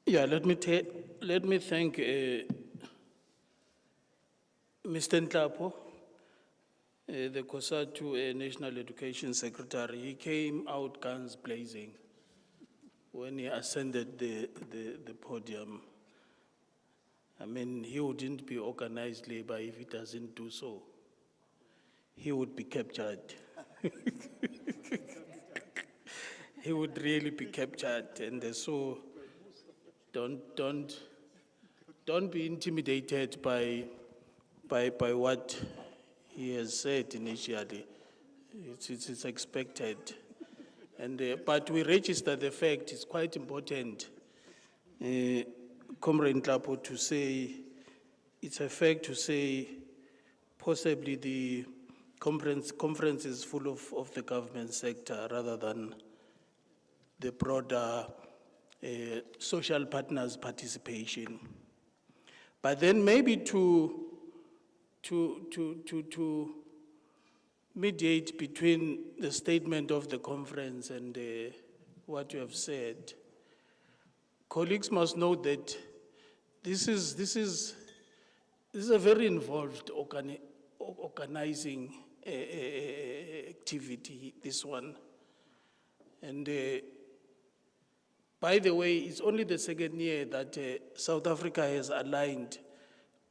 Yeah, let me thank Mr. Nhlapo, the COSATU National Education Secretary, he came out guns blazing when he ascended the podium. I mean, he wouldn't be organized labor if he doesn't do so. He would be captured. He would really be captured, and so don't be intimidated by what he has said initially. It's expected, and but we register the fact. It's quite important, Comrade Nhlapo, to say it's a fact to say possibly the conference is full of the government sector rather than the broader social partners' participation. But then maybe to mediate between the statement of the conference and what you have said, colleagues must know that this is a very involved organizing activity, this one. And by the way, it's only the second year that South Africa has aligned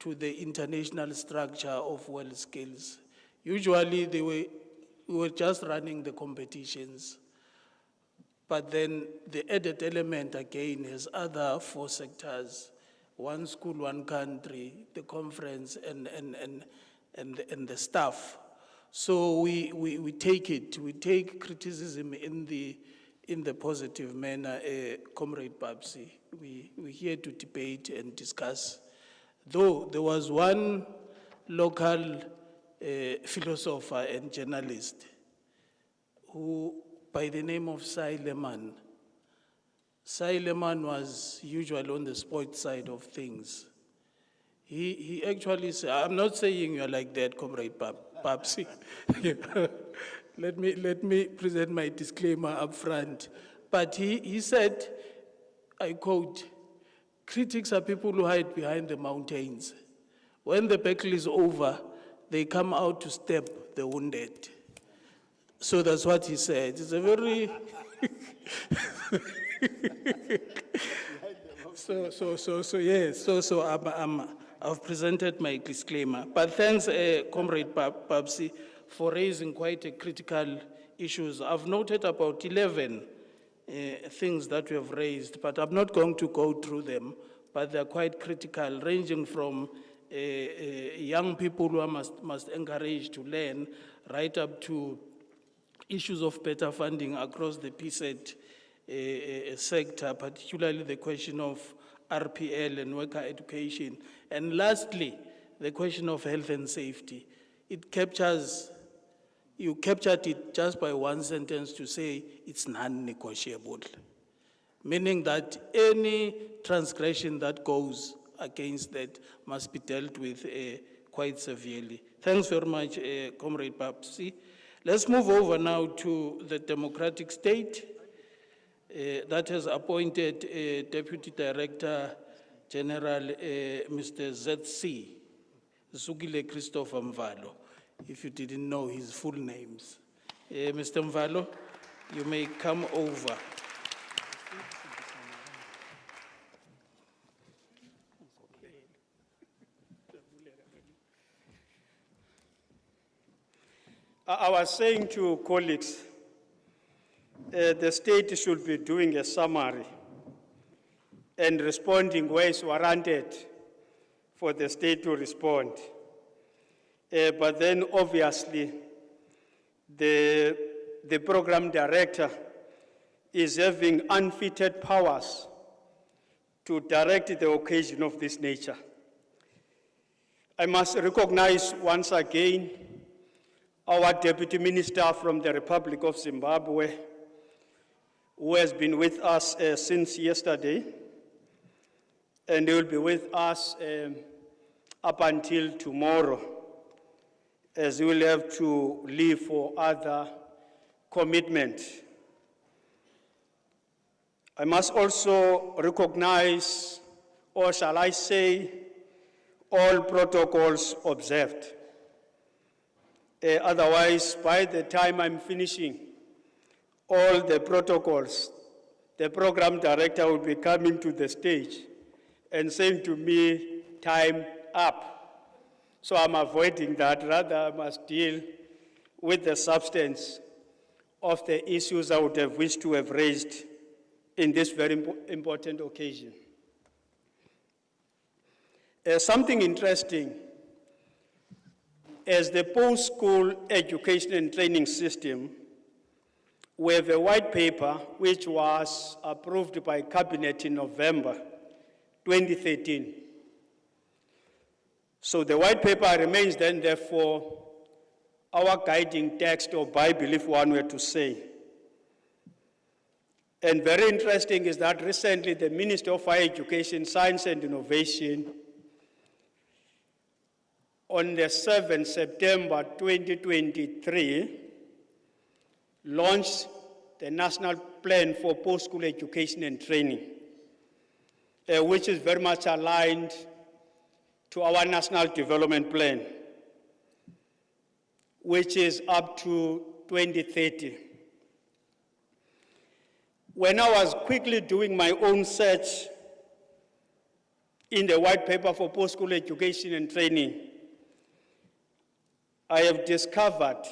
to the international structure of world skills. Usually we were just running the competitions, but then the added element again has other 4 sectors: one school, one country, the conference, and the staff. So we take criticism in the positive manner, Comrade Babsi. We're here to debate and discuss. Though there was one local philosopher and journalist who, by the name of Sy Lehman. Sy Lehman was usually on the sports side of things. He actually said, I'm not saying you're like that, Comrade Babsi. Let me present my disclaimer up front. But he said, I quote, "Critics are people who hide behind the mountains. When the battle is over, they come out to step the wounded." So that's what he said. It's a very... I've presented my disclaimer. But thanks, Comrade Babsi, for raising quite a critical issues. I've noted about 11 things that we have raised, but I'm not going to go through them, but they're quite critical, ranging from young people who must encourage to learn, right up to issues of better funding across the PSET sector, particularly the question of RPL and worker education. And lastly, the question of health and safety. You captured it just by one sentence to say it's non-negotiable, meaning that any transgression that goes against that must be dealt with quite severely. Thanks very much, Comrade Babsi. Let's move over now to the democratic state that has appointed Deputy Director General Mr. ZC, Zugile Christopher Mvalo, if you didn't know his full names. Mr. Mvalo, you may come over. I was saying to colleagues, the state should be doing a summary and responding where it's warranted for the state to respond. But then obviously, the program director is having unfettered powers to direct the occasion of this nature. I must recognize once again our Deputy Minister from the Republic of Zimbabwe, who has been with us since yesterday, and he will be with us up until tomorrow, as he will have to leave for other commitments. I must also recognize, or shall I say, all protocols observed. Otherwise, by the time I'm finishing all the protocols, the program director will be coming to the stage and saying to me, time up. So I'm avoiding that. Rather, I must deal with the substance of the issues I would have wished to have raised in this very important occasion. Something interesting, as the post-school education and training system, we have a white paper which was approved by Cabinet in November 2013. So the white paper remains then therefore our guiding text or Bible, if one were to say. And very interesting is that recently the Minister of Higher Education, Science and Innovation, on the 7th September 2023, launched the National Plan for Post-School Education and Training, which is very much aligned to our National Development Plan, which is up to 2030. When I was quickly doing my own search in the white paper for post-school education and training, I have discovered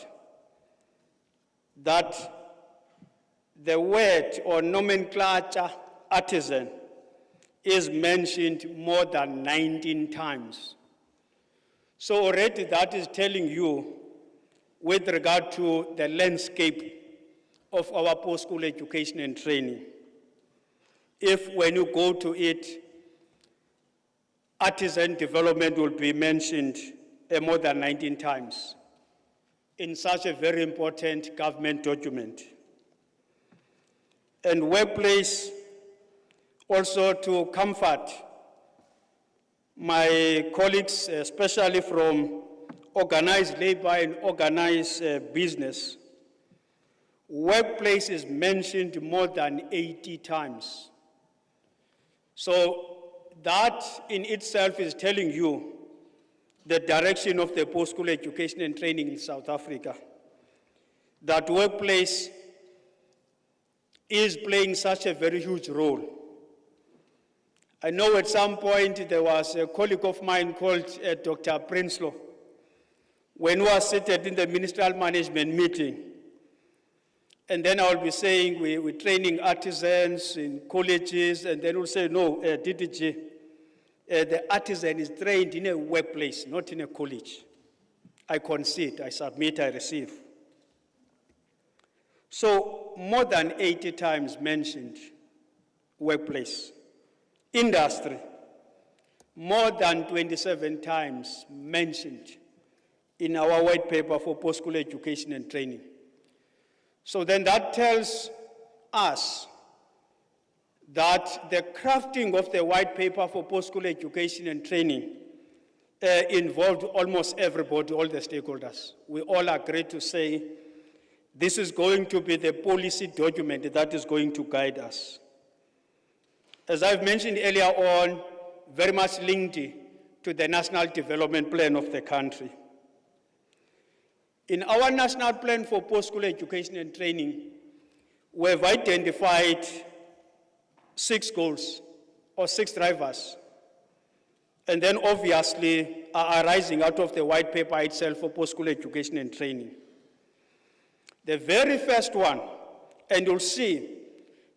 that the word or nomenclature artisan is mentioned more than 19 times. So already that is telling you with regard to the landscape of our post-school education and training. If when you go to it, artisan development will be mentioned more than 19 times in such a very important government document. And workplace, also to comfort my colleagues, especially from organized labor and organized business, workplace is mentioned more than 80 times. So that in itself is telling you the direction of the post-school education and training in South Africa. That workplace is playing such a very huge role. I know at some point there was a colleague of mine called Dr. Prinsloo. When we were seated in the ministerial management meeting, and then I'll be saying we're training artisans in colleges, and then we'll say, no, DDG, the artisan is trained in a workplace, not in a college. I concede, I submit, I receive. So more than 80 times mentioned workplace. Industry, more than 27 times mentioned in our white paper for post-school education and training. So then that tells us that the crafting of the white paper for post-school education and training involved almost everybody, all the stakeholders. We all agree to say this is going to be the policy document that is going to guide us. As I've mentioned earlier on, very much linked to the National Development Plan of the country. In our National Plan for Post-School Education and Training, we have identified 6 goals, or 6 drivers, and then obviously are arising out of the white paper itself for post-school education and training. The very first one, and you'll see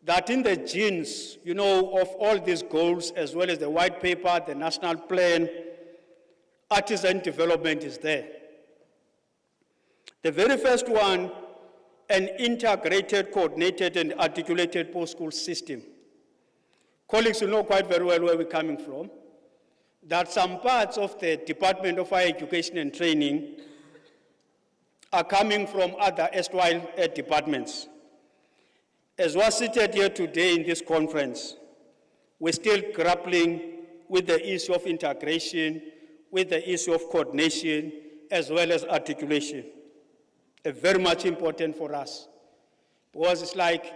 that in the genes, of all these goals, as well as the white paper, the national plan, artisan development is there. The very first one, an integrated, coordinated, and articulated post-school system. Colleagues, you know quite very well where we're coming from, that some parts of the Department of Higher Education and Training are coming from other erstwhile departments. As we're seated here today in this conference, we're still grappling with the issue of integration, with the issue of coordination, as well as articulation. Very much important for us. Because it's like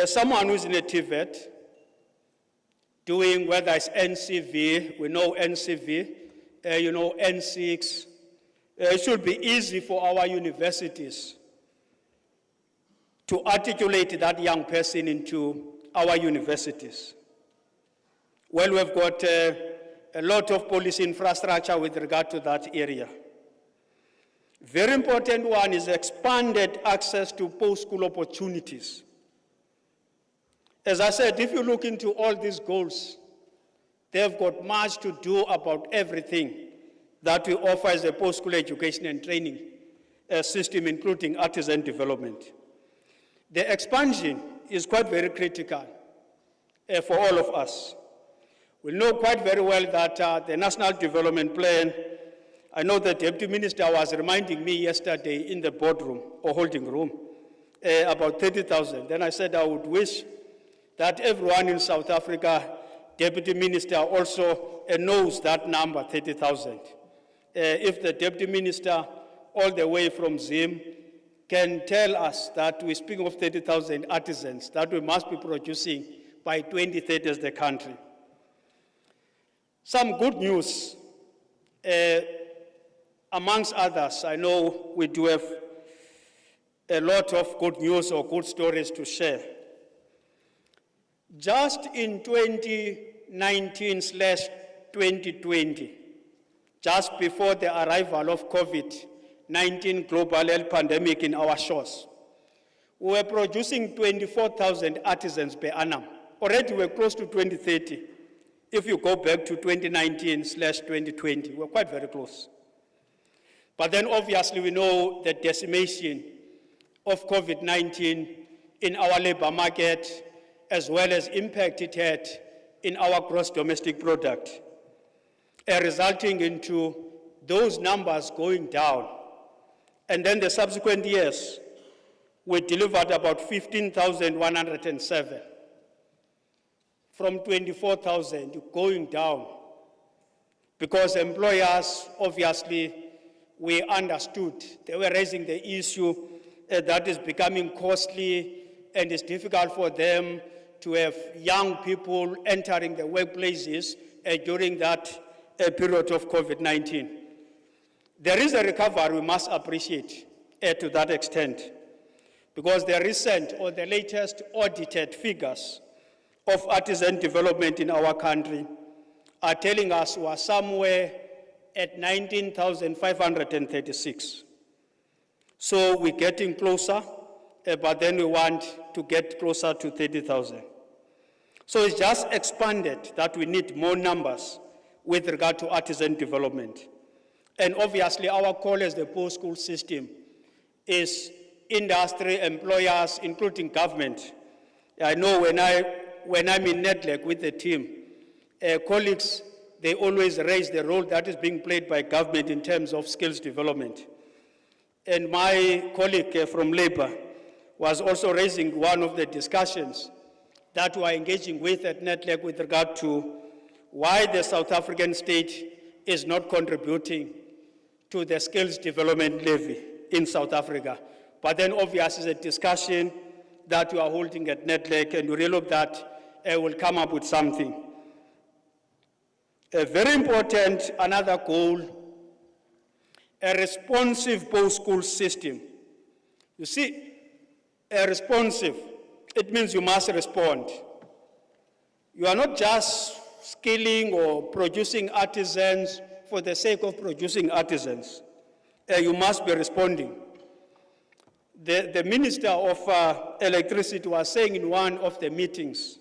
someone who's in a TVET, doing whether it's NCV, we know NCV, N6. It should be easy for our universities to articulate that young person into our universities. Well, we've got a lot of policy infrastructure with regard to that area. Very important one is expanded access to post-school opportunities. As I said, if you look into all these goals, they've got much to do about everything that we offer as a post-school education and training system, including artisan development. The expansion is quite very critical for all of us. We know quite very well that the National Development Plan, I know the Deputy Minister was reminding me yesterday in the boardroom or holding room about 30,000. Then I said I would wish that everyone in South Africa, Deputy Minister, also knows that number, 30,000. If the Deputy Minister, all the way from Zim, can tell us that we're speaking of 30,000 artisans that we must be producing by 2030 as the country. Some good news, amongst others, I know we do have a lot of good news or good stories to share. Just in 2019/2020, just before the arrival of COVID-19 global health pandemic in our shores, we were producing 24,000 artisans per annum. Already we're close to 2030. If you go back to 2019/2020, we're quite very close. But then obviously we know the decimation of COVID-19 in our labor market, as well as impact it had in our gross domestic product, resulting into those numbers going down. And then the subsequent years, we delivered about 15,107. From 24,000 going down, because employers, obviously, we understood. They were raising the issue that is becoming costly and it's difficult for them to have young people entering the workplaces during that period of COVID-19. There is a recovery we must appreciate to that extent, because the recent or the latest audited figures of artisan development in our country are telling us we are somewhere at 19,536. So we're getting closer, but then we want to get closer to 30,000. So it's just expanded that we need more numbers with regard to artisan development. And obviously our call as the post-school system is industry, employers, including government. I know when I'm in Network with the team, colleagues, they always raise the role that is being played by government in terms of skills development. And my colleague from Labour was also raising one of the discussions that we are engaging with at Network with regard to why the South African state is not contributing to the skills development levy in South Africa. But then obviously it's a discussion that we are holding at Network, and we really hope that will come up with something. A very important, another goal, a responsive post-school system. You see, a responsive, it means you must respond. You are not just skilling or producing artisans for the sake of producing artisans. You must be responding. The Minister of Electricity was saying in one of the meetings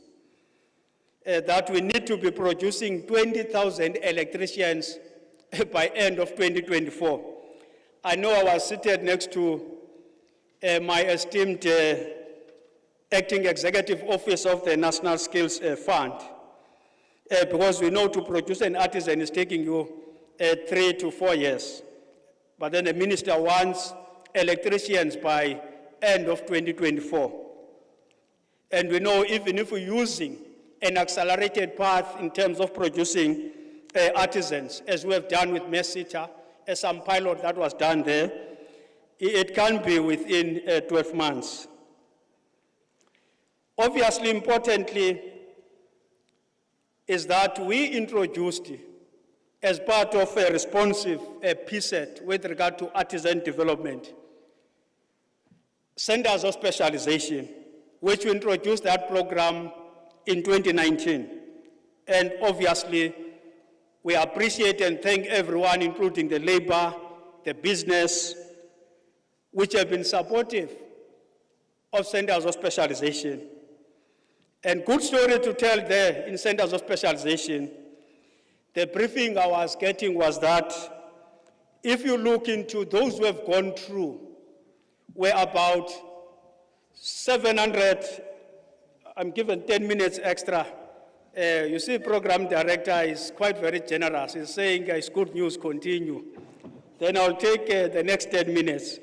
that we need to be producing 20,000 electricians by end of 2024. I know I was seated next to my esteemed acting executive officer of the National Skills Fund, because we know to produce an artisan is taking you 3 to 4 years. But then the minister wants electricians by end of 2024. And we know even if we're using an accelerated path in terms of producing artisans, as we have done with Mesita, some pilot that was done there, it can be within 12 months. Obviously, importantly, is that we introduced as part of a responsive PSET with regard to artisan development, centers of specialization, which we introduced that program in 2019. And obviously, we appreciate and thank everyone, including the labor, the business, which have been supportive of centers of specialization. And good story to tell there in centers of specialization. The briefing I was getting was that if you look into those who have gone through, were about 700, I'm given 10 minutes extra. You see, program director is quite very generous. He's saying, it's good news, continue. Then I'll take the next 10 minutes.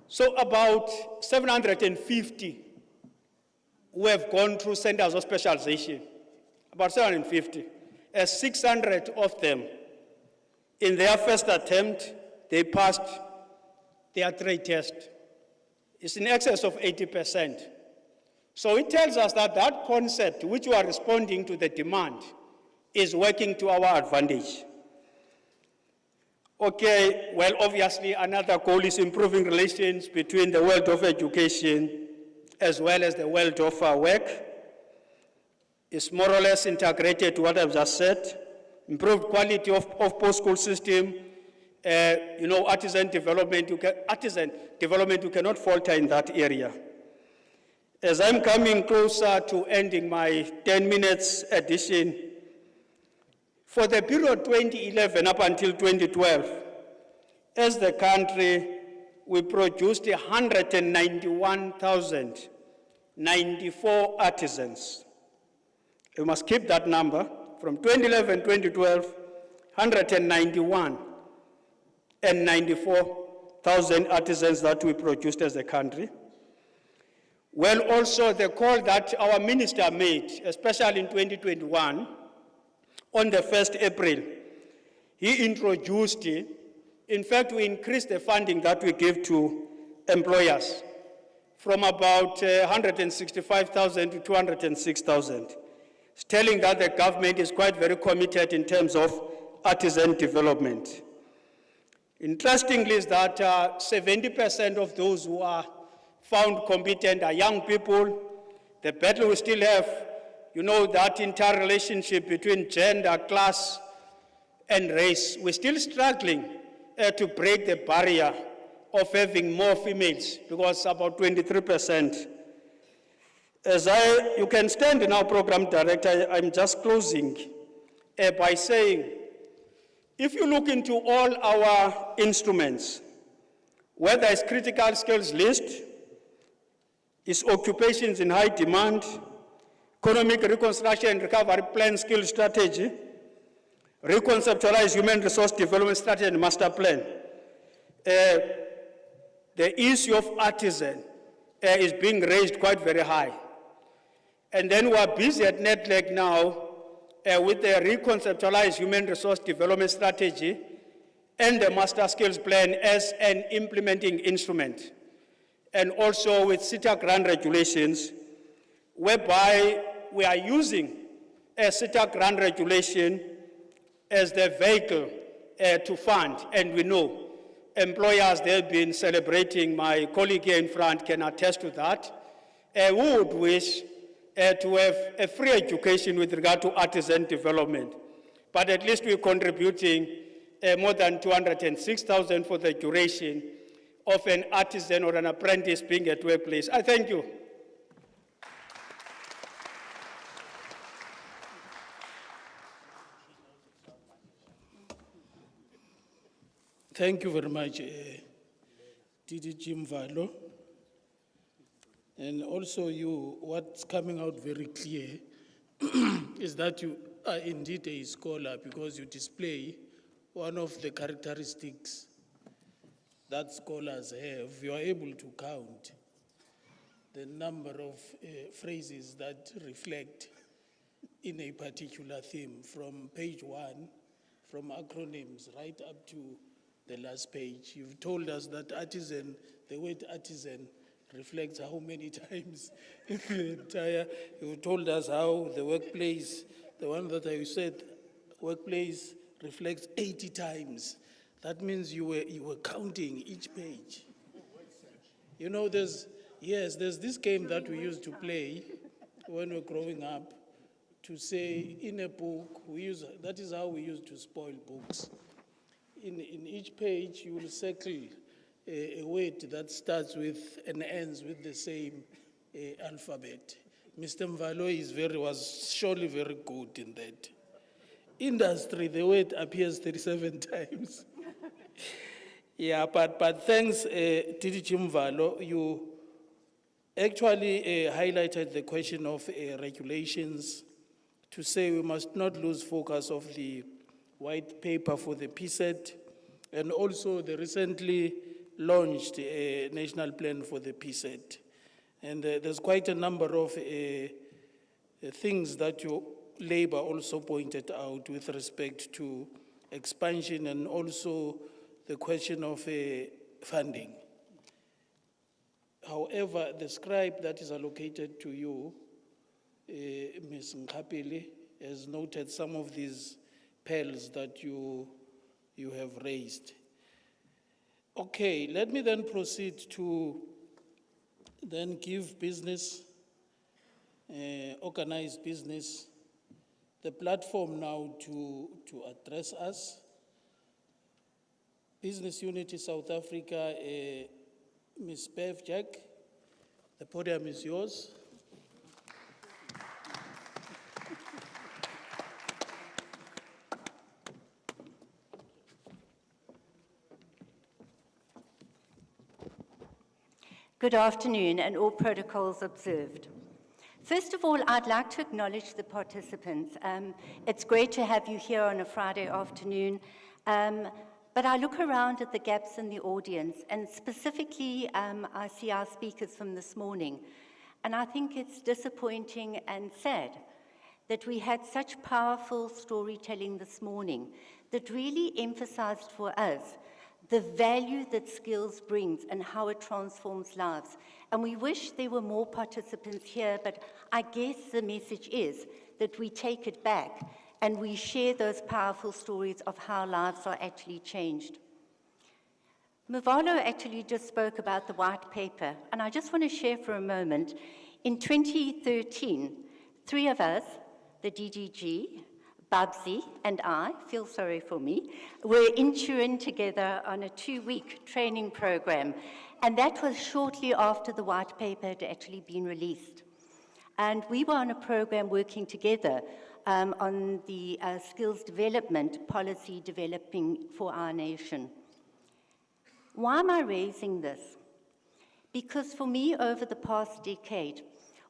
So about 750 who have gone through centers of specialization, about 750. 600 of them, in their first attempt, they passed their trade test. It's in excess of 80%. So it tells us that that concept, which we are responding to the demand, is working to our advantage. Okay, well, obviously, another goal is improving relations between the world of education as well as the world of work. It's more or less integrated to what I've just said. Improved quality of post-school system, artisan development, you cannot falter in that area. As I'm coming closer to ending my 10 minutes edition, for the period 2011 up until 2012, as the country, we produced 191,094 artisans. We must keep that number. From 2011 2012, 191 and 94,000 artisans that we produced as a country. Well, also the call that our minister made, especially in 2021, on the 1st April, he introduced, in fact, we increased the funding that we give to employers from about 165,000 to 206,000. It's telling that the government is quite very committed in terms of artisan development. Interestingly is that 70% of those who are found competent are young people. The battle we still have, that interrelationship between gender, class, and race. We're still struggling to break the barrier of having more females, because about 23%. You can stand now, Program Director, I'm just closing by saying, if you look into all our instruments, whether it's critical skills list, it's occupations in high demand, economic reconstruction and recovery plan skill strategy, reconceptualize human resource development strategy and master plan, the issue of artisan is being raised quite very high. And then we're busy at NETLEC now with the reconceptualized human resource development strategy and the master skills plan as an implementing instrument. And also with CETA grant regulations, whereby we are using a CETA grant regulation as the vehicle to fund. And we know employers, they've been celebrating, my colleague here in front can attest to that, we would wish to have a free education with regard to artisan development. But at least we're contributing more than 206,000 for the duration of an artisan or an apprentice being at workplace. I thank you. Thank you very much, DDG Mvalo. And also what's coming out very clear is that you are indeed a scholar, because you display one of the characteristics that scholars have. You are able to count the number of phrases that reflect in a particular theme, from page 1, from acronyms right up to the last page. You've told us that artisan, the word artisan, reflects how many times in the entire, you told us how the workplace, the one that I said, workplace reflects 80 times. That means you were counting each page. You know, there's this game that we used to play when we were growing up, to say in a book, that is how we used to spoil books. In each page, you will circle a word that starts with and ends with the same alphabet. Mr. Mvalo was surely very good in that. Industry, the word appears 37 times. Yeah, but thanks, Titi Chimvalo, you actually highlighted the question of regulations to say we must not lose focus of the white paper for the PSET and also the recently launched national plan for the PSET. And there's quite a number of things that your labor also pointed out with respect to expansion and also the question of funding. However, the scribe that is allocated to you, Ms. Nkapile, has noted some of these pearls that you have raised. Okay, let me then proceed to then give business, organized business, the platform now to address us. Business Unity South Africa, Ms. Bev Jack, the podium is yours. Good afternoon, and all protocols observed. First of all, I'd like to acknowledge the participants. It's great to have you here on a Friday afternoon, but I look around at the gaps in the audience, and specifically, I see our speakers from this morning, and I think it's disappointing and sad that we had such powerful storytelling this morning that really emphasized for us the value that skills brings and how it transforms lives. And we wish there were more participants here, but I guess the message is that we take it back and we share those powerful stories of how lives are actually changed. Muvalo actually just spoke about the white paper, and I just want to share for a moment. In 2013, 3 of us, the DGG, Babsi and I, feel sorry for me, were in Turin together on a 2-week training program. And that was shortly after the white paper had actually been released. And we were on a program working together on the skills development policy developing for our nation. Why am I raising this? Because for me, over the past decade,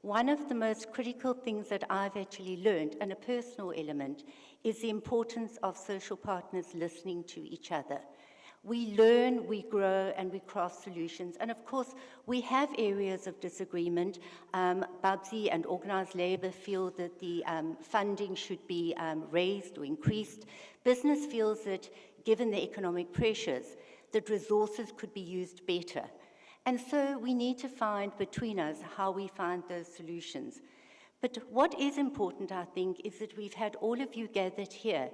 one of the most critical things that I've actually learned, and a personal element, is the importance of social partners listening to each other. We learn, we grow, and we craft solutions. And of course, we have areas of disagreement. Babsi and organized labor feel that the funding should be raised or increased. Business feels that, given the economic pressures, that resources could be used better. And so we need to find between us how we find those solutions. But what is important, I think, is that we've had all of you gathered here.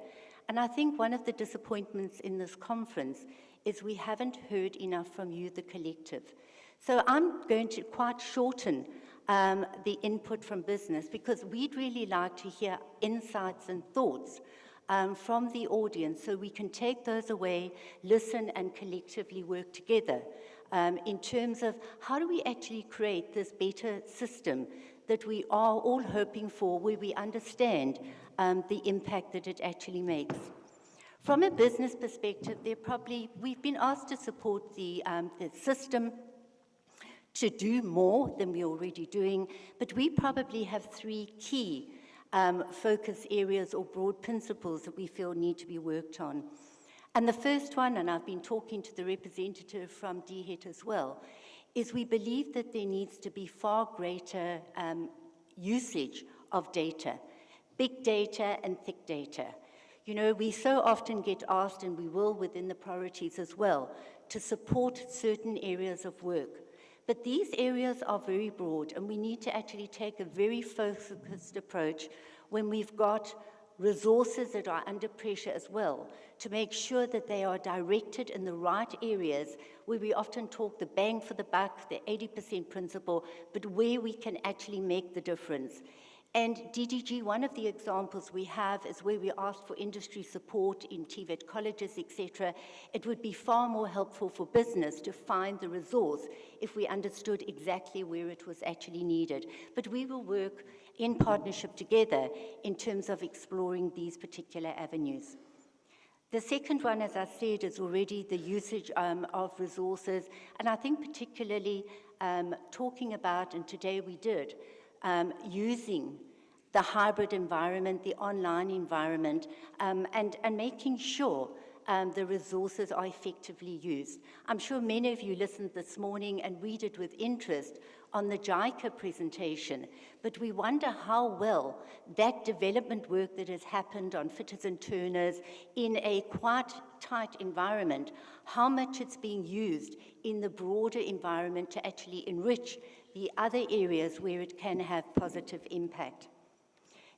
And I think one of the disappointments in this conference is we haven't heard enough from you, the collective. So I'm going to quite shorten the input from business, because we'd really like to hear insights and thoughts from the audience, so we can take those away, listen, and collectively work together in terms of how do we actually create this better system that we are all hoping for, where we understand the impact that it actually makes. From a business perspective, we've been asked to support the system to do more than we're already doing, but we probably have 3 key focus areas or broad principles that we feel need to be worked on. And the first one, and I've been talking to the representative from DHET as well, is we believe that there needs to be far greater usage of data, big data and thick data. You know, we so often get asked, and we will within the priorities as well, to support certain areas of work. But these areas are very broad, and we need to actually take a very focused approach when we've got resources that are under pressure as well, to make sure that they are directed in the right areas where we often talk the bang for the buck, the 80% principle, but where we can actually make the difference. And DDG, one of the examples we have is where we asked for industry support in TVET colleges, etc. It would be far more helpful for business to find the resource if we understood exactly where it was actually needed. But we will work in partnership together in terms of exploring these particular avenues. The second one, as I said, is already the usage of resources, and I think particularly talking about, and today we did, using the hybrid environment, the online environment, and making sure the resources are effectively used. I'm sure many of you listened this morning and read it with interest on the JICA presentation, but we wonder how well that development work that has happened on fitters and turners in a quite tight environment, how much it's being used in the broader environment to actually enrich the other areas where it can have positive impact.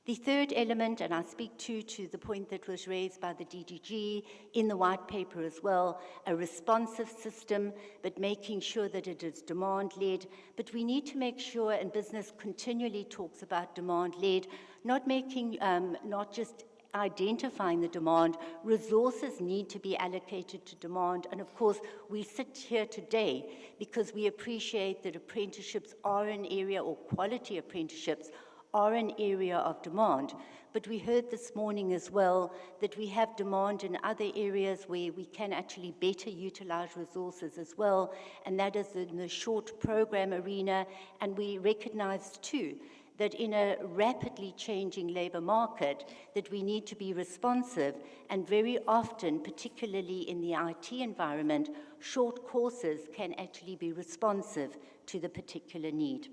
The third element, and I speak to the point that was raised by the DDG in the white paper as well, a responsive system, but making sure that it is demand-led. But we need to make sure, and business continually talks about demand-led, not just identifying the demand, resources need to be allocated to demand. And of course, we sit here today because we appreciate that apprenticeships are an area, or quality apprenticeships are an area of demand. But we heard this morning as well that we have demand in other areas where we can actually better utilize resources as well, and that is in the short program arena. And we recognize too that in a rapidly changing labor market, that we need to be responsive, and very often, particularly in the IT environment, short courses can actually be responsive to the particular need.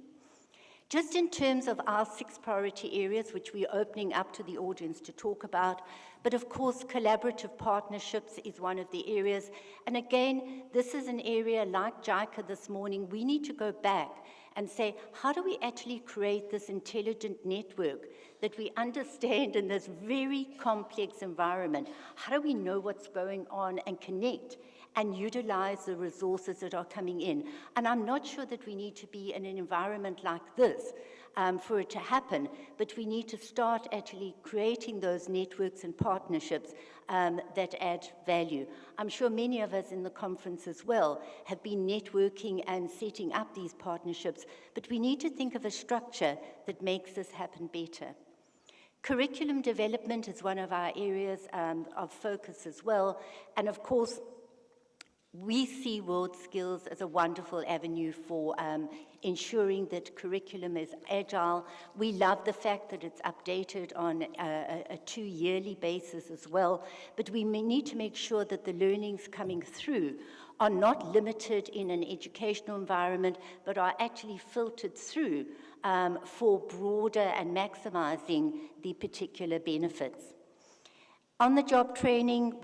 Just in terms of our 6 priority areas, which we're opening up to the audience to talk about, but of course, collaborative partnerships is one of the areas. And again, this is an area like JICA this morning, we need to go back and say, how do we actually create this intelligent network that we understand in this very complex environment? How do we know what's going on and connect and utilize the resources that are coming in? And I'm not sure that we need to be in an environment like this for it to happen, but we need to start actually creating those networks and partnerships that add value. I'm sure many of us in the conference as well have been networking and setting up these partnerships, but we need to think of a structure that makes this happen better. Curriculum development is one of our areas of focus as well, and of course, we see World Skills as a wonderful avenue for ensuring that curriculum is agile. We love the fact that it's updated on a 2-yearly basis as well, but we may need to make sure that the learnings coming through are not limited in an educational environment, but are actually filtered through for broader and maximizing the particular benefits. On the job training,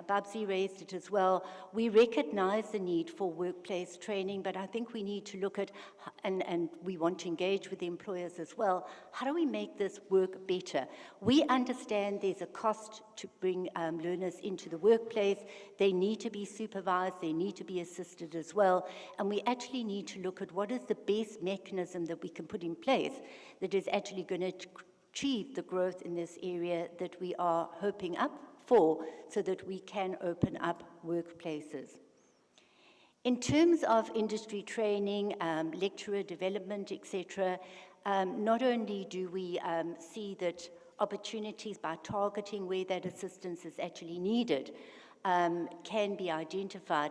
Babsi raised it as well. We recognize the need for workplace training, but I think we need to look at, and we want to engage with the employers as well, how do we make this work better? We understand there's a cost to bring learners into the workplace. They need to be supervised, they need to be assisted as well, and we actually need to look at what is the best mechanism that we can put in place that is actually going to achieve the growth in this area that we are hoping up for, so that we can open up workplaces. In terms of industry training, lecturer development, etc., not only do we see that opportunities by targeting where that assistance is actually needed can be identified,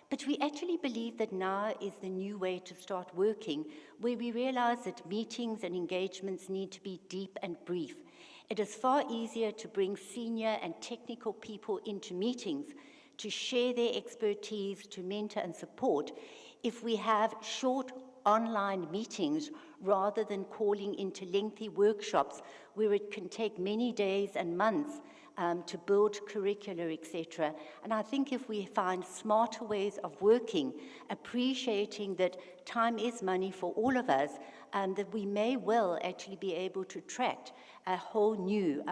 but we actually believe that now is the new way to start working, where we realize that meetings and engagements need to be deep and brief. It is far easier to bring senior and technical people into meetings to share their expertise, to mentor and support, if we have short online meetings rather than calling into lengthy workshops where it can take many days and months to build curricula, etc. And I think if we find smarter ways of working, appreciating that time is money for all of us, that we may well actually be able to attract a whole new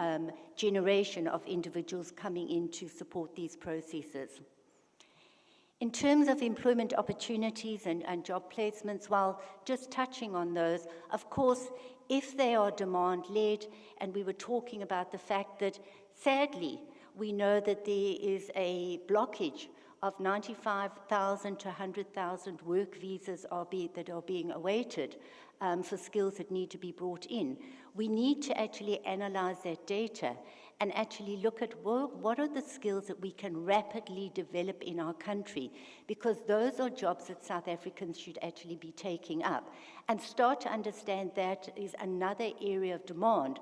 generation of individuals coming in to support these processes. In terms of employment opportunities and job placements, while just touching on those, of course, if they are demand-led, and we were talking about the fact that, sadly, we know that there is a blockage of 95,000 to 100,000 work visas that are being awaited for skills that need to be brought in. We need to actually analyze that data and actually look at what are the skills that we can rapidly develop in our country, because those are jobs that South Africans should actually be taking up, and start to understand that is another area of demand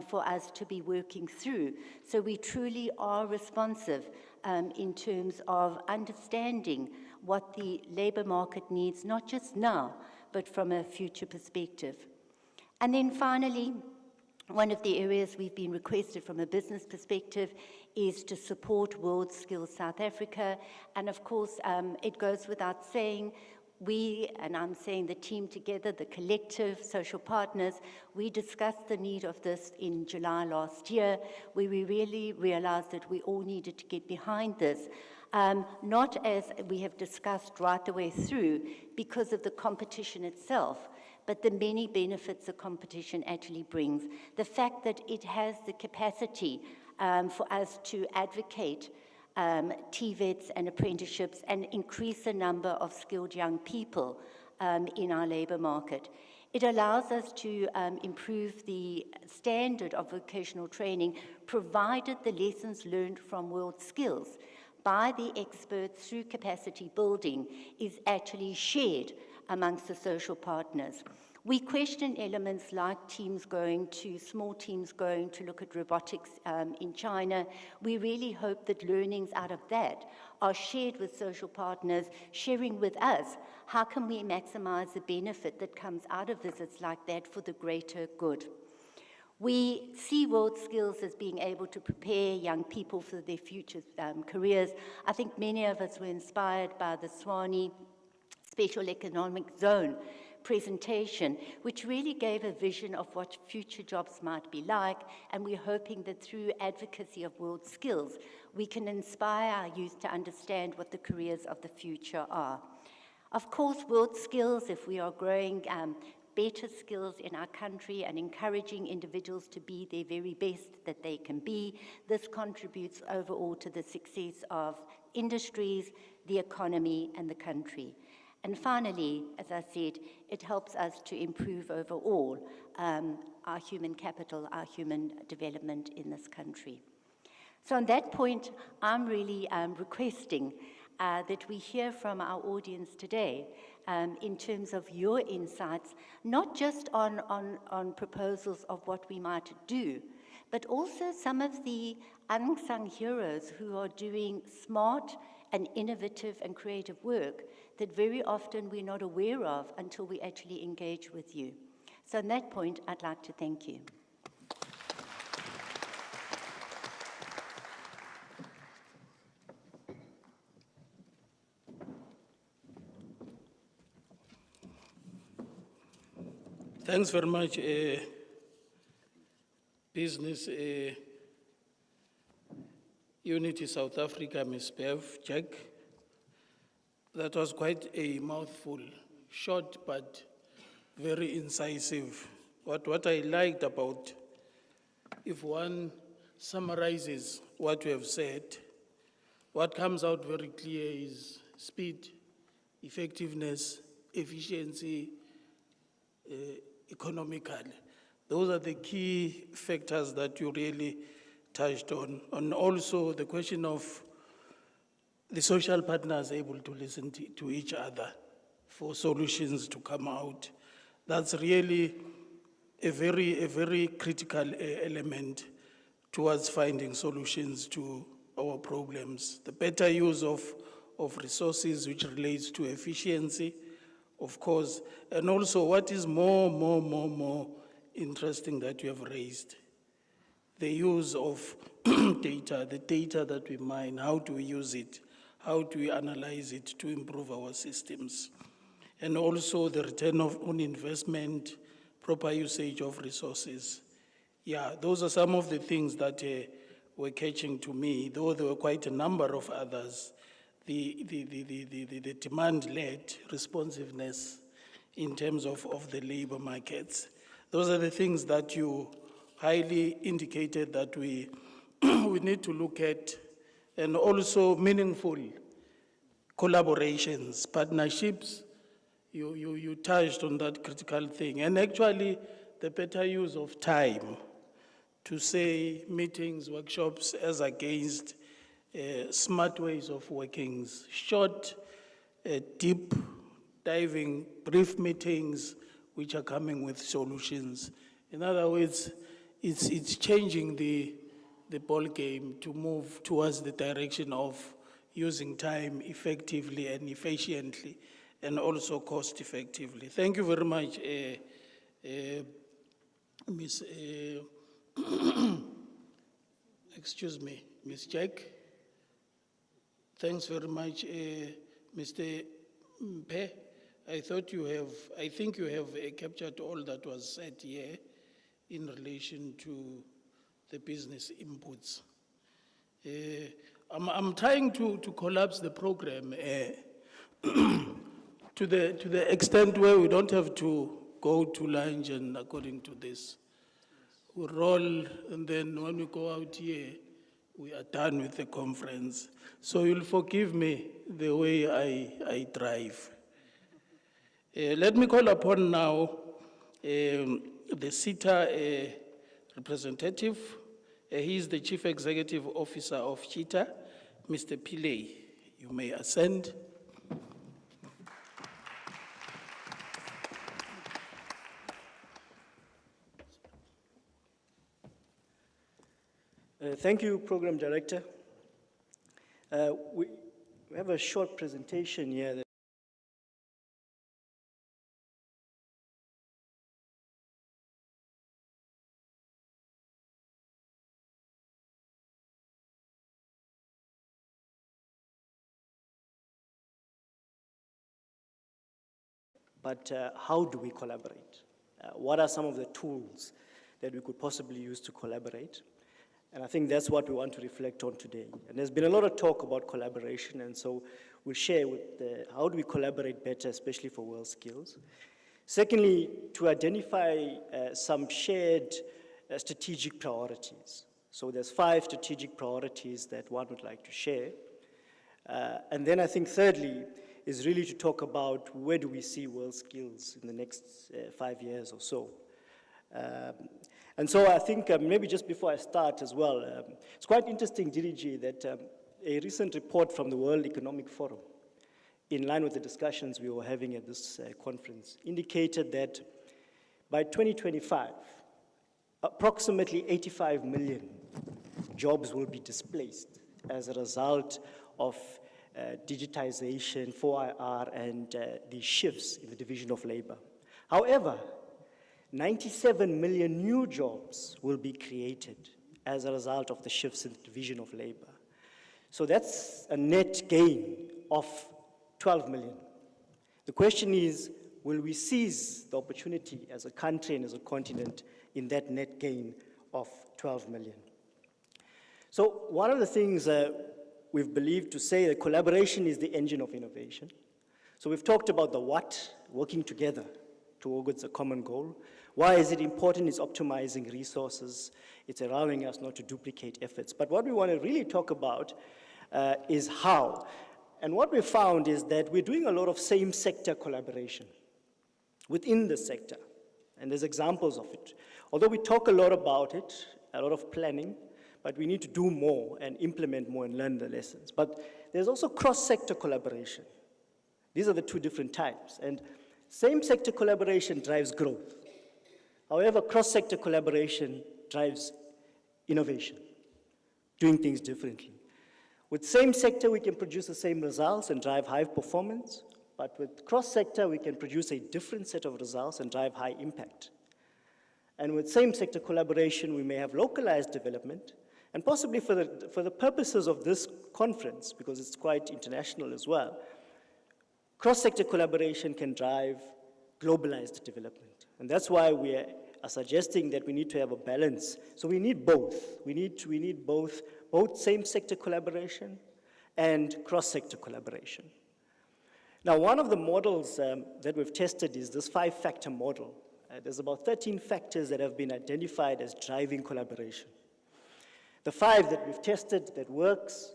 for us to be working through. So we truly are responsive in terms of understanding what the labor market needs, not just now, but from a future perspective. And then finally, one of the areas we've been requested from a business perspective is to support World Skills South Africa. And of course, it goes without saying, we, and I'm saying the team together, the collective social partners, we discussed the need of this in July last year, where we really realized that we all needed to get behind this. Not as we have discussed right the way through because of the competition itself, but the many benefits the competition actually brings. The fact that it has the capacity for us to advocate TVETs and apprenticeships and increase the number of skilled young people in our labor market. It allows us to improve the standard of vocational training, provided the lessons learned from World Skills by the experts through capacity building is actually shared amongst the social partners. We question elements like small teams going to look at robotics in China. We really hope that learnings out of that are shared with social partners, sharing with us how can we maximize the benefit that comes out of visits like that for the greater good. We see World Skills as being able to prepare young people for their future careers. I think many of us were inspired by the Swane Special Economic Zone presentation, which really gave a vision of what future jobs might be like, and we're hoping that through advocacy of World Skills, we can inspire our youth to understand what the careers of the future are. Of course, World Skills, if we are growing better skills in our country and encouraging individuals to be their very best that they can be, this contributes overall to the success of industries, the economy, and the country. And finally, as I said, it helps us to improve overall our human capital, our human development in this country. So on that point, I'm really requesting that we hear from our audience today in terms of your insights, not just on proposals of what we might do, but also some of the unsung heroes who are doing smart and innovative and creative work that very often we're not aware of until we actually engage with you. So on that point, I'd like to thank you. Thanks very much, Business Unity South Africa, Ms. Bev, Jack. That was quite a mouthful, short but very incisive. What I liked about, if one summarizes what we have said, what comes out very clear is speed, effectiveness, efficiency, economically. Those are the key factors that you really touched on. And also the question of the social partners able to listen to each other for solutions to come out. That's really a very critical element towards finding solutions to our problems. The better use of resources, which relates to efficiency, of course, and also what is more interesting that you have raised, the use of data, the data that we mine, how do we use it, how do we analyze it to improve our systems, and also the return on investment, proper usage of resources. Yeah, those are some of the things that were catching to me, though there were quite a number of others. The demand-led responsiveness in terms of the labor markets. Those are the things that you highly indicated that we, we need to look at, and also meaningful collaborations, partnerships. You touched on that critical thing. And actually, the better use of time to say meetings, workshops, as against smart ways of working, short, deep diving, brief meetings, which are coming with solutions. In other words, it's changing the ball game to move towards the direction of using time effectively and efficiently, and also cost effectively. Thank you very much, Ms. Excuse me, Ms. Jack. Thanks very much, Mr. Mpe. I think you have captured all that was said here in relation to the business inputs. I'm trying to collapse the program to the extent where we don't have to go to lunch and according to this. We roll, and then when we go out here, we are done with the conference. So you'll forgive me the way I drive. Let me call upon now the CETA representative. He is the Chief Executive Officer of CETA, Mr. Pillay. You may ascend. Thank you, Program Director. We have a short presentation here. But how do we collaborate? What are some of the tools that we could possibly use to collaborate? And I think that's what we want to reflect on today. And there's been a lot of talk about collaboration, and so we'll share with how do we collaborate better, especially for world skills. Secondly, to identify some shared strategic priorities. So there's 5 strategic priorities that one would like to share. And then I think thirdly is really to talk about where do we see world skills in the next 5 years or so. And so I think maybe just before I start as well, it's quite interesting, Diriji, that a recent report from the World Economic Forum, in line with the discussions we were having at this conference, indicated that by 2025, approximately 85 million jobs will be displaced as a result of digitization, 4IR, and the shifts in the division of labor. However, 97 million new jobs will be created as a result of the shifts in the division of labor. So that's a net gain of 12 million. The question is, will we seize the opportunity as a country and as a continent in that net gain of 12 million? So one of the things we've believed to say that collaboration is the engine of innovation. So we've talked about the what, working together towards a common goal. Why is it important? It's optimizing resources. It's allowing us not to duplicate efforts. But what we want to really talk about is how. And what we found is that we're doing a lot of same sector collaboration within the sector. And there's examples of it. Although we talk a lot about it, a lot of planning, but we need to do more and implement more and learn the lessons. But there's also cross-sector collaboration. These are the 2 different types. And same sector collaboration drives growth. However, cross-sector collaboration drives innovation, doing things differently. With same sector, we can produce the same results and drive high performance, but with cross-sector, we can produce a different set of results and drive high impact. And with same-sector collaboration, we may have localized development, and possibly for the purposes of this conference, because it's quite international as well, cross-sector collaboration can drive globalized development. And that's why we are suggesting that we need to have a balance. So we need both. We need both same-sector collaboration and cross-sector collaboration. Now, one of the models that we've tested is this 5-factor model. There's about 13 factors that have been identified as driving collaboration. The 5 that we've tested that works,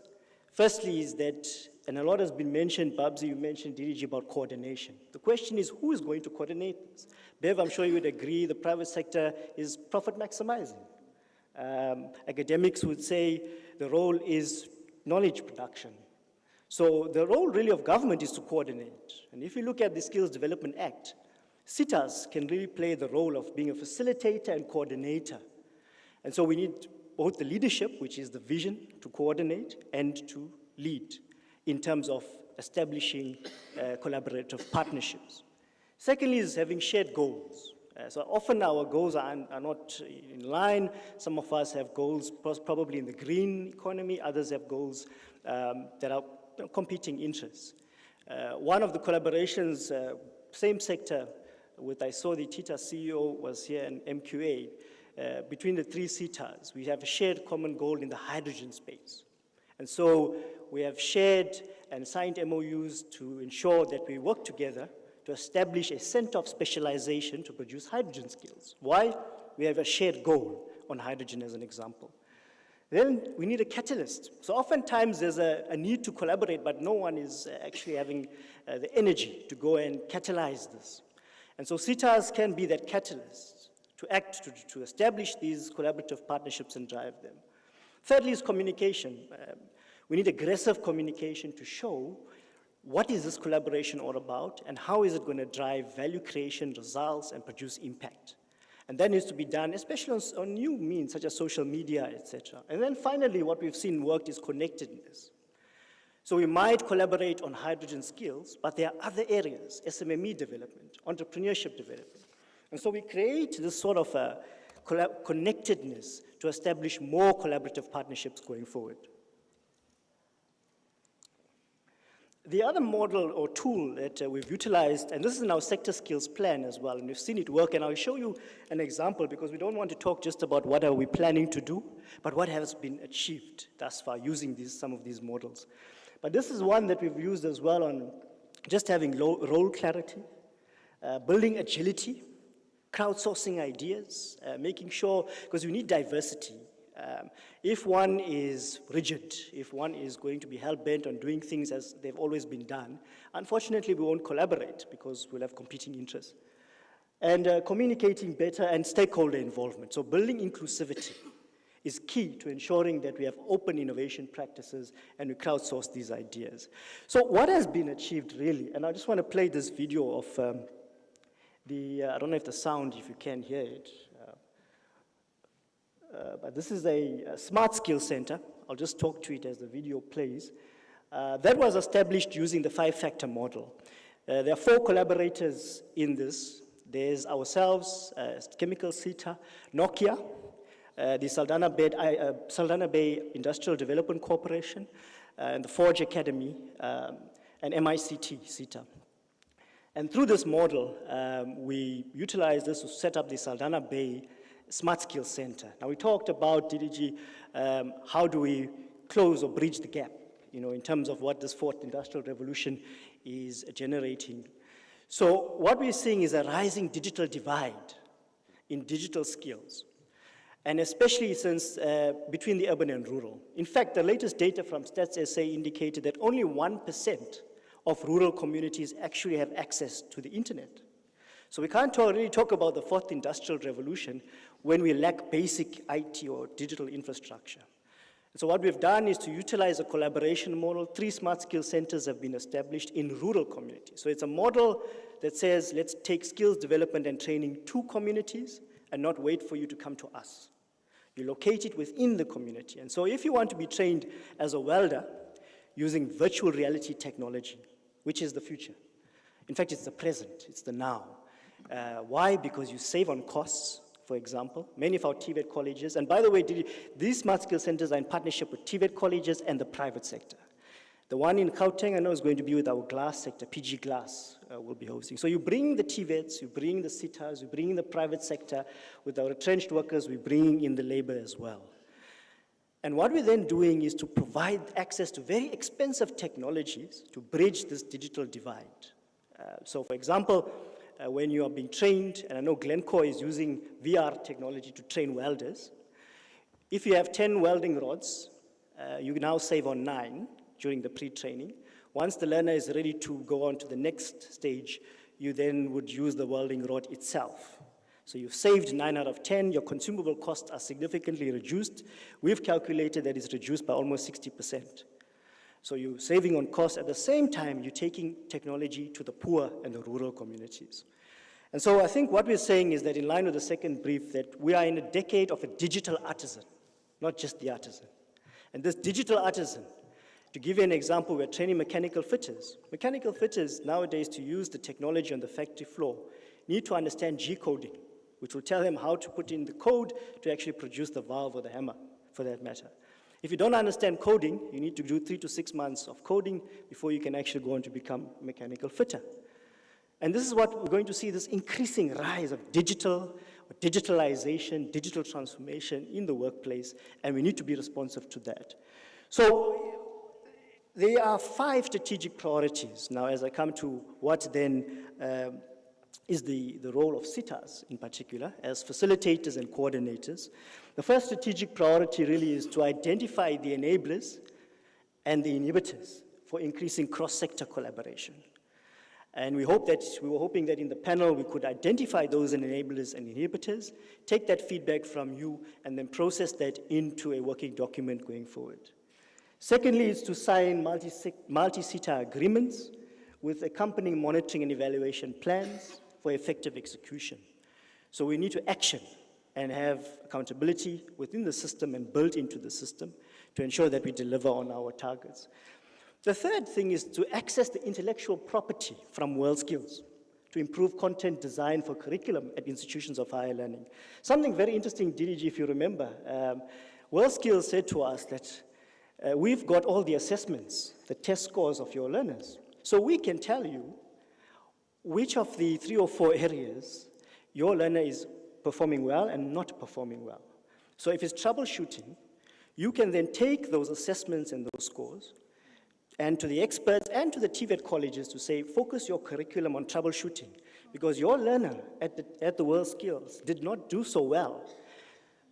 firstly is that, and a lot has been mentioned, Babsi, you mentioned, DDG, about coordination. The question is, who is going to coordinate this? Bev, I'm sure you would agree, the private sector is profit maximizing. Academics would say the role is knowledge production. So the role really of government is to coordinate. And if you look at the Skills Development Act, SITAs can really play the role of being a facilitator and coordinator. And so we need both the leadership, which is the vision to coordinate and to lead in terms of establishing collaborative partnerships. Secondly is having shared goals. So often our goals are not in line. Some of us have goals probably in the green economy, others have goals that are competing interests. One of the collaborations, same sector, I saw the TITA CEO was here in MQA, between the 3 SITAs, we have a shared common goal in the hydrogen space. And so we have shared and signed MOUs to ensure that we work together to establish a center of specialization to produce hydrogen skills. Why? We have a shared goal on hydrogen as an example. Then we need a catalyst. So oftentimes there's a need to collaborate, but no one is actually having the energy to go and catalyze this. And so SITAs can be that catalyst to act, to establish these collaborative partnerships and drive them. Thirdly is communication. We need aggressive communication to show what is this collaboration all about and how is it going to drive value creation, results, and produce impact. And that needs to be done, especially on new means such as social media, etc. And then finally, what we've seen worked is connectedness. So we might collaborate on hydrogen skills, but there are other areas, SMME development, entrepreneurship development. And so we create this sort of connectedness to establish more collaborative partnerships going forward. The other model or tool that we've utilized, and this is in our sector skills plan as well, and we've seen it work, and I'll show you an example because we don't want to talk just about what are we planning to do, but what has been achieved thus far using some of these models. But this is one that we've used as well on just having role clarity, building agility, crowdsourcing ideas, making sure, because we need diversity. If one is rigid, if one is going to be hell-bent on doing things as they've always been done, unfortunately we won't collaborate because we'll have competing interests. And communicating better and stakeholder involvement. So building inclusivity is key to ensuring that we have open innovation practices and we crowdsource these ideas. So what has been achieved really, and I just want to play this video of I don't know if the sound, if you can hear it, but this is a smart skills center. I'll just talk to it as the video plays. That was established using the 5-factor model. There are 4 collaborators in this. There's ourselves, Chemical SITA, Nokia, the Saldanha Bay Industrial Development Corporation, and the Forge Academy, and MICT, SITA. And through this model, we utilized this to set up the Saldanha Bay Smart Skills Center. Now we talked about, DDG, how do we close or bridge the gap, in terms of what this 4th industrial revolution is generating. So what we're seeing is a rising digital divide in digital skills, and especially since between the urban and rural. In fact, the latest data from Stats SA indicated that only 1% of rural communities actually have access to the internet. So we can't really talk about the 4th industrial revolution when we lack basic IT or digital infrastructure. So what we've done is to utilize a collaboration model. 3 smart skill centers have been established in rural communities. So it's a model that says, let's take skills development and training to communities and not wait for you to come to us. You locate it within the community. And so if you want to be trained as a welder using virtual reality technology, which is the future. In fact, it's the present, it's the now. Why? Because you save on costs. for example, many of our TVET colleges, and by the way, these smart skill centers are in partnership with TVET colleges and the private sector. The one in Gauteng, I know, is going to be with our glass sector, PG Glass will be hosting. So you bring the TVETs, you bring the SITAs, you bring in the private sector. With our retrenched workers, we bring in the labor as well. And what we're then doing is to provide access to very expensive technologies to bridge this digital divide. So for example, when you are being trained, and I know Glencore is using VR technology to train welders, if you have 10 welding rods, you now save on 9 during the pre-training. Once the learner is ready to go on to the next stage, you then would use the welding rod itself. So you've saved 9 out of 10, your consumable costs are significantly reduced. We've calculated that it's reduced by almost 60%. So you're saving on costs. At the same time, you're taking technology to the poor and the rural communities. And so I think what we're saying is that in line with the second brief, that we are in a decade of a digital artisan, not just the artisan. And this digital artisan, to give you an example, we're training mechanical fitters. Mechanical fitters nowadays, to use the technology on the factory floor, need to understand G-coding, which will tell them how to put in the code to actually produce the valve or the hammer, for that matter. If you don't understand coding, you need to do 3 to 6 months of coding before you can actually go on to become a mechanical fitter. And this is what we're going to see, this increasing rise of digitalization, digital transformation in the workplace, and we need to be responsive to that. So there are 5 strategic priorities. Now, as I come to what then is the role of SITAs in particular, as facilitators and coordinators. The first strategic priority really is to identify the enablers and the inhibitors for increasing cross-sector collaboration. And we were hoping that in the panel we could identify those enablers and inhibitors, take that feedback from you, and then process that into a working document going forward. Secondly, is to sign multi-SITA agreements with accompanying monitoring and evaluation plans for effective execution. So we need to action and have accountability within the system and built into the system to ensure that we deliver on our targets. The third thing is to access the intellectual property from WorldSkills to improve content design for curriculum at institutions of higher learning. Something very interesting, DDG, if you remember, WorldSkills said to us that we've got all the assessments, the test scores of your learners. So we can tell you which of the 3 or 4 areas your learner is performing well and not performing well. So if it's troubleshooting, you can then take those assessments and those scores and to the experts and to the TVET colleges to say, focus your curriculum on troubleshooting, because your learner at the WorldSkills did not do so well.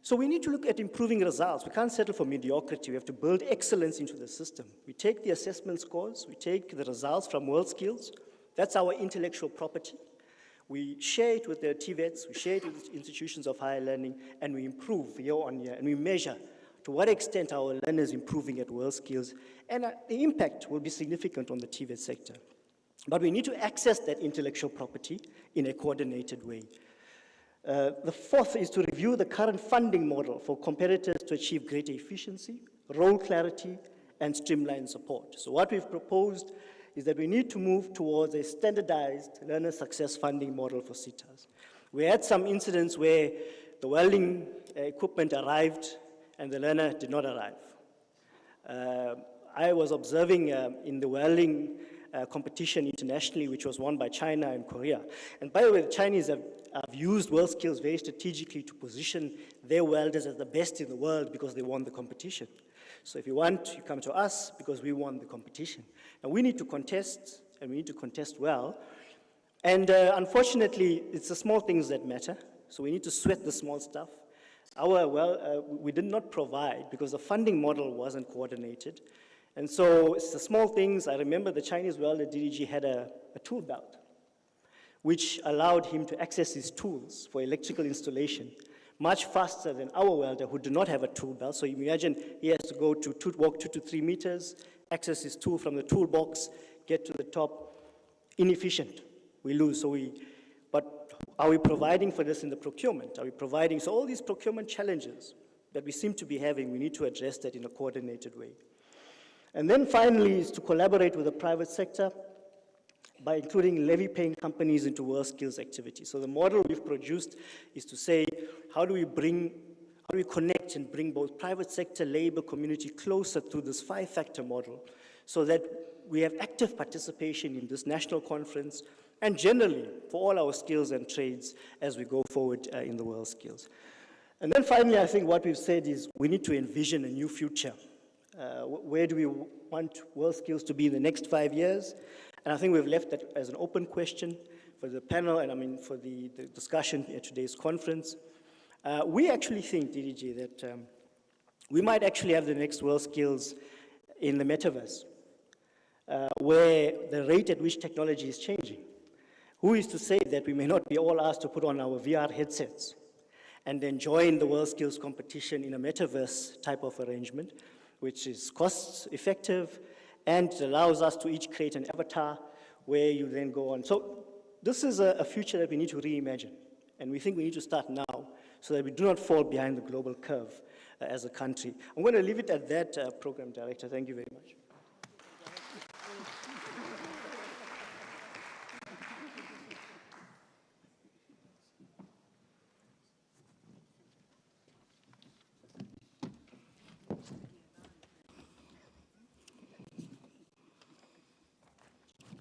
So we need to look at improving results. We can't settle for mediocrity. We have to build excellence into the system. We take the assessment scores, we take the results from WorldSkills. That's our intellectual property. We share it with the TVETs, we share it with institutions of higher learning, and we improve year on year, and we measure to what extent our learners improving at WorldSkills, and the impact will be significant on the TVET sector. But we need to access that intellectual property in a coordinated way. The fourth is to review the current funding model for competitors to achieve greater efficiency, role clarity, and streamlined support. So what we've proposed is that we need to move towards a standardized learner success funding model for SITAs. We had some incidents where the welding equipment arrived and the learner did not arrive. I was observing in the welding competition internationally, which was won by China and Korea. And by the way, the Chinese have used WorldSkills very strategically to position their welders as the best in the world because they won the competition. So if you want, you come to us because we won the competition. And we need to contest, and we need to contest well. And unfortunately, it's the small things that matter. So we need to sweat the small stuff. We did not provide because the funding model wasn't coordinated. And so it's the small things. I remember the Chinese welder DDG had a tool belt, which allowed him to access his tools for electrical installation much faster than our welder who do not have a tool belt. So you imagine he has to go to walk 2 to 3 meters, access his tool from the toolbox, get to the top. Inefficient. We lose. But are we providing for this in the procurement? Are we providing? So all these procurement challenges that we seem to be having, we need to address that in a coordinated way. And then finally is to collaborate with the private sector by including levy-paying companies into WorldSkills activities. So the model we've produced is to say, how do we connect and bring both private sector, labor, community closer through this 5-factor model so that we have active participation in this national conference and generally for all our skills and trades as we go forward in the world skills. And then finally, I think what we've said is we need to envision a new future. Where do we want world skills to be in the next 5 years? And I think we've left that as an open question for the panel and I mean for the discussion at today's conference. We actually think, DDG, that we might actually have the next world skills in the metaverse, where the rate at which technology is changing. Who is to say that we may not be all asked to put on our VR headsets and then join the world skills competition in a metaverse type of arrangement, which is cost effective and allows us to each create an avatar where you then go on. So this is a future that we need to reimagine. And we think we need to start now so that we do not fall behind the global curve as a country. I'm going to leave it at that, Program Director. Thank you very much.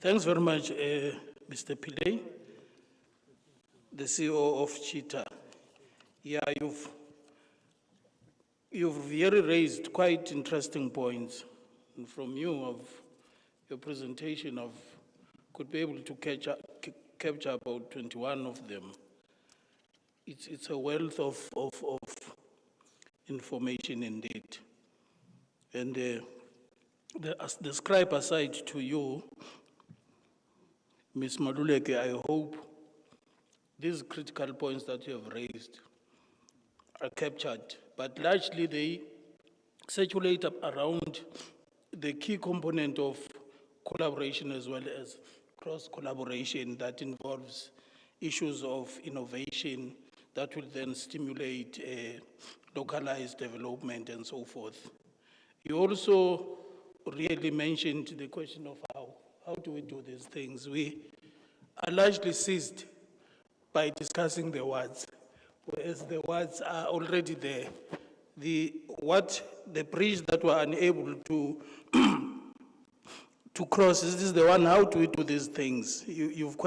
Thanks very much, Mr. Pillay, the CEO of Cheetah. Yeah, you've really raised quite interesting points. And from you, of your presentation, could be able to capture about 21 of them. It's a wealth of information indeed. And the scribe aside to you, Ms. Maduleke, I hope these critical points that you have raised are captured, but largely they circulate around the key component of collaboration as well as cross-collaboration that involves issues of innovation that will then stimulate localized development and so forth. You also really mentioned the question of how do we do these things? We are largely seized by discussing the words, whereas the words are already there. The bridge that we're unable to cross is the one, how do we do these things? You've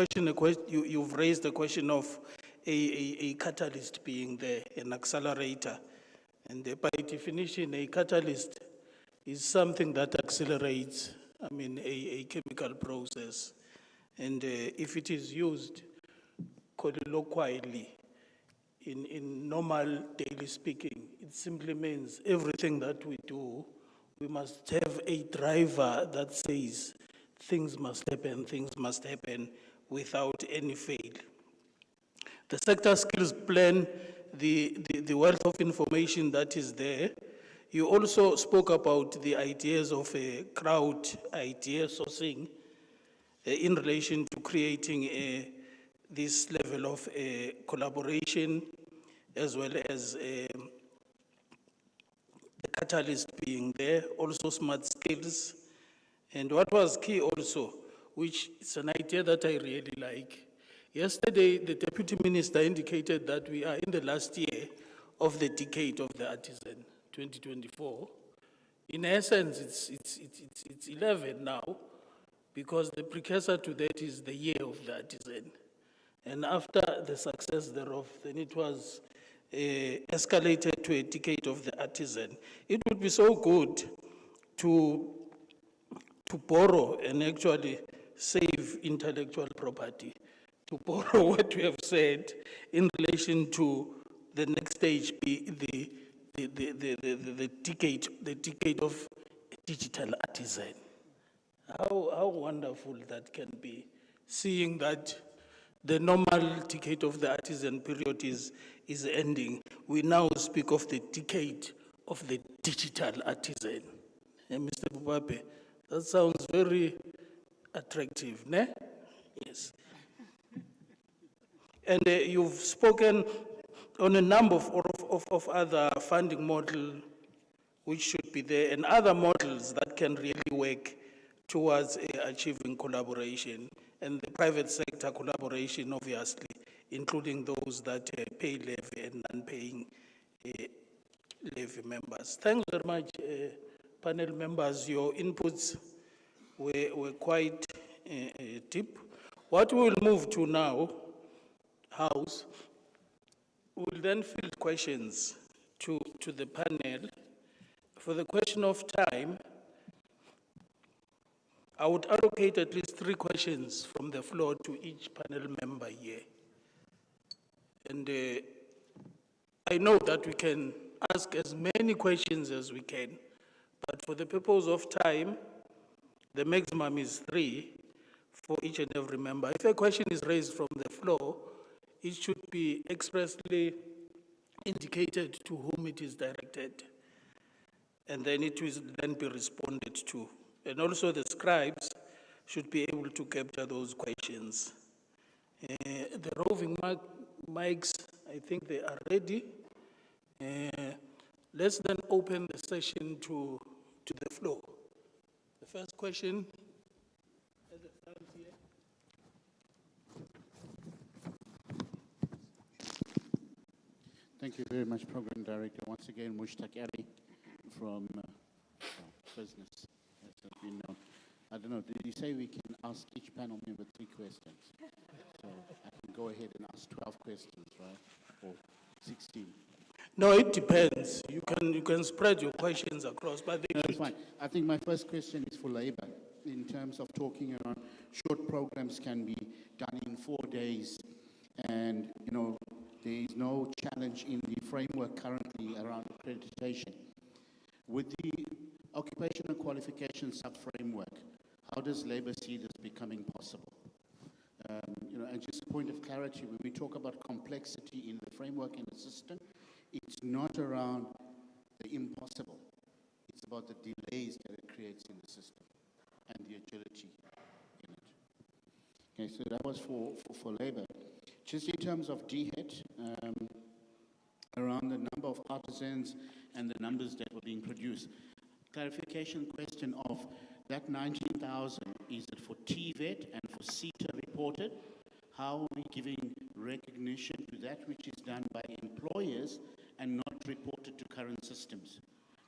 raised the question of a catalyst being there, an accelerator. And by definition, a catalyst is something that accelerates, a chemical process. And if it is used colloquially, in normal daily speaking, it simply means everything that we do, we must have a driver that says things must happen without any fail. The sector skills plan, the wealth of information that is there. You also spoke about the ideas of a crowd idea sourcing in relation to creating this level of collaboration, as well as the catalyst being there, also smart skills. And what was key also, which is an idea that I really like. Yesterday, the Deputy Minister indicated that we are in the last year of the decade of the artisan, 2024. In essence, it's 11 now, because the precursor to that is the year of the artisan. And after the success thereof, then it was escalated to a decade of the artisan. It would be so good to borrow and actually save intellectual property, to borrow what we have said in relation to the next stage, be the decade of digital artisan. How wonderful that can be, seeing that the normal decade of the artisan period is ending. We now speak of the decade of the digital artisan. And Mr. Bubape, that sounds very attractive, ne? Yes. And you've spoken on a number of other funding models which should be there, and other models that can really work towards achieving collaboration. And the private sector collaboration, obviously, including those that pay levy and non-paying levy members. Thanks very much, panel members. Your inputs were quite deep. What we will move to now, House, we will then field questions to the panel. For the question of time, I would allocate at least 3 questions from the floor to each panel member here. And I know that we can ask as many questions as we can, but for the purpose of time, the maximum is 3 for each and every member. If a question is raised from the floor, it should be expressly indicated to whom it is directed, and then it will then be responded to. And also the scribes should be able to capture those questions. The roving mics, I think they are ready. Let's then open the session to the floor. The first question at the front here. Thank you very much, Program Director. Once again, Mushtaq Ali from Business. As has been known. I don't know, did you say we can ask each panel member 3 questions? So I can go ahead and ask 12 questions, right? Or 16? No, it depends. You can spread your questions across, but No, that's fine. I think my first question is for Labour. In terms of talking around short programs can be done in 4 days, and there is no challenge in the framework currently around accreditation. With the occupational qualification sub-framework, how does Labour see this becoming possible? And just a point of clarity, when we talk about complexity in the framework and the system, it's not around the impossible. It's about the delays that it creates in the system and the agility in it. Okay, so that was for Labour. Just in terms of DHET, around the number of artisans and the numbers that were being produced. Clarification question of that 19,000, is it for TVET and for CETA reported? How are we giving recognition to that which is done by employers and not reported to current systems?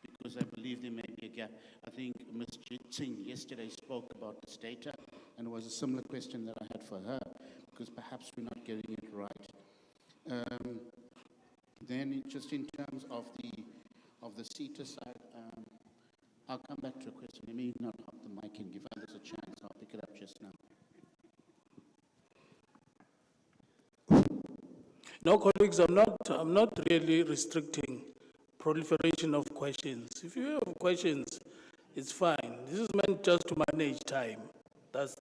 Because I believe there may be a gap. I think Ms. Jit Singh yesterday spoke about this data, and it was a similar question that I had for her, because perhaps we're not getting it right. Then just in terms of the CETA side, I'll come back to a question. Let me not hop the mic and give others a chance. I'll pick it up just now. No, colleagues, I'm not really restricting proliferation of questions. If you have questions, it's fine. This is meant just to manage time. That's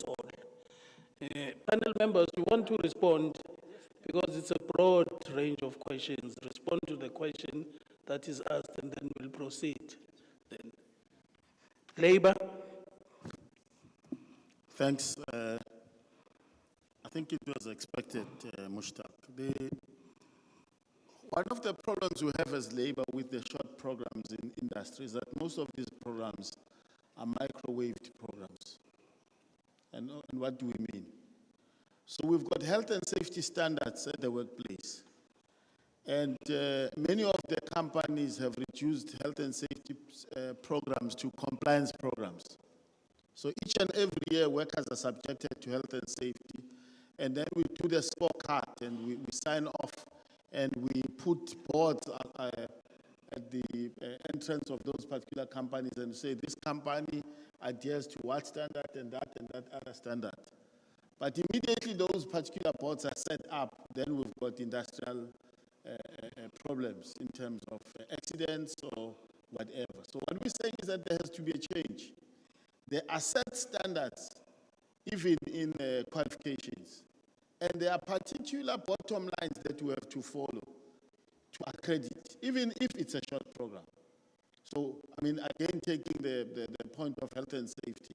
all. Panel members, you want to respond because it's a broad range of questions. Respond to the question that is asked, and then we'll proceed. Then, Labour. Thanks. I think it was expected, Mushtaq. One of the problems we have as Labour with the short programs in industry is that most of these programs are microwaved programs. And what do we mean? So we've got health and safety standards at the workplace. And many of the companies have reduced health and safety programs to compliance programs. So each and every year, workers are subjected to health and safety. And then we do the scorecard, and we sign off, and we put boards at the entrance of those particular companies and say, this company adheres to what standard and that other standard. But immediately those particular boards are set up, then we've got industrial problems in terms of accidents or whatever. So what we're saying is that there has to be a change. There are set standards, even in qualifications. And there are particular bottom lines that we have to follow to accredit, even if it's a short program. So, I mean, again, taking the point of health and safety.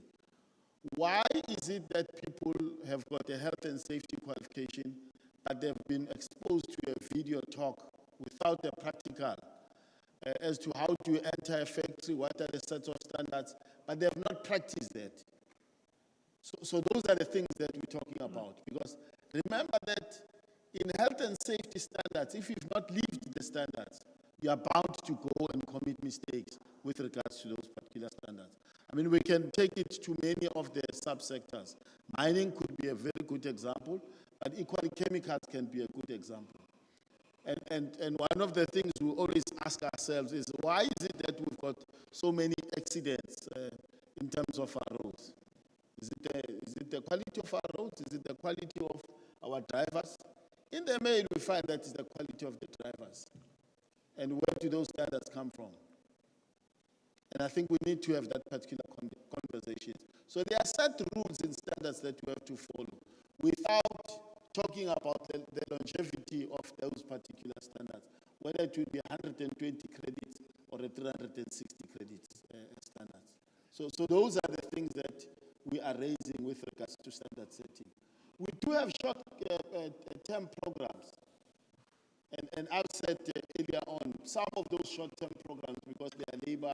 Why is it that people have got a health and safety qualification, but they've been exposed to a video talk without a practical as to how to enter a factory, what are the sets of standards, but they have not practiced that. So those are the things that we're talking about. Because remember that in health and safety standards, if you've not lived the standards, you are bound to go and commit mistakes with regards to those particular standards. I mean, we can take it to many of the subsectors. Mining could be a very good example, but equally chemicals can be a good example. And one of the things we always ask ourselves is, why is it that we've got so many accidents in terms of our roads? Is it the quality of our roads? Is it the quality of our drivers? In the main, we find that it's the quality of the drivers. And where do those standards come from? And I think we need to have that particular conversation. So there are set rules and standards that we have to follow without talking about the longevity of those particular standards, whether it would be 120 credits or a 360 credits standards. So those are the things that we are raising with regards to standard setting. We do have short-term programs. And I've said earlier on, some of those short-term programs, because they are labor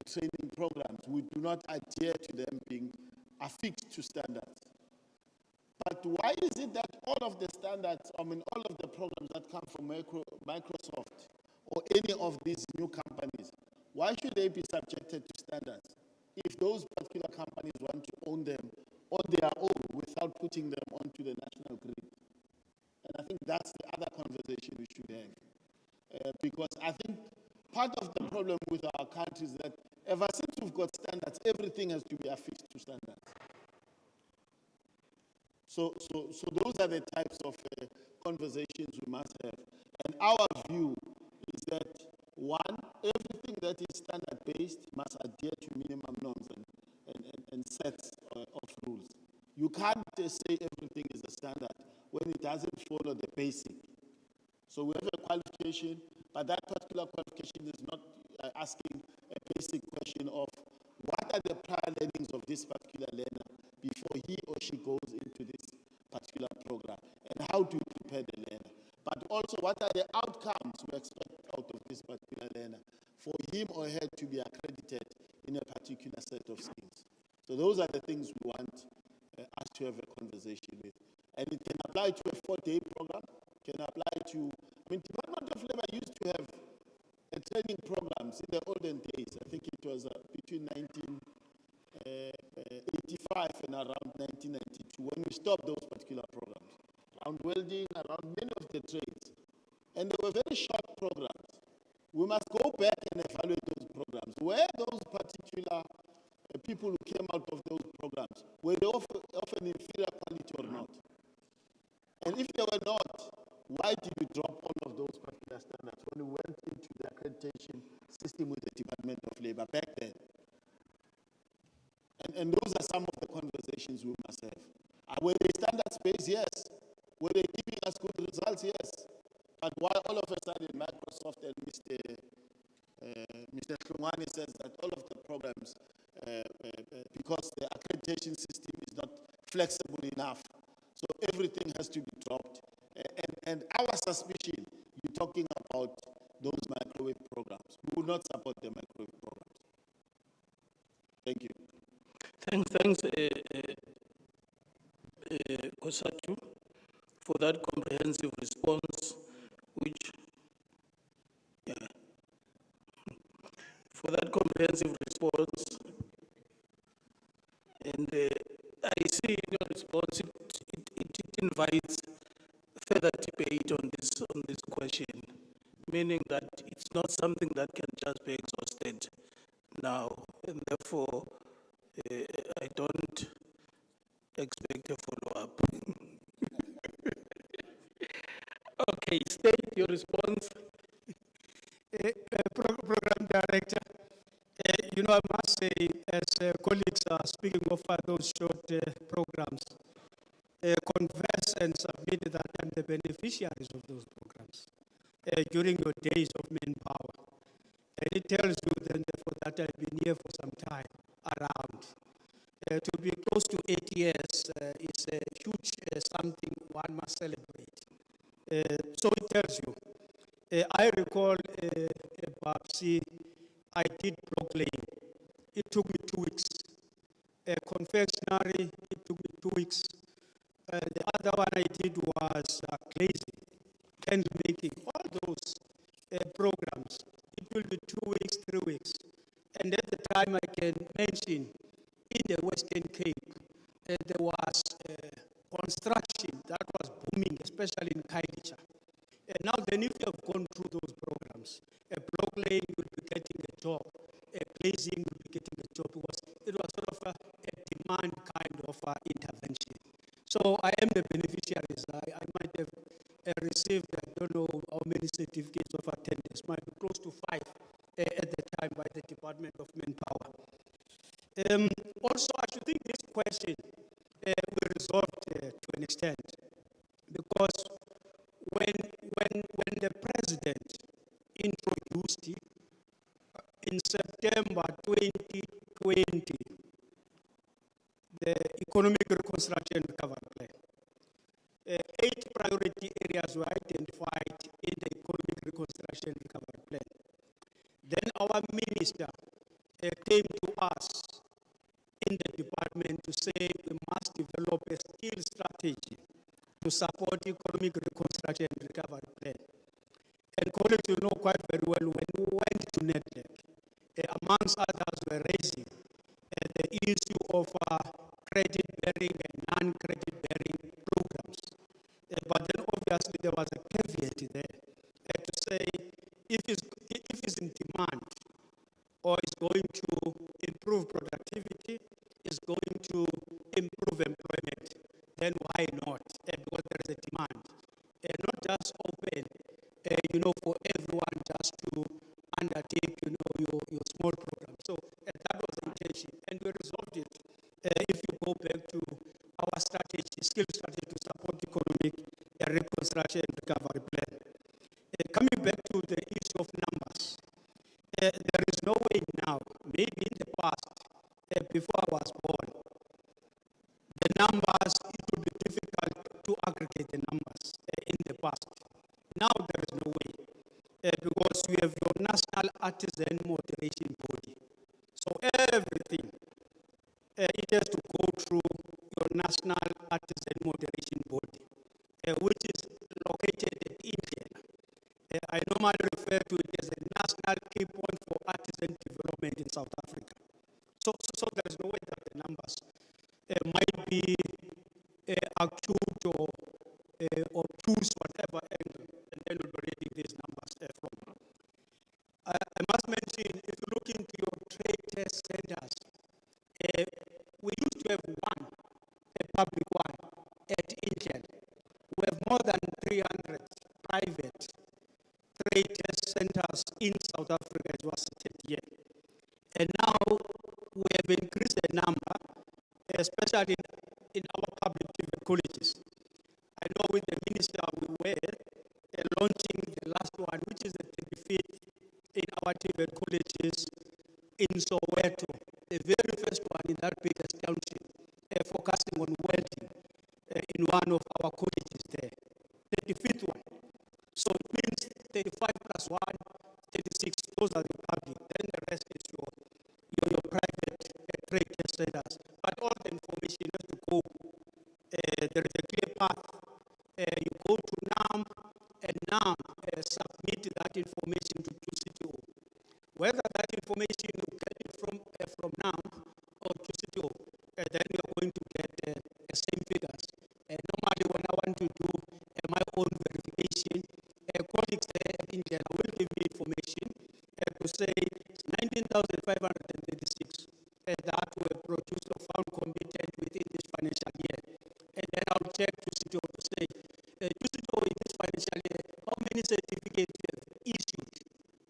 training programs, we do not adhere to them being affixed to standards. But why is it that all of the standards, all of the programs that come from Microsoft or any of these new companies, why should they be subjected to standards if those particular companies want to own them on their own without putting them onto the national grid? And I think that's the other conversation we should have. Because I think part of the problem with our country is that ever since we've got standards, everything has to be affixed to standards. So those are the types of conversations we must have. And our view is that, one, everything that is standard-based must adhere to minimum norms and sets of rules. You can't say everything is a standard when it doesn't follow the basic. So we have a qualification, but that particular qualification is not asking a basic question of what are the prior learnings of this particular learner before he or she goes into this particular program, and how do you prepare the learner? But also, what are the outcomes we expect out of this particular learner for him or her to be accredited in a particular set of skills? So those are the things we want us to have a conversation with. And it can apply to a 4-day program, can apply to, Department of Labor used to have training programs in the olden days. I think it was between 1985 and around 1992 when we stopped those particular programs, around welding, around many of the trades. And they were very short programs. We must go back and evaluate those programs. Were those particular people who came out of those programs, were they of an inferior quality or not? And if they were not, why did we drop all of those particular standards when we went into the accreditation system with the Department of Labor back then? And those are some of the conversations we must have. Were they standards-based? Yes. Were they giving us good results? Yes. But why all of a sudden Microsoft and Mr. Hlungwane says that all of the programs, because the accreditation system is not flexible enough, so everything has to be dropped. And our suspicion, you're talking about those microwave programs. We will not support the microwave programs. Thank you. Thanks, Kosatu, for that comprehensive response, for that comprehensive response. And I see in your response, it invites further debate on this question, meaning that it's not something that can just be exhausted now, and therefore I don't expect a follow-up. Okay, state your response. Program Director, I must say, as colleagues are speaking of those short programs, converse and submit that I'm the beneficiaries of those programs during your days of manpower. And it tells you then, therefore, that I've been here for some time around. To be close to 8 years is a huge something one must celebrate. So it tells you. I recall Babsi, I did block laying. It took me 2 weeks. Confectionery, it took me 2 weeks. The other one I did was glazing, candle making, all those programs. It will be 2 weeks, 3 weeks. And at the time I can mention in the Western Cape, there was construction that was booming, especially in Kailicha. And now then if you have gone through those programs, a block laying will be getting a job, a glazing will be getting a job, because it was sort of a demand kind of intervention. So I am the beneficiaries. I might have received, I don't know how many certificates of attendance, might be close to 5 at the time by the Department of Manpower. Also, I should think this question we resolved to an extent, because when the president introduced it in September 2020, the Economic Reconstruction and Recovery Plan, 8 priority areas were identified in the Economic Reconstruction and Recovery Plan. Then our minister came to us in the department to say we must develop a skill strategy to support economic reconstruction and recovery plan. And colleagues, you know quite very well, when we went to NEDLEC, amongst others were raising the issue of credit-bearing and non-credit-bearing programs. But then obviously there was a caveat there to say if it's in demand or is going to improve productivity, is going to improve employment, then why not? Because there is a demand. Not just open, for everyone just to undertake, your small program. So that was the intention, and we resolved it. If you go back to our strategy, skill strategy to support economic reconstruction and recovery plan. Coming back to the issue of numbers, there is no way now, maybe in the past, before I was born, the numbers, it would be difficult to aggregate the numbers in the past. Now there is no way, because we have your National Artisan Moderation Body. So everything, it has to go through your National Artisan Moderation Body, which is located in India. I normally refer to it as a national key point for artisan development in South Africa. So there is no way that the numbers might be acute or obtuse, whatever angle, and then we'll be reading these numbers from. I must mention, if you look into your trade test centers, we used to have one, a public one, at Intel. We have more than 300 private trade test centers in South Africa, as was stated here. And now we have increased the number, especially in our public colleges. I know with the minister we were launching the last one, which is the 35th in our private colleges in Soweto, the very first one in that biggest township, focusing on welding in one of our colleges there. 35th one. So it means 35 plus 1, 36, those are the public. Then the rest is your private trade test centers. But all the information has to go. There is a clear path. You go to NAM, and NAM submit that information to QCTO. Whether that information you get it from NAM or QCTO, then you are going to get the same figures. Normally, when I want to do my own verification, colleagues there in India will give me information to say 19,536 that were produced or found competent within this financial year. And then I'll check QCTO to say, QCTO in this financial year, how many certificates you have issued?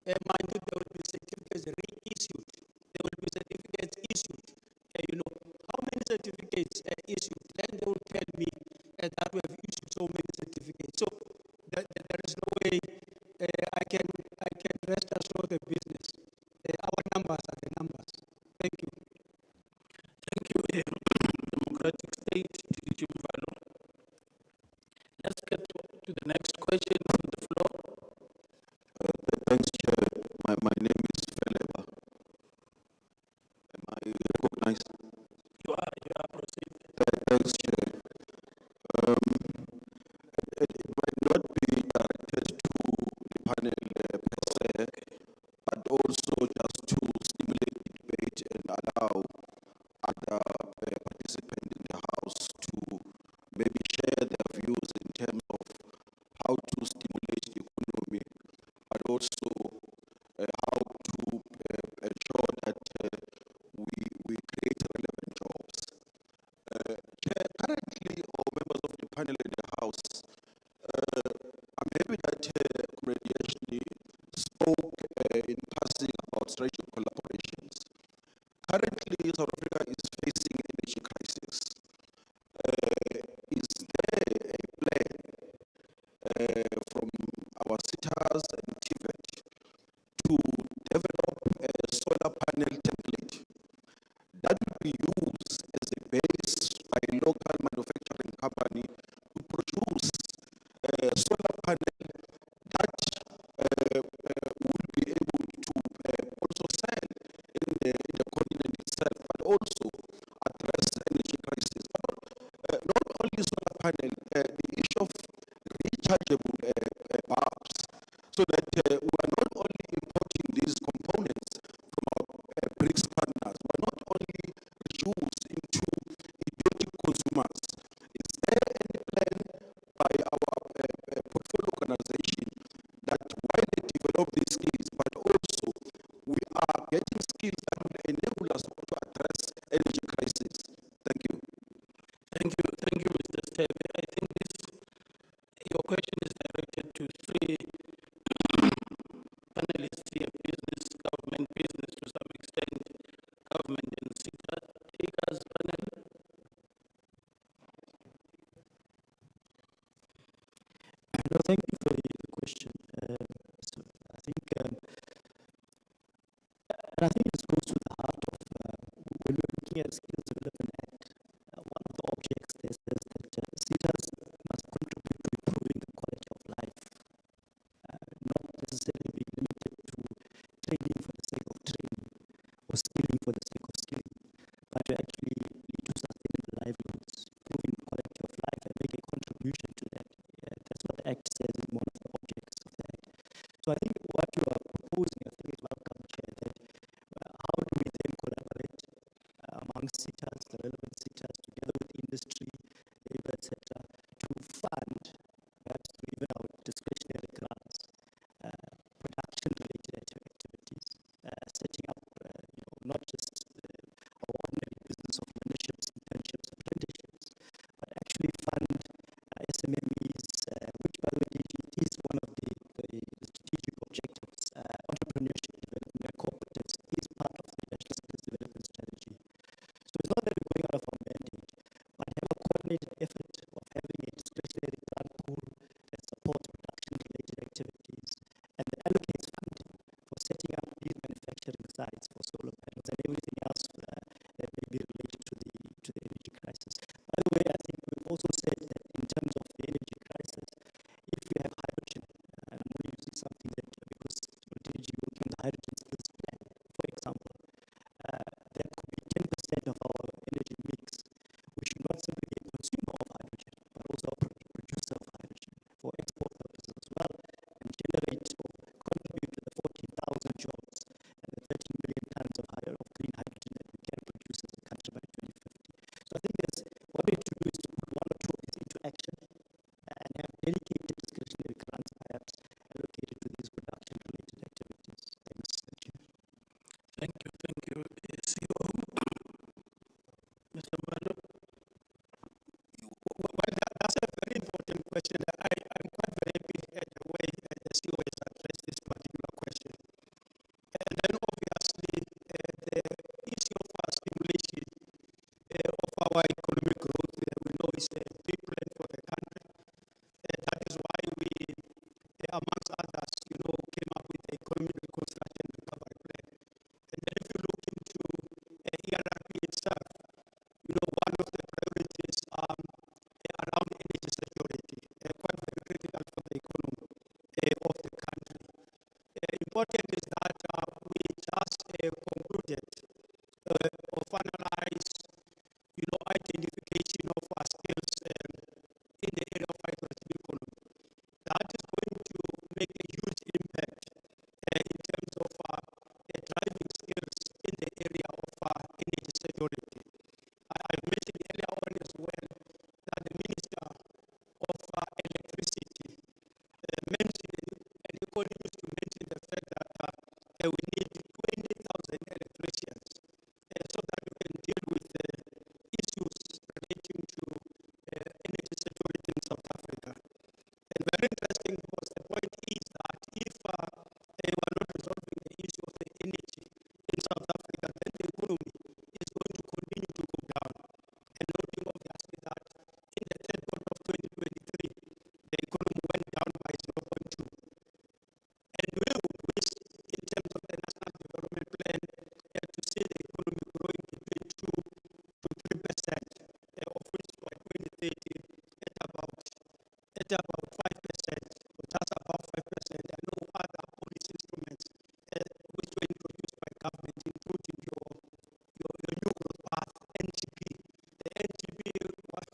Mind you, there will be certificates reissued. There will be certificates issued. How many certificates issued? Then they will tell me that we have issued so many certificates. So there is no way I can rest assured the business. Our numbers are the numbers. Thank you. Thank you, Democratic State, DG Mvalo. Let's get to the next question on the floor. Thanks, Chair. My name is Feleba. Am I recognized? You are proceed. Thanks, Chair. from our sitters and TVET to develop a solar panel template that will be used as a base by a local manufacturing company to produce a solar panel that will be able to also sell in the continent itself, but also address the energy crisis. But not only solar panel, the issue of rechargeable bulbs, so that we are not only importing these components from our BRICS partners, but not only reduce into idiotic consumers. Is there any plan by our portfolio organization that while they develop these skills, but also we are getting skills that will enable us to address energy crisis? Thank you. Thank you, Mr. Steve. I think your question is directed to three panelists here: business, government, business to some extent, government and sector takers panel. No, thank you for the question. So I think, and I think this goes to the heart of when we're looking at Skills Development Act. One of the objects there says that SETAs must contribute to improving the quality of life, not necessarily being limited to training for the sake of training or skilling for the sake of skilling, but to actually lead to sustainable livelihoods, improving the quality of life and make a contribution to that. That's what the Act says is one of the objects of the Act. So I think what you are proposing, I think is welcome, Chair, that how do we then collaborate among SETAs, the relevant SETAs, together with industry, labor, etc., to fund, perhaps through even our discretionary grants, production-related activities, setting up, not just our ordinary business of learnerships, internships, apprenticeships, but actually fund SMMEs, which, by the way, it is one of the strategic objectives. Entrepreneurship development, cooperatives is part of the National Skills Development Strategy. So it's not that we're going out of our mandate, but have a coordinated effort of having a discretionary grant pool that supports production-related activities and that allocates funding for setting up these manufacturing sites for solar panels and everything else that may be related to the energy crisis. By the way, I think we've also said that in terms of the energy crisis, if we have hydrogen, and I'm only using something that because DG working on the hydrogen skills plan, for example, that could be 10% of our energy mix. We should not simply be a consumer of hydrogen, but also a producer of hydrogen for export purposes as well, and generate or contribute to the 14,000 jobs and the 13 million tons of green hydrogen that we can produce as a country by 2050. So I think what we need to do is to put one or two of these into action and have dedicated discretionary grants perhaps allocated to these production-related activities. Thanks, Chair. Thank you, CEO. Mr. Mbalo. Well, that's a very important question. I'm quite very happy at the way the CEO has addressed this particular question. And then obviously the issue of stimulation of our economic growth, we know is a big plan for the country. That is why we, amongst others, came up with the Economic Reconstruction and Recovery Plan. And then if you look into ERRP itself, one of the priorities around energy security, at about 5%, or just above 5%. I know other policy instruments which were introduced by government, including your new growth path, NGP. The NGP was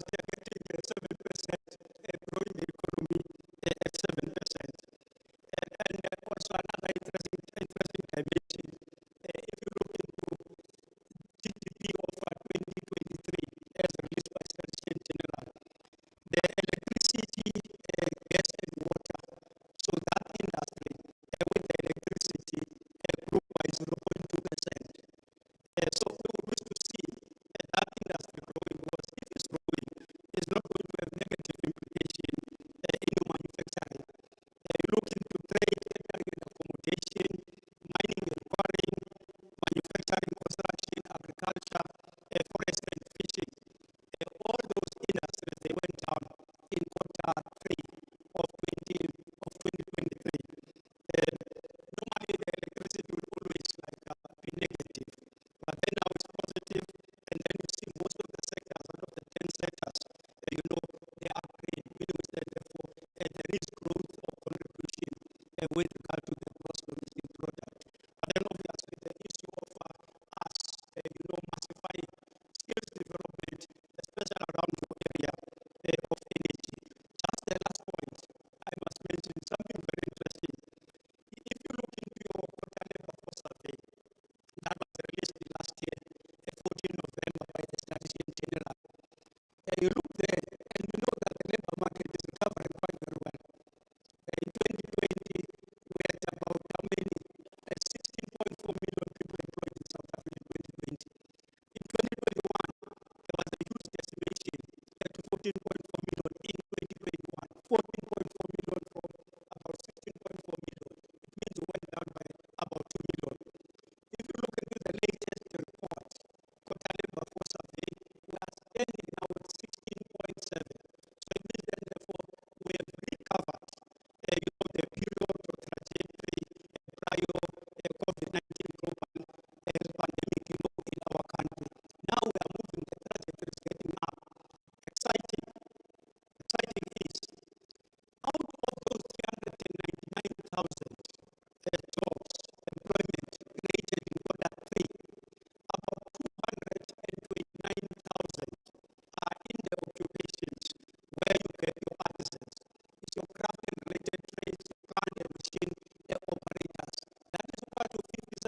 targeting 7%, growing the economy at 7%. And also another interesting dimension, if you look into GDP of 2023, as released by Secretary General, the electricity, gas and water, so that industry with the electricity grew by 0.2%. So we will wish to see that industry growing, because if it's growing, it's not going to have negative implication in your manufacturing. You look into trade, catering and accommodation, mining and quarrying, manufacturing, construction, agriculture, forest and fishing. All those industries, they went down in quarter 3 of 2023. Normally the electricity will always be negative, but then now it's positive, and then you see most of the sectors, out of the 10 sectors, they are green, meaning that therefore there is growth or contribution with regard to the gross domestic product. But then obviously the issue of us, massifying skills development, especially around your area of energy. Just the last point, I must mention something very interesting. If you look into your quota labor force survey that was released last year, 14 November by the Statistician General, you look there and you know that the labor market is recovering quite very well. In 2020, we had about how many? 16.4 million people employed in South Africa in 2020. In 2021, there was a huge decimation to 14.4 million in 2021. 14.4 million from about 16.4 million. It means we went down by about 2 million. If you look into the latest report, quota labor force survey, we are standing now at 16.7. So it means that therefore we have recovered the period or trajectory prior COVID-19 global pandemic in our country. Now we are moving, the trajectory is getting up. Exciting is, out of those 399,000 jobs, employment created in quarter 3, about 229,000 are in the occupations where you get your artisans. It's your craft and related trades, plant and machine operators. That is about 57%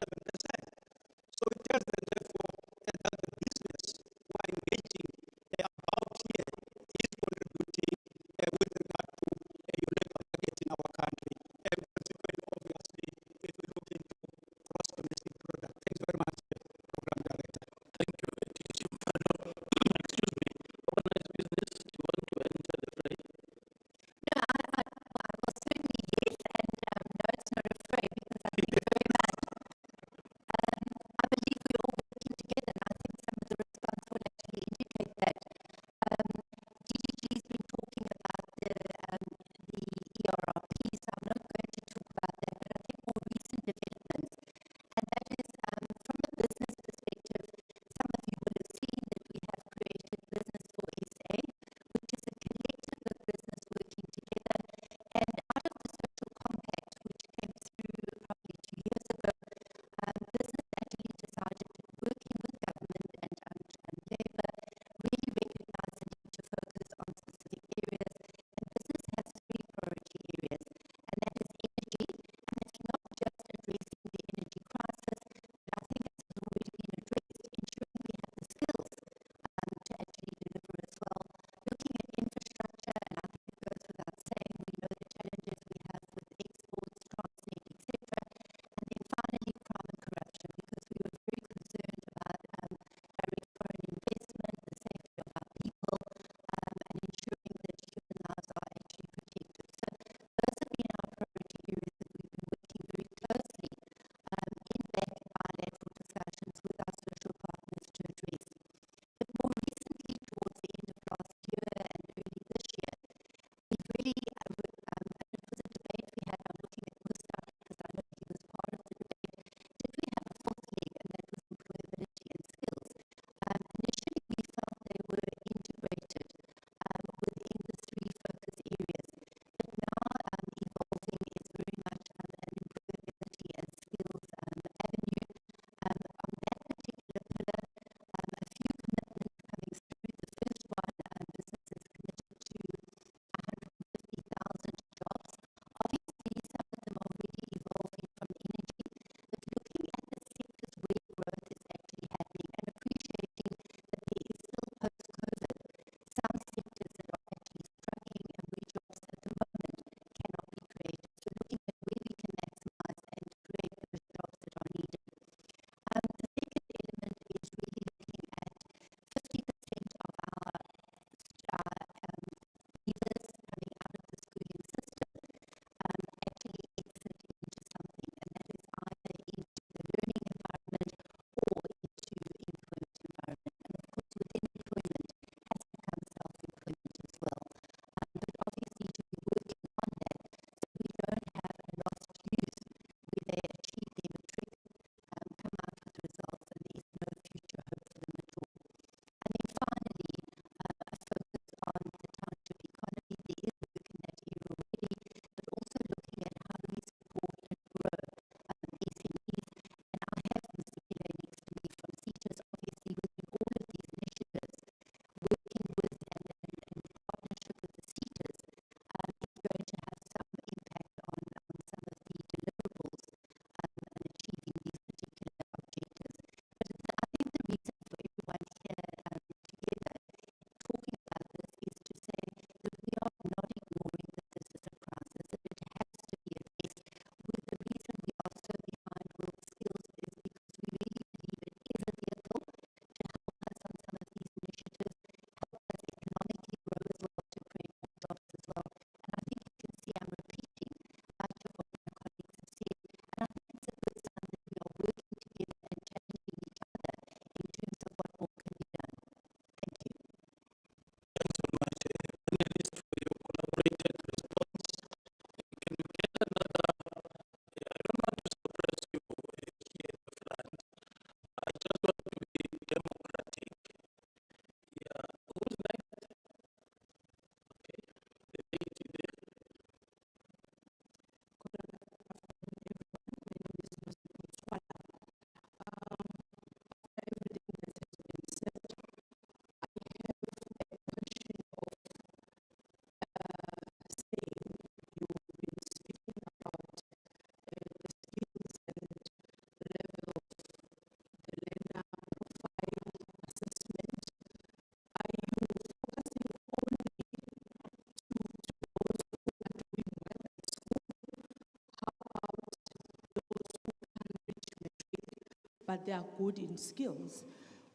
but they are good in skills.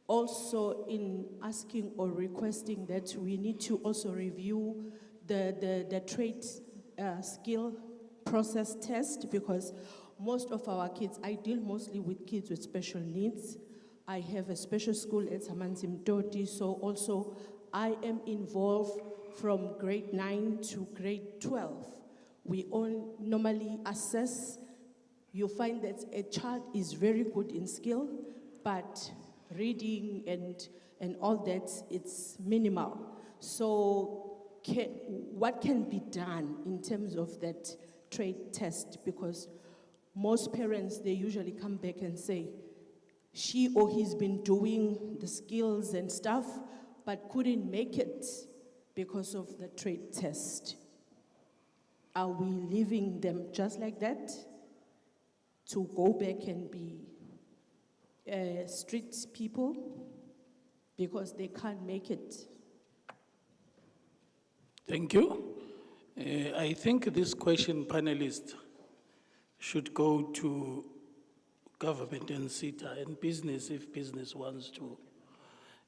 Also, in asking or requesting that we need to also review the trade skill process test, because most of our kids, I deal mostly with kids with special needs. I have a special school at Samanzi Mtoti, so also I am involved from grade 9 to grade 12. We all normally assess. You find that a child is very good in skill, but reading and all that, it's minimal. So what can be done in terms of that trade test? Because most parents, they usually come back and say, she or he's been doing the skills and stuff, but couldn't make it because of the trade test. Are we leaving them just like that to go back and be street people because they can't make it? Thank you. I think this question, panelists, should go to government and SETA and business if business wants to.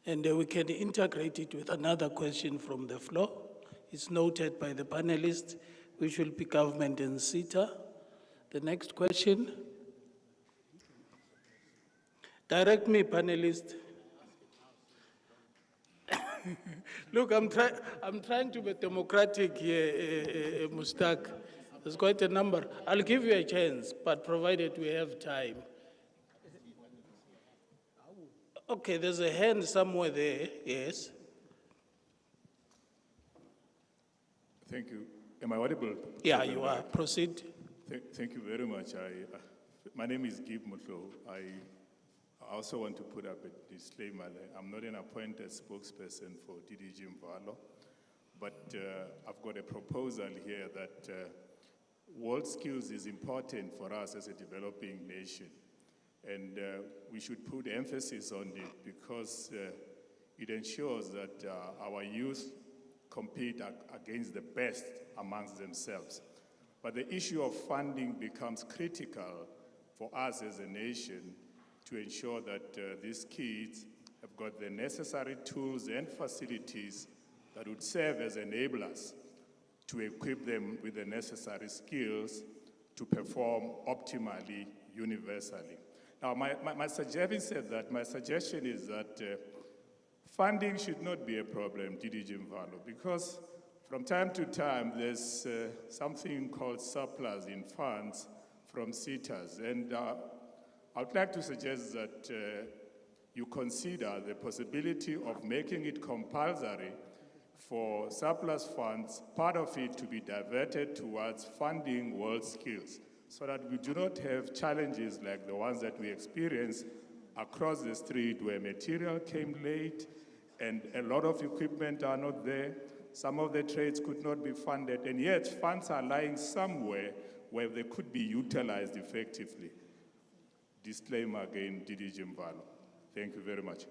And we can integrate it with another question from the floor. It's noted by the panelists, which will be government and SETA. The next question. Direct me, panelist. Look, I'm trying to be democratic here, Mustak. There's quite a number. I'll give you a chance, but provided we have time. Okay, there's a hand somewhere there, yes. Thank you. Am I audible? Yeah, you are. Proceed. Thank you very much. My name is Gib Mutlo. I also want to put up a disclaimer. I'm not an appointed spokesperson for DDG Mvalo, but I've got a proposal here that world skills is important for us as a developing nation. And we should put emphasis on it because it ensures that our youth compete against the best amongst themselves. But the issue of funding becomes critical for us as a nation to ensure that these kids have got the necessary tools and facilities that would serve as enablers to equip them with the necessary skills to perform optimally, universally. Now, my suggestion is that funding should not be a problem, DDG Mvalo, because from time to time, there's something called surplus in funds from SETAs. And I would like to suggest that you consider the possibility of making it compulsory for surplus funds, part of it to be diverted towards funding world skills, so that we do not have challenges like the ones that we experience across the street where material came late and a lot of equipment are not there. Some of the trades could not be funded, and yet funds are lying somewhere where they could be utilized effectively. Disclaimer again, DDG Mvalo. Thank you very much.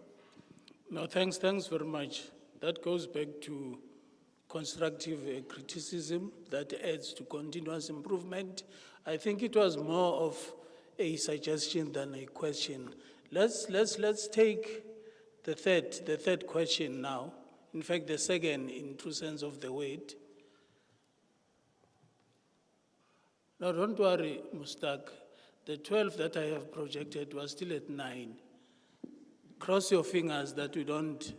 No, thanks very much. That goes back to constructive criticism that adds to continuous improvement. I think it was more of a suggestion than a question. Let's take the third question now. In fact, the second in true sense of the word. Now, don't worry, Mustak. The 12 that I have projected was still at 9. Cross your fingers that we don't.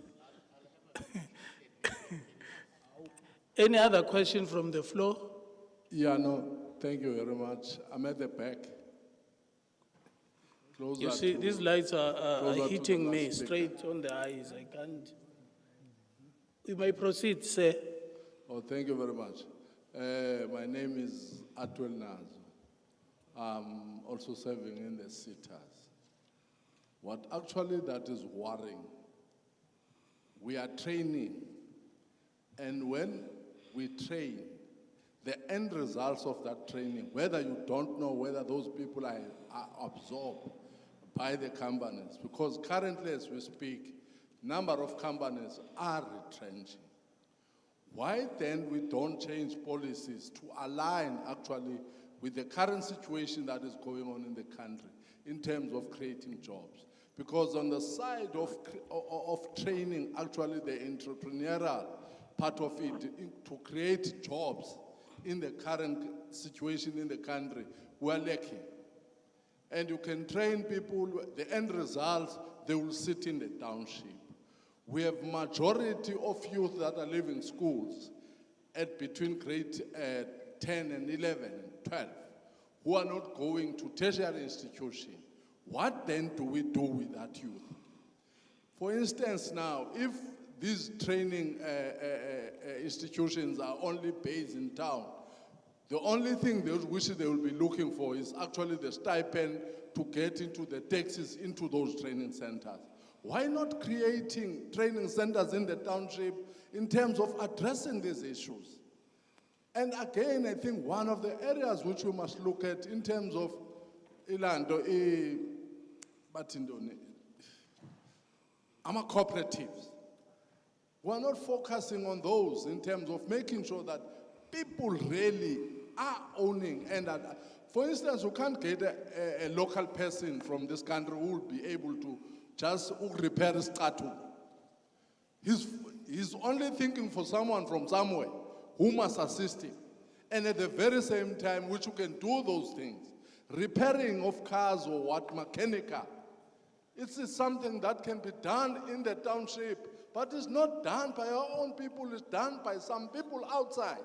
Any other question from the floor? Yeah, no, thank you very much. I'm at the back. You see, these lights are hitting me straight on the eyes. I can't. We may proceed, sir. Oh, thank you very much. My name is Atwell Nazo. I'm also serving in the SETAs. What actually that is worrying, we are training, and when we train, the end results of that training, whether you don't know whether those people are absorbed by the companies, because currently as we speak, number of companies are retrenching. Why then we don't change policies to align actually with the current situation that is going on in the country? in terms of creating jobs. Because on the side of training, actually the entrepreneurial part of it, to create jobs in the current situation in the country, we're lacking. And you can train people, the end results, they will sit in the township. We have majority of youth that are leaving schools at between grade 10 and 11 and 12, who are not going to tertiary institutions. What then do we do with that youth? For instance, now, if these training institutions are only based in town, the only thing which they will be looking for is actually the stipend to get into the taxis into those training centers. Why not creating training centers in the township in terms of addressing these issues? And again, I think one of the areas which we must look at in terms of cooperatives. We're not focusing on those in terms of making sure that people really are owning. And for instance, you can't get a local person from this country who will be able to just repair his tattoo. He's only thinking for someone from somewhere who must assist him. And at the very same time, which you can do those things, repairing of cars or what, mechanical, it's something that can be done in the township, but it's not done by our own people, it's done by some people outside.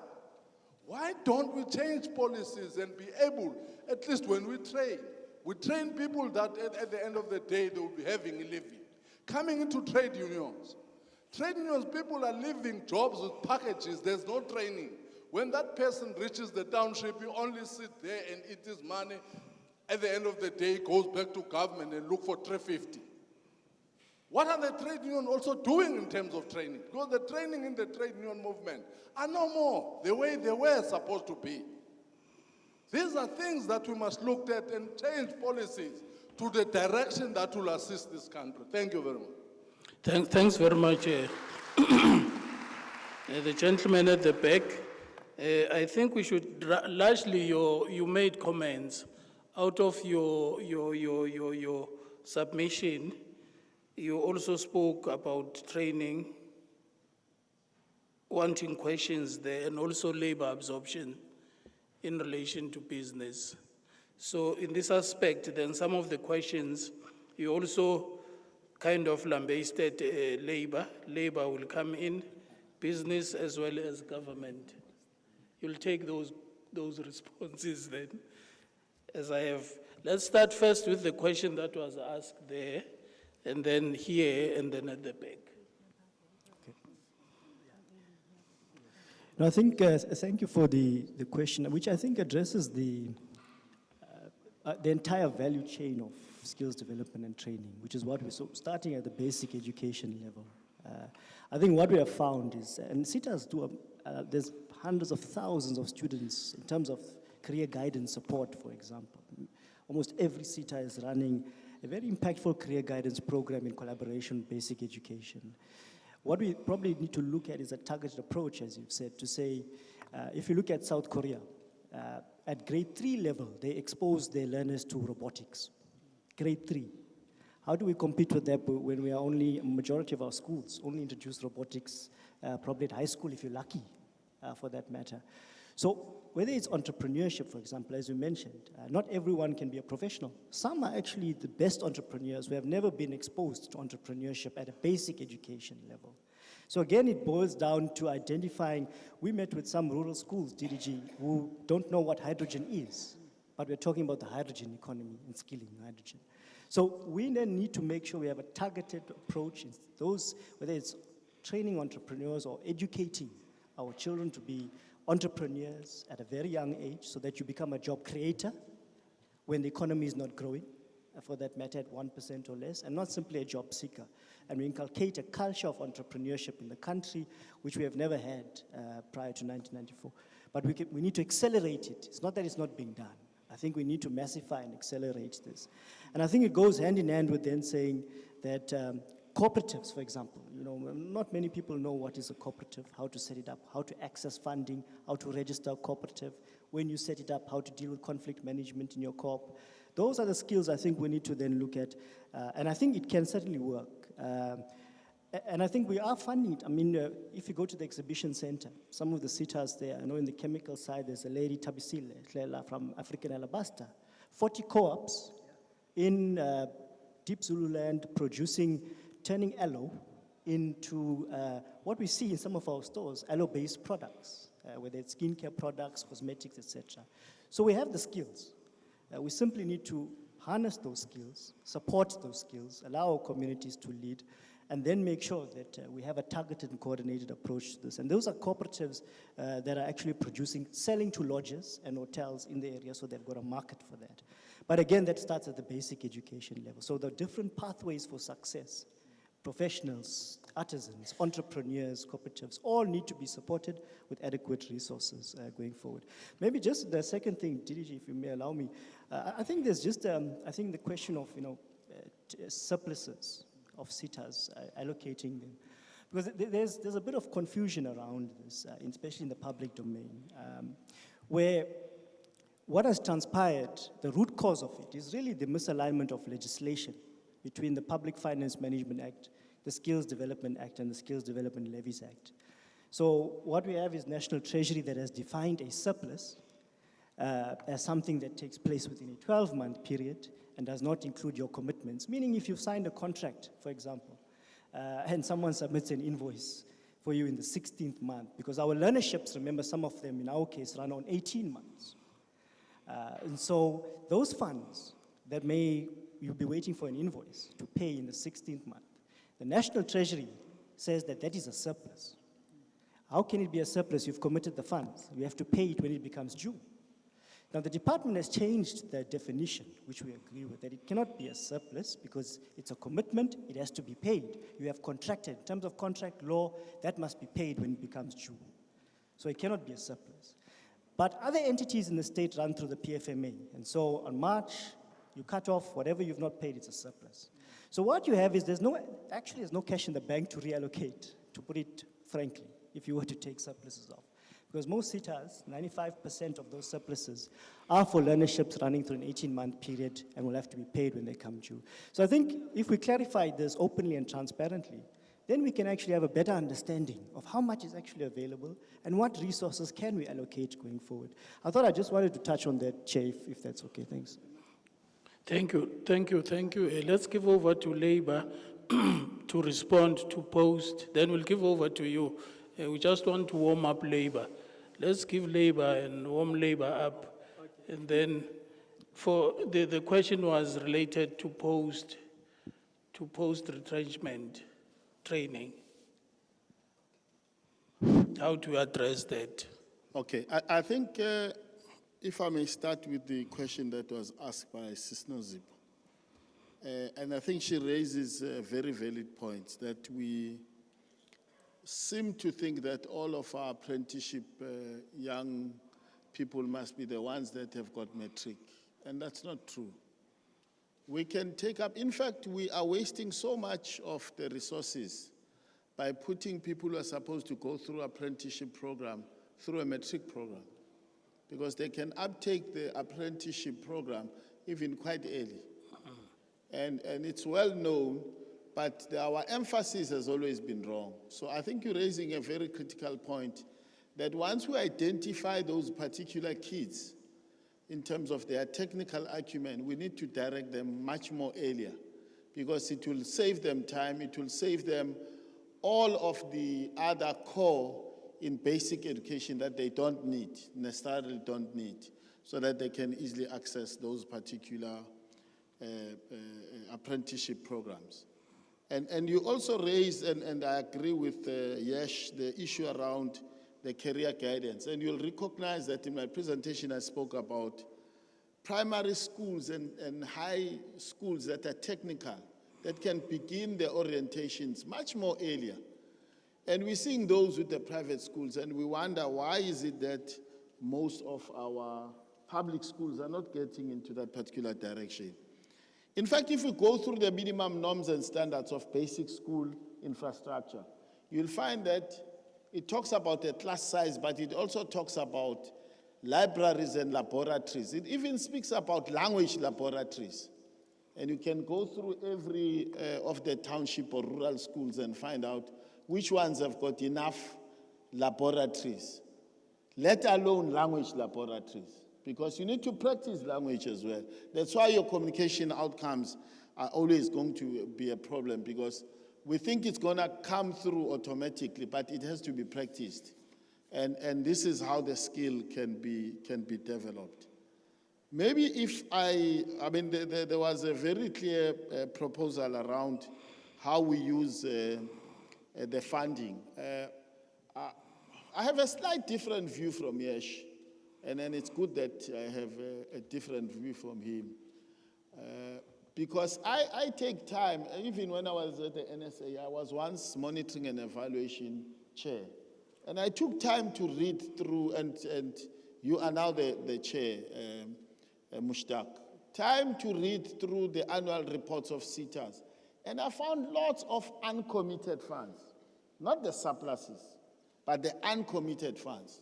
Why don't we change policies and be able, at least when we train people that at the end of the day they will be having a living. Coming into trade unions. Trade unions, people are leaving jobs with packages, there's no training. When that person reaches the township, you only sit there and eat his money. At the end of the day, goes back to government and look for 350. What are the trade unions also doing in terms of training? Because the training in the trade union movement are no more the way they were supposed to be. These are things that we must look at and change policies to the direction that will assist this country. Thank you very much. Thanks very much. The gentleman at the back, I think we should, largely you made comments out of your submission. You also spoke about training, wanting questions there, and also labor absorption in relation to business. So in this aspect, then some of the questions, you also kind of lambasted labor. Labor will come in, business as well as government. You'll take those responses then, as I have. Let's start first with the question that was asked there, and then here, and then at the back. No, I think, thank you for the question, which I think addresses the entire value chain of skills development and training, which is what we're starting at the basic education level. I think what we have found is, and CETAs do, there's hundreds of thousands of students in terms of career guidance support, for example. Almost every CETA is running a very impactful career guidance program in collaboration with basic education. What we probably need to look at is a targeted approach, as you've said, to say, if you look at South Korea, at grade 3 level, they expose their learners to robotics. Grade 3. How do we compete with that when we are only, a majority of our schools only introduce robotics, probably at high school if you're lucky, for that matter. So whether it's entrepreneurship, for example, as you mentioned, not everyone can be a professional. Some are actually the best entrepreneurs who have never been exposed to entrepreneurship at a basic education level. So again, it boils down to identifying, we met with some rural schools, DDG, who don't know what hydrogen is, but we're talking about the hydrogen economy and skilling hydrogen. So we then need to make sure we have a targeted approach in those, whether it's training entrepreneurs or educating our children to be entrepreneurs at a very young age so that you become a job creator when the economy is not growing, for that matter at 1% or less, and not simply a job seeker. And we inculcate a culture of entrepreneurship in the country, which we have never had prior to 1994. But we need to accelerate it. It's not that it's not being done. I think we need to massify and accelerate this. And I think it goes hand in hand with then saying that cooperatives, for example, not many people know what is a cooperative, how to set it up, how to access funding, how to register a cooperative, when you set it up, how to deal with conflict management in your co-op. Those are the skills I think we need to then look at, and I think it can certainly work. And I think we are funding it. I mean, if you go to the exhibition center, some of the sitters there, I know in the chemical side, there's a lady, Tabisile, from African Alabaster, 40 co-ops in Deep Zululand turning aloe into what we see in some of our stores, aloe-based products, whether it's skincare products, cosmetics, etc. So we have the skills. We simply need to harness those skills, support those skills, allow our communities to lead, and then make sure that we have a targeted and coordinated approach to this. And those are cooperatives that are actually selling to lodges and hotels in the area, so they've got a market for that. But again, that starts at the basic education level. So the different pathways for success, professionals, artisans, entrepreneurs, cooperatives, all need to be supported with adequate resources going forward. Maybe just the second thing, DDG, if you may allow me, I think there's just, I think the question of, surpluses of sitters, allocating them. Because there's a bit of confusion around this, especially in the public domain, where what has transpired, the root cause of it is really the misalignment of legislation between the Public Finance Management Act, the Skills Development Act, and the Skills Development Levies Act. So what we have is National Treasury that has defined a surplus as something that takes place within a 12-month period and does not include your commitments. Meaning if you've signed a contract, for example, and someone submits an invoice for you in the 16th month, because our learnerships, remember some of them in our case, run on 18 months. And so those funds that you'll be waiting for an invoice to pay in the 16th month, the National Treasury says that that is a surplus. How can it be a surplus? You've committed the funds. You have to pay it when it becomes due. Now, the department has changed the definition, which we agree with, that it cannot be a surplus because it's a commitment, it has to be paid. You have contracted. In terms of contract law, that must be paid when it becomes due. So it cannot be a surplus. But other entities in the state run through the PFMA. And so on March, you cut off whatever you've not paid, it's a surplus. So what you have is there's no cash in the bank to reallocate, to put it frankly, if you were to take surpluses off. Because most sitters, 95% of those surpluses are for learnerships running through an 18-month period and will have to be paid when they come due. So I think if we clarify this openly and transparently, then we can actually have a better understanding of how much is actually available and what resources can we allocate going forward. I thought I just wanted to touch on that, Chair, if that's okay. Thanks. Thank you. Let's give over to Labour to respond to post. Then we'll give over to you. We just want to warm up Labour. Let's give Labour and warm Labour up. Okay. And then for the question was related to post retrenchment training. How to address that? Okay, I think if I may start with the question that was asked by Sisnozip. And I think she raises a very valid point that we seem to think that all of our apprenticeship young people must be the ones that have got matric. And that's not true. We can take up, in fact, we are wasting so much of the resources by putting people who are supposed to go through apprenticeship program through a matric program, because they can uptake the apprenticeship program even quite early. And it's well known, but our emphasis has always been wrong. So I think you're raising a very critical point that once we identify those particular kids in terms of their technical acumen, we need to direct them much more earlier, because it will save them time, it will save them all of the other core in basic education that they don't need, necessarily don't need, so that they can easily access those particular apprenticeship programs. And you also raised, and I agree with Yesh, the issue around the career guidance. And you'll recognize that in my presentation I spoke about primary schools and high schools that are technical, that can begin their orientations much more earlier. And we're seeing those with the private schools, and we wonder why is it that most of our public schools are not getting into that particular direction. In fact, if you go through the minimum norms and standards of basic school infrastructure, you'll find that it talks about the class size, but it also talks about libraries and laboratories. It even speaks about language laboratories. And you can go through every of the township or rural schools and find out which ones have got enough laboratories, let alone language laboratories, because you need to practice language as well. That's why your communication outcomes are always going to be a problem, because we think it's going to come through automatically, but it has to be practiced. And this is how the skill can be developed. Maybe if there was a very clear proposal around how we use the funding. I have a slight different view from Yesh, and then it's good that I have a different view from him. Because I take time, even when I was at the NSA, I was once monitoring and evaluation chair. And I took time to read through, and you are now the chair, Mushtaq. Time to read through the annual reports of SETAs. And I found lots of uncommitted funds, not the surpluses, but the uncommitted funds.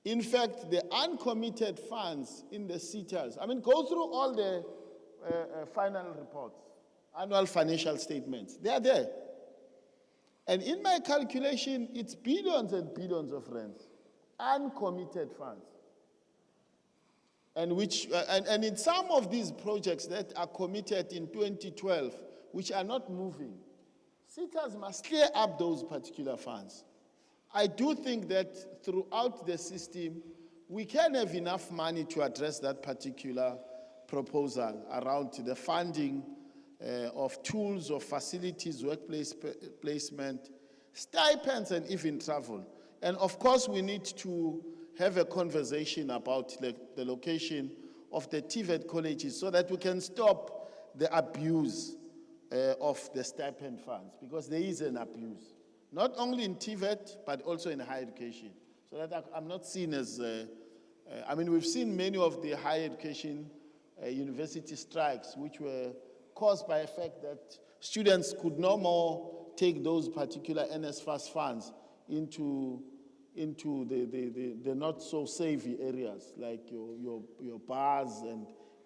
In fact, the uncommitted funds in the SETAs, go through all the final reports, annual financial statements, they are there. And in my calculation, it's billions and billions of rands, uncommitted funds. And in some of these projects that are committed in 2012, which are not moving, SETAs must clear up those particular funds. I do think that throughout the system, we can have enough money to address that particular proposal around the funding of tools, of facilities, workplace placement, stipends, and even travel. And of course, we need to have a conversation about the location of the TVET colleges so that we can stop the abuse of the stipend funds, because there is an abuse, not only in TVET, but also in higher education. So that I'm not seen as, we've seen many of the higher education university strikes, which were caused by the fact that students could no more take those particular NSFAS funds into the not so savvy areas, like your bars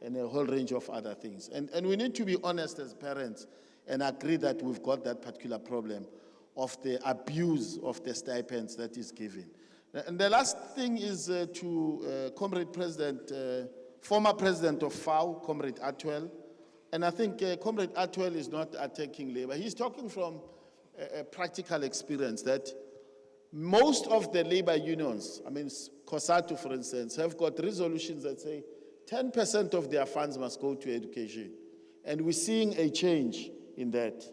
and a whole range of other things. And we need to be honest as parents and agree that we've got that particular problem of the abuse of the stipends that is given. And the last thing is to Comrade President, former President of FAO, Comrade Atwell. And I think Comrade Atwell is not attacking labor. He's talking from a practical experience that most of the labor unions, COSATU, for instance, have got resolutions that say 10% of their funds must go to education. And we're seeing a change in that,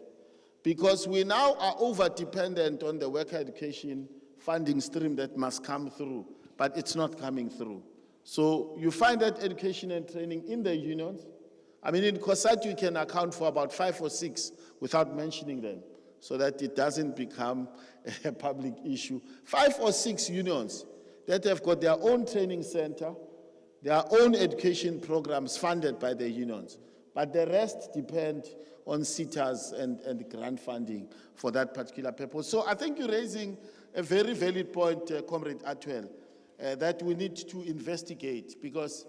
because we now are over-dependent on the worker education funding stream that must come through, but it's not coming through. So you find that education and training in the unions. In COSATU, you can account for about 5 or 6 without mentioning them, so that it doesn't become a public issue. 5 or 6 unions that have got their own training center, their own education programs funded by the unions, but the rest depend on SETAs and grant funding for that particular purpose. So I think you're raising a very valid point, Comrade Atwell, that we need to investigate, because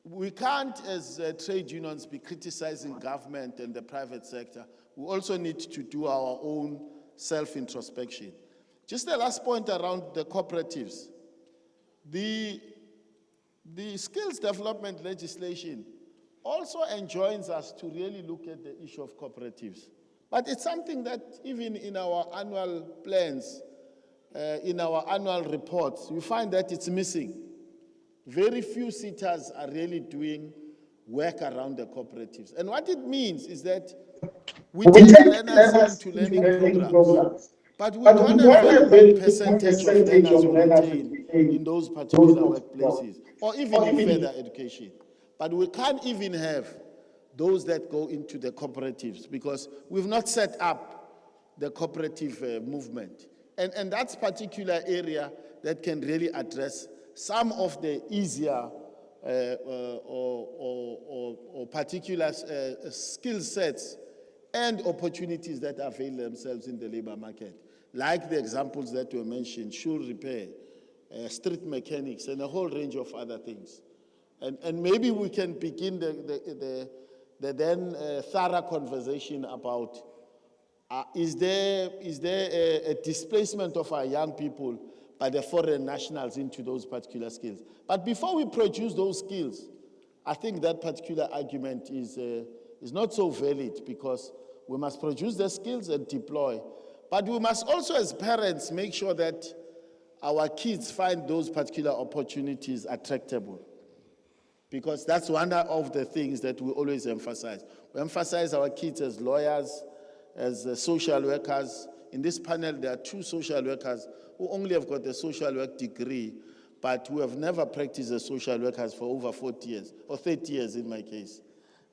we can't, as trade unions, be criticizing government and the private sector. We also need to do our own self-introspection. Just the last point around the cooperatives. The skills development legislation also enjoins us to really look at the issue of cooperatives. But it's something that even in our annual plans, in our annual reports, you find that it's missing. Very few SETAs are really doing work around the cooperatives. And what it means is that we take learners into learning programs, but we don't have a big percentage of learners who retain in those particular workplaces, or even in further education. But we can't even have those that go into the cooperatives, because we've not set up the cooperative movement. And that's a particular area that can really address some of the easier or particular skill sets and opportunities that avail themselves in the labor market, like the examples that were mentioned, shoe repair, street mechanics, and a whole range of other things. And maybe we can begin the then thorough conversation about is there a displacement of our young people by the foreign nationals into those particular skills. But before we produce those skills, I think that particular argument is not so valid, because we must produce the skills and deploy. But we must also, as parents, make sure that our kids find those particular opportunities attractable. Because that's one of the things that we always emphasize. We emphasize our kids as lawyers, as social workers. In this panel, there are 2 social workers who only have got a social work degree, but who have never practiced as social workers for over 40 years, or 30 years in my case.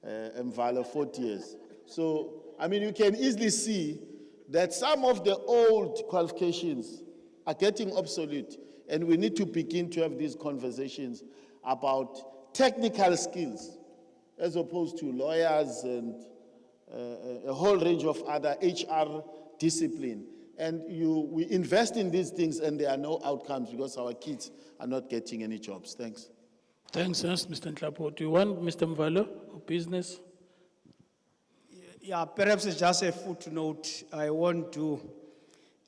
Mvalo, 40 years. So, I mean, you can easily see that some of the old qualifications are getting obsolete, and we need to begin to have these conversations about technical skills, as opposed to lawyers and a whole range of other HR discipline. And we invest in these things, and there are no outcomes because our kids are not getting any jobs. Thanks. Thanks, Mr. Nhlapo. Do you want Mr. Mvalo or business? Yeah, perhaps it's just a footnote. I won't do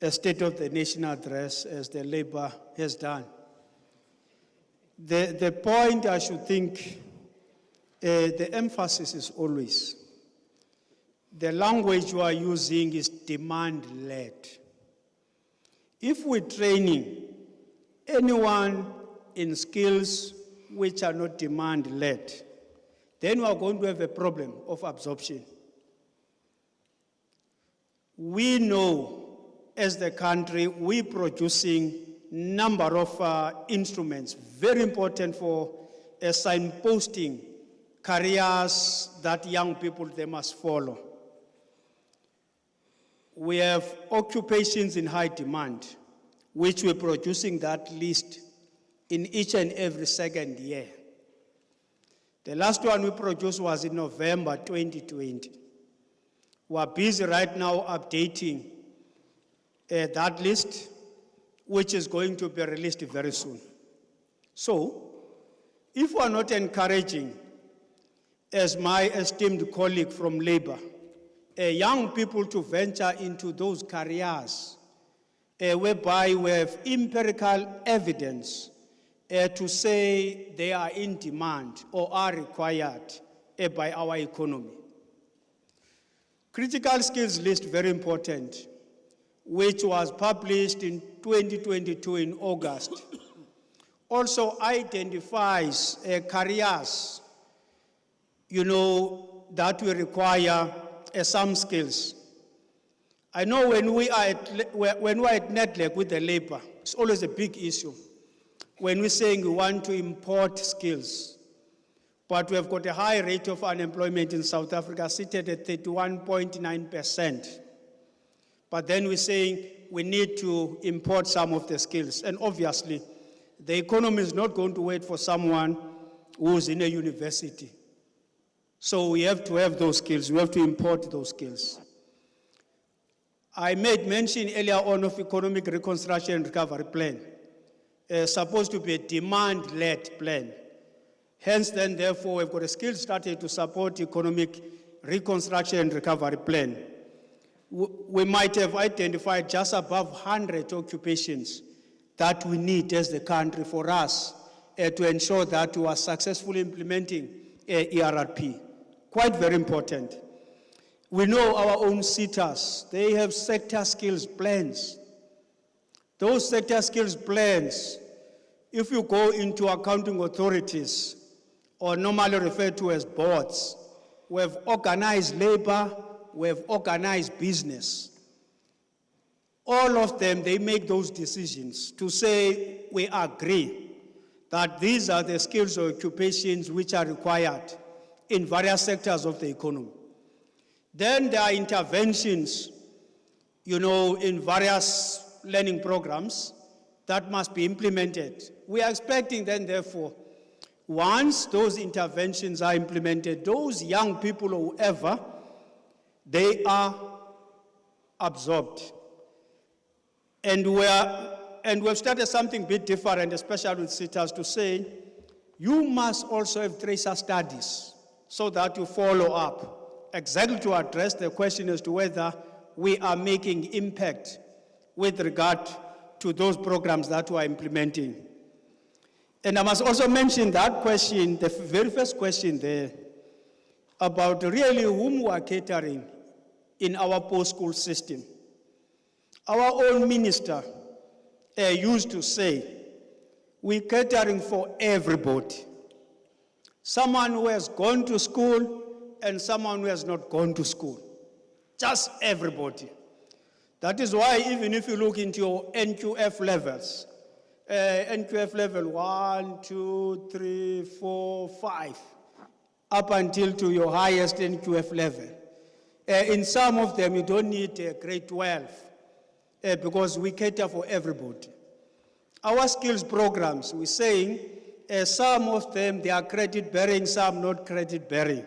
a State of the Nation address as the Labour has done. The point I should think, the emphasis is always, the language you are using is demand-led. If we're training anyone in skills which are not demand-led, then we are going to have a problem of absorption. We know, as the country, we're producing number of instruments, very important for signposting careers that young people, they must follow. We have occupations in high demand, which we're producing that list in each and every second year. The last one we produced was in November 2020. We're busy right now updating that list, which is going to be released very soon. So, if we're not encouraging, as my esteemed colleague from Labour, young people to venture into those careers whereby we have empirical evidence to say they are in demand or are required by our economy. Critical skills list, very important, which was published in 2022 in August, also identifies careers, that will require some skills. I know when we are at NEDLEC with the Labour, it's always a big issue when we're saying we want to import skills. But we have got a high rate of unemployment in South Africa, seated at 31.9%. But then we're saying we need to import some of the skills. And obviously, the economy is not going to wait for someone who's in a university. So we have to have those skills. We have to import those skills. I made mention earlier on of economic reconstruction and recovery plan. Supposed to be a demand-led plan. Hence, then, therefore, we've got a skills strategy to support economic reconstruction and recovery plan. We might have identified just above 100 occupations that we need as the country for us to ensure that we are successfully implementing ERRP. Quite very important. We know our own SETAs, they have sector skills plans. Those sector skills plans, if you go into accounting authorities, or normally referred to as boards, we have organized labor, we have organized business. All of them, they make those decisions to say, we agree that these are the skills or occupations which are required in various sectors of the economy. Then there are interventions, in various learning programs that must be implemented. We are expecting then, therefore, once those interventions are implemented, those young people or whoever, they are absorbed. And we are And we've started something a bit different, especially with SITAs, to say, you must also have tracer studies so that you follow up, exactly to address the question as to whether we are making impact with regard to those programs that we are implementing. And I must also mention that question, the very first question there, about really whom we are catering in our post-school system. Our own minister used to say, we're catering for everybody. Someone who has gone to school and someone who has not gone to school. Just everybody. That is why even if you look into your NQF levels, NQF level 1, 2, 3, 4, 5, up until to your highest NQF level. In some of them, you don't need grade 12 because we cater for everybody. Our skills programs, we're saying some of them, they are credit bearing, some not credit bearing,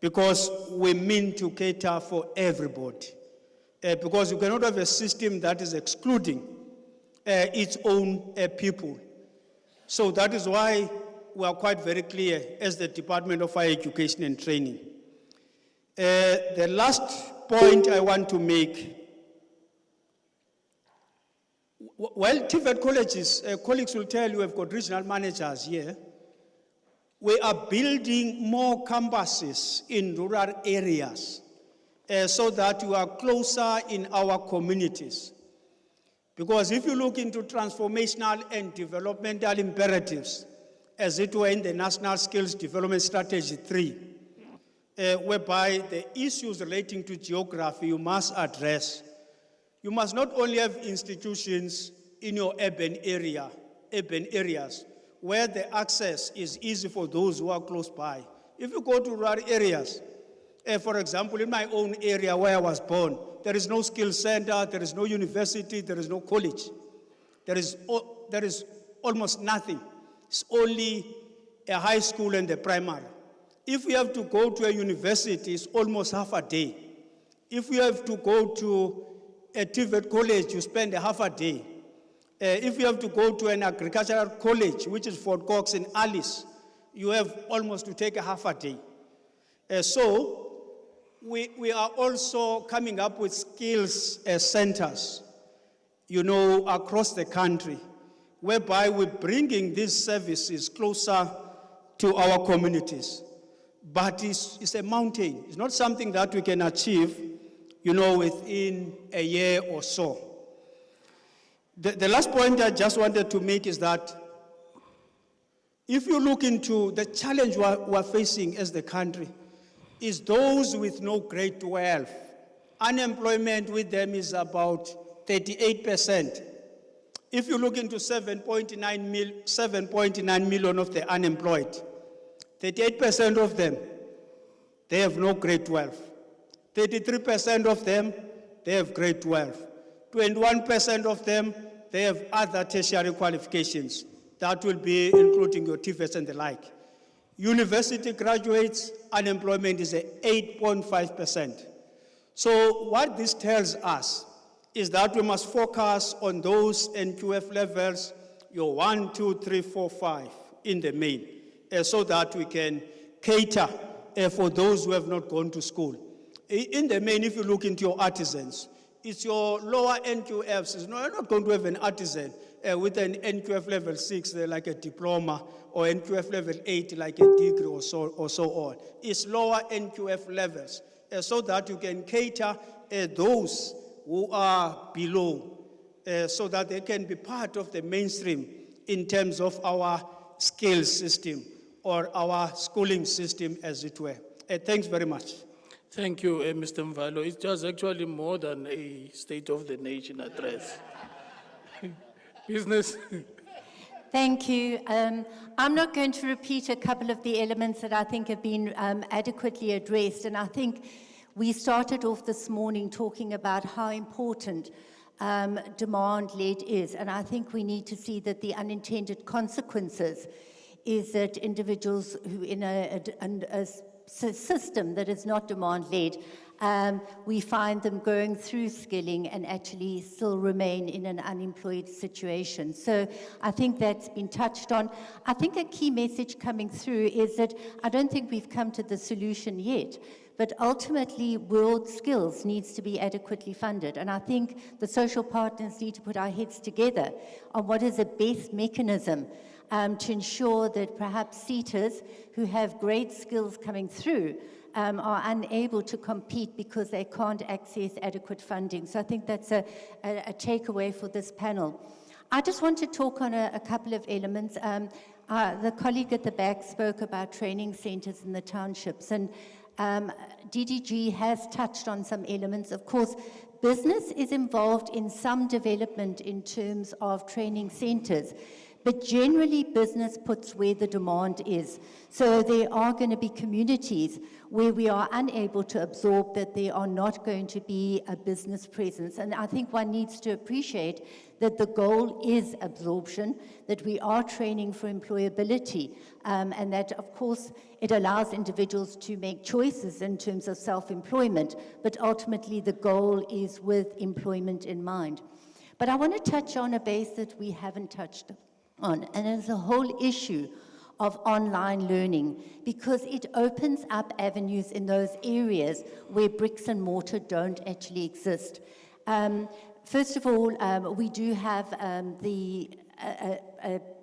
because we mean to cater for everybody. Because you cannot have a system that is excluding its own people. So that is why we are quite very clear as the Department of Higher Education and Training. The last point I want to make, well, TVET colleges, colleagues will tell you we've got regional managers here. We are building more campuses in rural areas so that you are closer in our communities. Because if you look into transformational and developmental imperatives, as it were in the National Skills Development Strategy 3, whereby the issues relating to geography you must address. You must not only have institutions in your urban areas, where the access is easy for those who are close by. If you go to rural areas, for example, in my own area where I was born, there is no skills center, there is no university, there is no college. There is almost nothing. It's only a high school and a primary. If we have to go to a university, it's almost half a day. If we have to go to a TVET college, you spend a half a day. If you have to go to an agricultural college, which is Fort Cox in Alice, you have almost to take a half a day. So we are also coming up with skills centers, across the country, whereby we're bringing these services closer to our communities. But it's a mountain. It's not something that we can achieve, within a year or so. The last point I just wanted to make is that if you look into the challenge we're facing as the country, is those with no grade 12. Unemployment with them is about 38%. If you look into 7.9 million of the unemployed, 38% of them, they have no grade 12. 33% of them, they have grade 12. 21% of them, they have other tertiary qualifications. That will be including your TVETs and the like. University graduates, unemployment is at 8.5%. So what this tells us is that we must focus on those NQF levels, your 1, 2, 3, 4, 5 in the main, so that we can cater for those who have not gone to school. In the main, if you look into your artisans, it's your lower NQFs. You're not going to have an artisan with an NQF level 6, like a diploma, or NQF level 8, like a degree or so on. It's lower NQF levels, so that you can cater those who are below, so that they can be part of the mainstream in terms of our skills system or our schooling system, as it were. Thanks very much. Thank you, Mr. Mvalo. It was actually more than a State of the Nation address. Business. Thank you. I'm not going to repeat a couple of the elements that I think have been adequately addressed, and I think we started off this morning talking about how important demand-led is, and I think we need to see that the unintended consequences is that individuals who in a system that is not demand-led, we find them going through skilling and actually still remain in an unemployed situation. So I think that's been touched on. I think a key message coming through is that I don't think we've come to the solution yet, but ultimately world skills needs to be adequately funded. And I think the social partners need to put our heads together on what is the best mechanism to ensure that perhaps seaters who have great skills coming through are unable to compete because they can't access adequate funding. So I think that's a takeaway for this panel. I just want to talk on a couple of elements. The colleague at the back spoke about training centers in the townships, and DDG has touched on some elements. Of course, business is involved in some development in terms of training centers, but generally business puts where the demand is. So there are going to be communities where we are unable to absorb that there are not going to be a business presence. And I think one needs to appreciate that the goal is absorption, that we are training for employability, and that, of course, it allows individuals to make choices in terms of self-employment, but ultimately the goal is with employment in mind. But I want to touch on a base that we haven't touched on, and it's the whole issue of online learning, because it opens up avenues in those areas where bricks and mortar don't actually exist. First of all, we do have a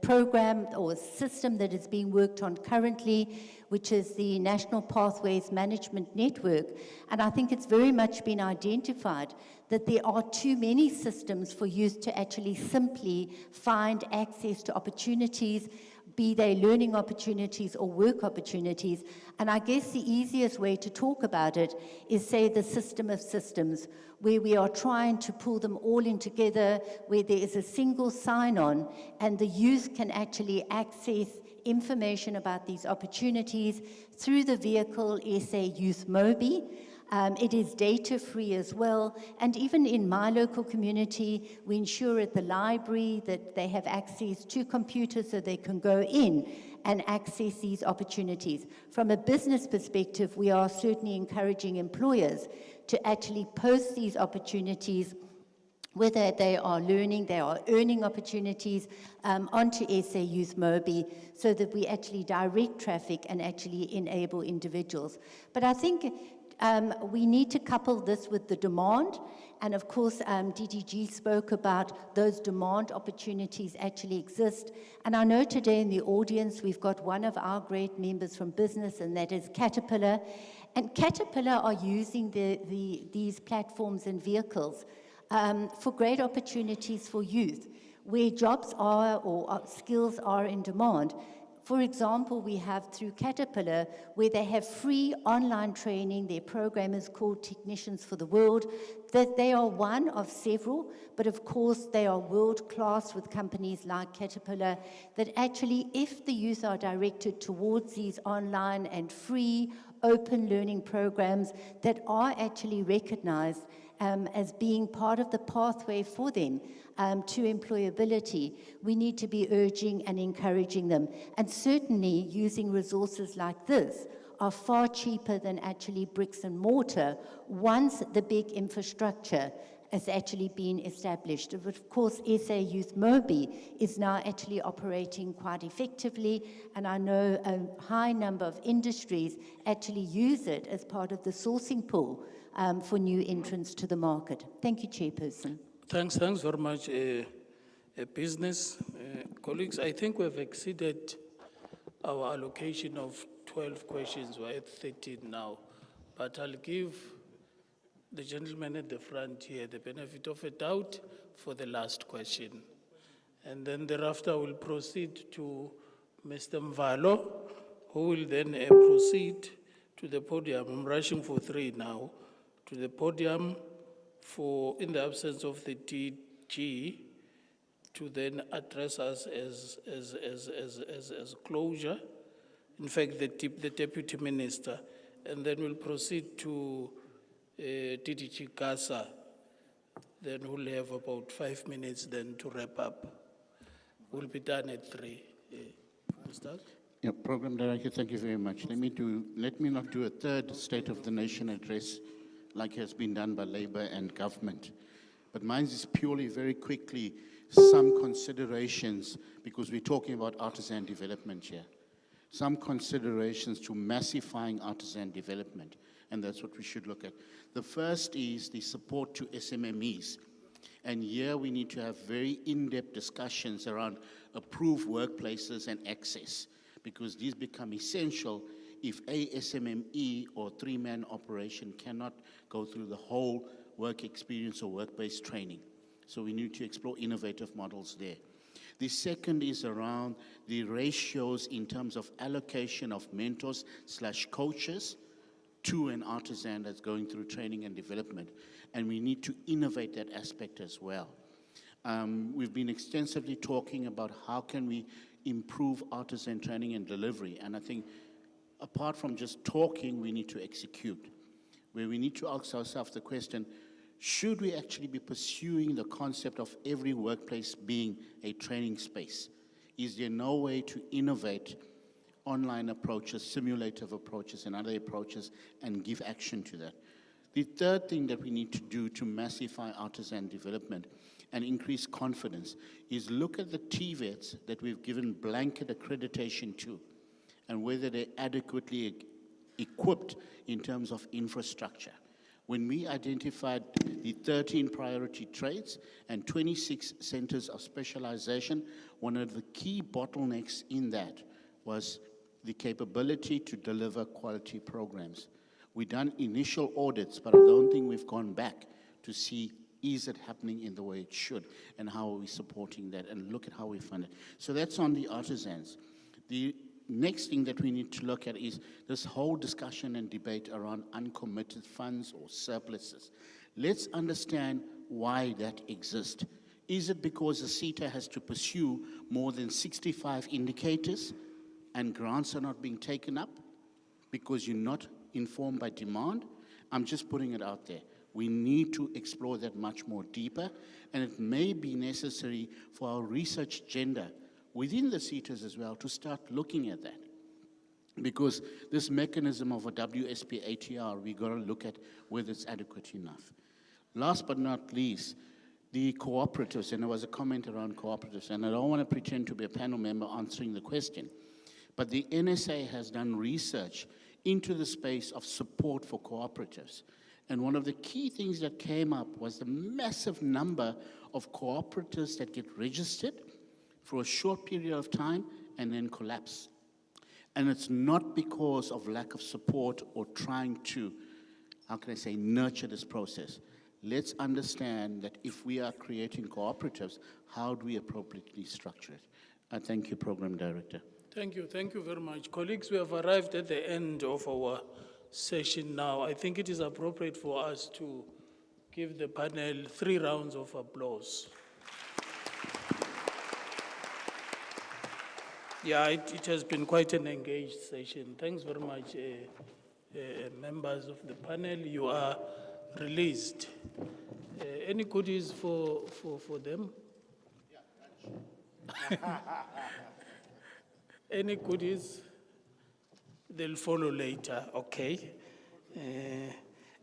program or a system that is being worked on currently, which is the National Pathways Management Network. And I think it's very much been identified that there are too many systems for youth to actually simply find access to opportunities, be they learning opportunities or work opportunities. And I guess the easiest way to talk about it is, say, the system of systems, where we are trying to pull them all in together, where there is a single sign-on, and the youth can actually access information about these opportunities through the vehicle SA Youth Mobi. It is data-free as well, and even in my local community, we ensure at the library that they have access to computers so they can go in and access these opportunities. From a business perspective, we are certainly encouraging employers to actually post these opportunities, whether they are learning, they are earning opportunities, onto SA Youth Mobi, so that we actually direct traffic and actually enable individuals. But I think we need to couple this with the demand, and of course DDG spoke about those demand opportunities actually exist. And I know today in the audience we've got one of our great members from business, and that is Caterpillar. And Caterpillar are using these platforms and vehicles for great opportunities for youth, where jobs are or skills are in demand. For example, we have through Caterpillar, where they have free online training. Their program is called Technicians for the World. That they are one of several, but of course they are world-class with companies like Caterpillar, that actually, if the youth are directed towards these online and free open learning programs that are actually recognized as being part of the pathway for them to employability, we need to be urging and encouraging them. And certainly using resources like this are far cheaper than actually bricks and mortar once the big infrastructure has actually been established. But of course, SA Youth Mobi is now actually operating quite effectively, and I know a high number of industries actually use it as part of the sourcing pool for new entrants to the market. Thank you, Chairperson. Thanks very much, business. Colleagues, I think we've exceeded our allocation of 12 questions. We're at 13 now, but I'll give the gentleman at the front here the benefit of a doubt for the last question. And then thereafter we'll proceed to Mr. Mvalo, who will then proceed to the podium. I'm rushing for 3 now. To the podium for, in the absence of the DG, to then address us as closure. In fact, the Deputy Minister. And then we'll proceed to DDG Kasa. Then we'll have about 5 minutes then to wrap up. We'll be done at 3. Start? Yeah, Program Director, thank you very much. Let me not do a third State of the Nation address like has been done by Labour and government. But mine is purely, very quickly, some considerations, because we're talking about artisan development here. Some considerations to massifying artisan development, and that's what we should look at. The first is the support to SMMEs. And here we need to have very in-depth discussions around approved workplaces and access, because these become essential if a SMME or three-man operation cannot go through the whole work experience or work-based training. So we need to explore innovative models there. The second is around the ratios in terms of allocation of mentors/coaches to an artisan that's going through training and development. And we need to innovate that aspect as well. We've been extensively talking about how can we improve artisan training and delivery. And I think apart from just talking, we need to execute. Where we need to ask ourselves the question, should we actually be pursuing the concept of every workplace being a training space? Is there no way to innovate online approaches, simulative approaches, and other approaches, and give action to that? The third thing that we need to do to massify artisan development and increase confidence is look at the TVETs that we've given blanket accreditation to, and whether they're adequately equipped in terms of infrastructure. When we identified the 13 priority trades and 26 centers of specialization, one of the key bottlenecks in that was the capability to deliver quality programs. We've done initial audits, but I don't think we've gone back to see, is it happening in the way it should, and how are we supporting that, and look at how we fund it. So that's on the artisans. The next thing that we need to look at is this whole discussion and debate around uncommitted funds or surpluses. Let's understand why that exists. Is it because the CETA has to pursue more than 65 indicators and grants are not being taken up because you're not informed by demand? I'm just putting it out there. We need to explore that much more deeper, and it may be necessary for our research agenda within the CETAs as well to start looking at that. Because this mechanism of a WSP ATR, we got to look at whether it's adequate enough. Last but not least, the cooperatives, and there was a comment around cooperatives, and I don't want to pretend to be a panel member answering the question, but the NSA has done research into the space of support for cooperatives. And one of the key things that came up was the massive number of cooperatives that get registered for a short period of time and then collapse. And it's not because of lack of support or trying to, how can I say, nurture this process. Let's understand that if we are creating cooperatives, how do we appropriately structure it? I thank you, Program Director. Thank you very much. Colleagues, we have arrived at the end of our session now. I think it is appropriate for us to give the panel 3 rounds of applause. Yeah, it has been quite an engaged session. Thanks very much, members of the panel. You are released. Any goodies for them? Any goodies? They'll follow later, okay.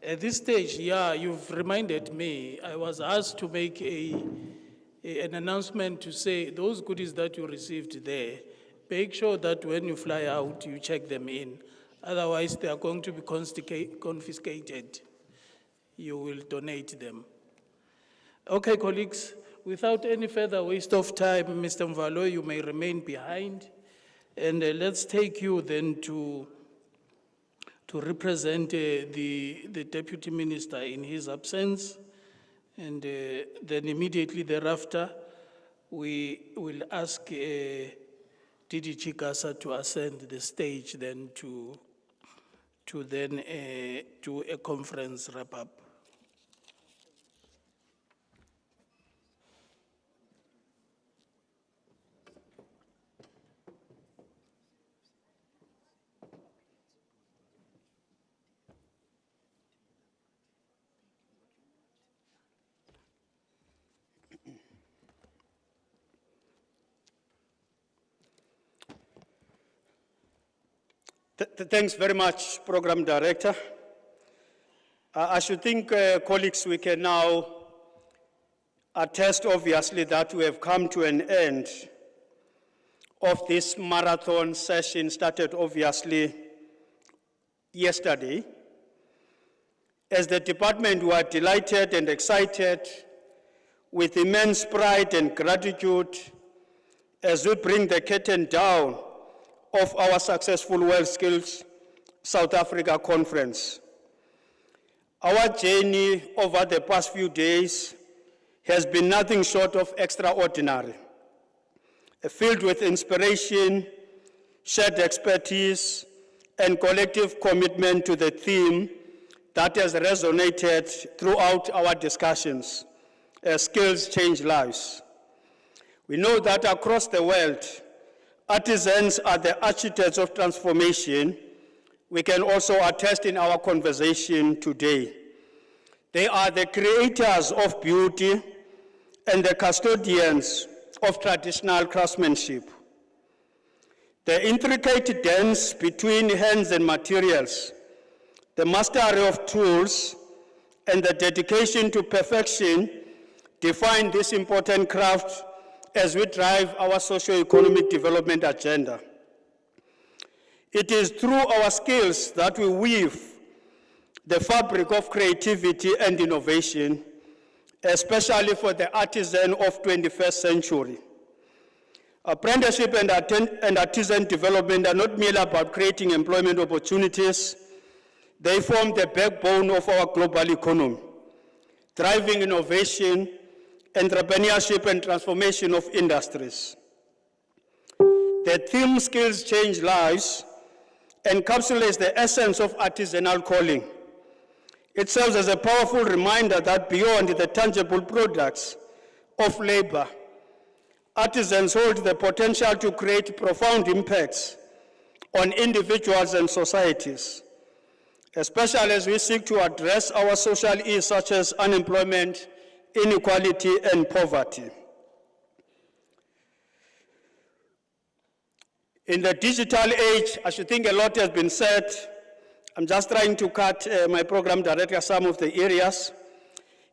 At this stage, yeah, you've reminded me, I was asked to make an announcement to say those goodies that you received there, make sure that when you fly out, you check them in. Otherwise, they are going to be confiscated. You will donate them. Okay, colleagues, without any further waste of time, Mr. Mvalo, you may remain behind. And let's take you then to represent the Deputy Minister in his absence. And then immediately thereafter, we will ask DD Chikasa to ascend the stage then to then do a conference wrap-up. Thanks very much, Program Director. I should think, colleagues, we can now attest, obviously, that we have come to an end of this marathon session, started, obviously, yesterday. As the department, we are delighted and excited with immense pride and gratitude as we bring the curtain down of our successful World Skills South Africa Conference. Our journey over the past few days has been nothing short of extraordinary, filled with inspiration, shared expertise, and collective commitment to the theme that has resonated throughout our discussions, skills change lives. We know that across the world, artisans are the architects of transformation. We can also attest in our conversation today. They are the creators of beauty and the custodians of traditional craftsmanship. The intricate dance between hands and materials, the mastery of tools, and the dedication to perfection define this important craft as we drive our socio-economic development agenda. It is through our skills that we weave the fabric of creativity and innovation, especially for the artisan of 21st century. Apprenticeship and artisan development are not merely about creating employment opportunities. They form the backbone of our global economy, driving innovation, entrepreneurship, and transformation of industries. The theme Skills Change Lives encapsulates the essence of artisanal calling. It serves as a powerful reminder that beyond the tangible products of labor, artisans hold the potential to create profound impacts on individuals and societies, especially as we seek to address our social ills such as unemployment, inequality, and poverty. In the digital age, I should think a lot has been said. I'm just trying to cut my program director some of the areas.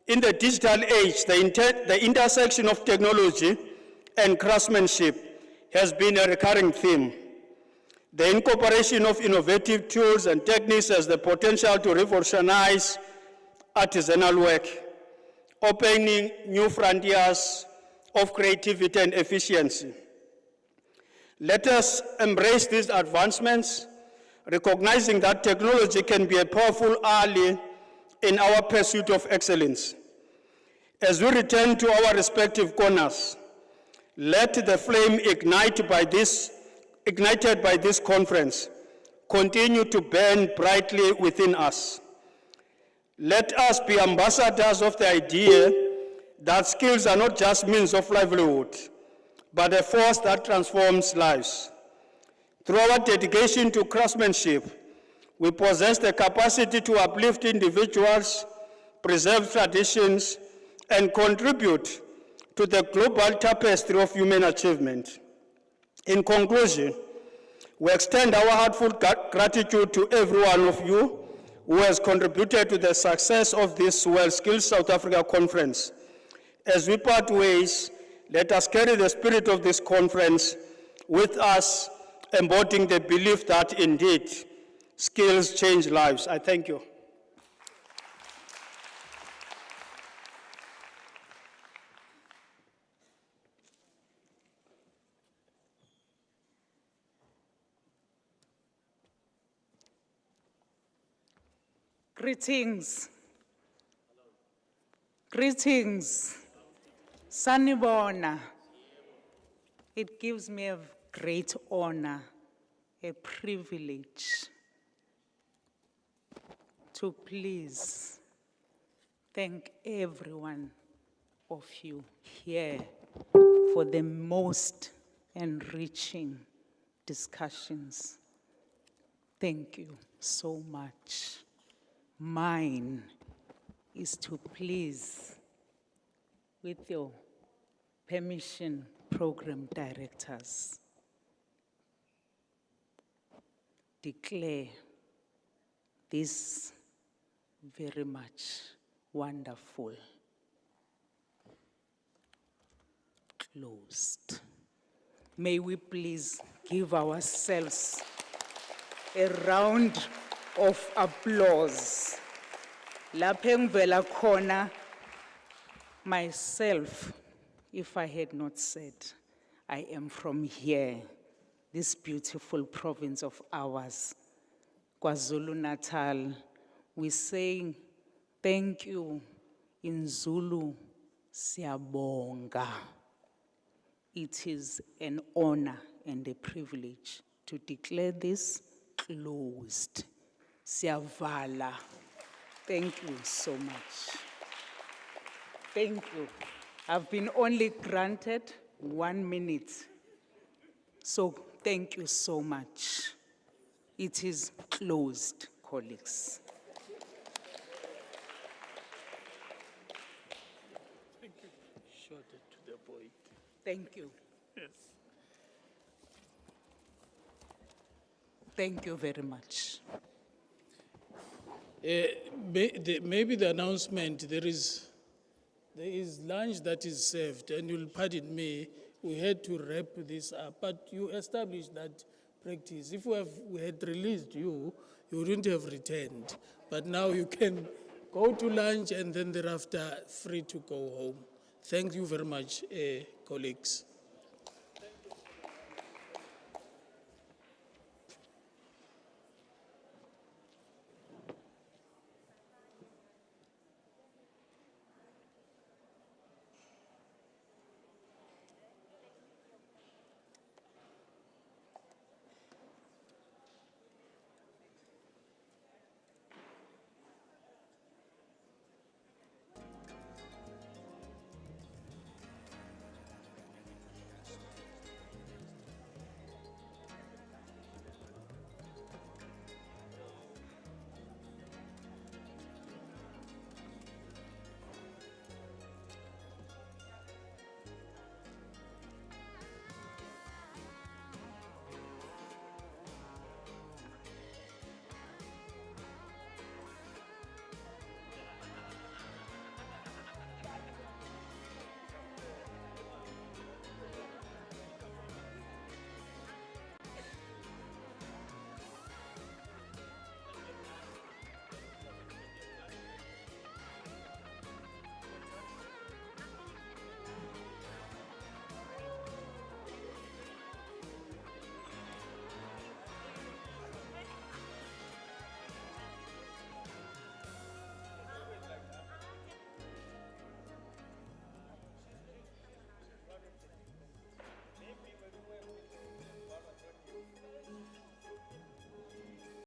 In the digital age, the intersection of technology and craftsmanship has been a recurring theme. The incorporation of innovative tools and techniques has the potential to revolutionize artisanal work, opening new frontiers of creativity and efficiency. Let us embrace these advancements, recognizing that technology can be a powerful ally in our pursuit of excellence. As we return to our respective corners, let the flame ignited by this conference continue to burn brightly within us. Let us be ambassadors of the idea that skills are not just means of livelihood, but a force that transforms lives. Through our dedication to craftsmanship, we possess the capacity to uplift individuals, preserve traditions, and contribute to the global tapestry of human achievement. In conclusion, we extend our heartfelt gratitude to every one of you who has contributed to the success of this World Skills South Africa Conference. As we part ways, let us carry the spirit of this conference with us, embodying the belief that indeed skills change lives. I thank you. Greetings. Greetings. Sanibona. It gives me a great honor, a privilege to please thank every one of you here for the most enriching discussions. Thank you so much. Mine is to please, with your permission, program directors, declare this very much wonderful closed. May we please give ourselves a round of applause. Lapho engivela khona, myself, if I had not said, I am from here, this beautiful province of ours, KwaZulu-Natal. We say thank you in Zulu, siyabonga. It is an honor and a privilege to declare this closed. Siyavala. Thank you so much. Thank you. I've been only granted 1 minute. So thank you so much. It is closed, colleagues. Thank you. Short it to the point. Thank you. Yes. Thank you very much. Maybe the announcement, there is lunch that is served, and you'll pardon me, we had to wrap this up, but you established that practice. If we had released you, you wouldn't have returned. But now you can go to lunch and then thereafter free to go home. Thank you very much, colleagues.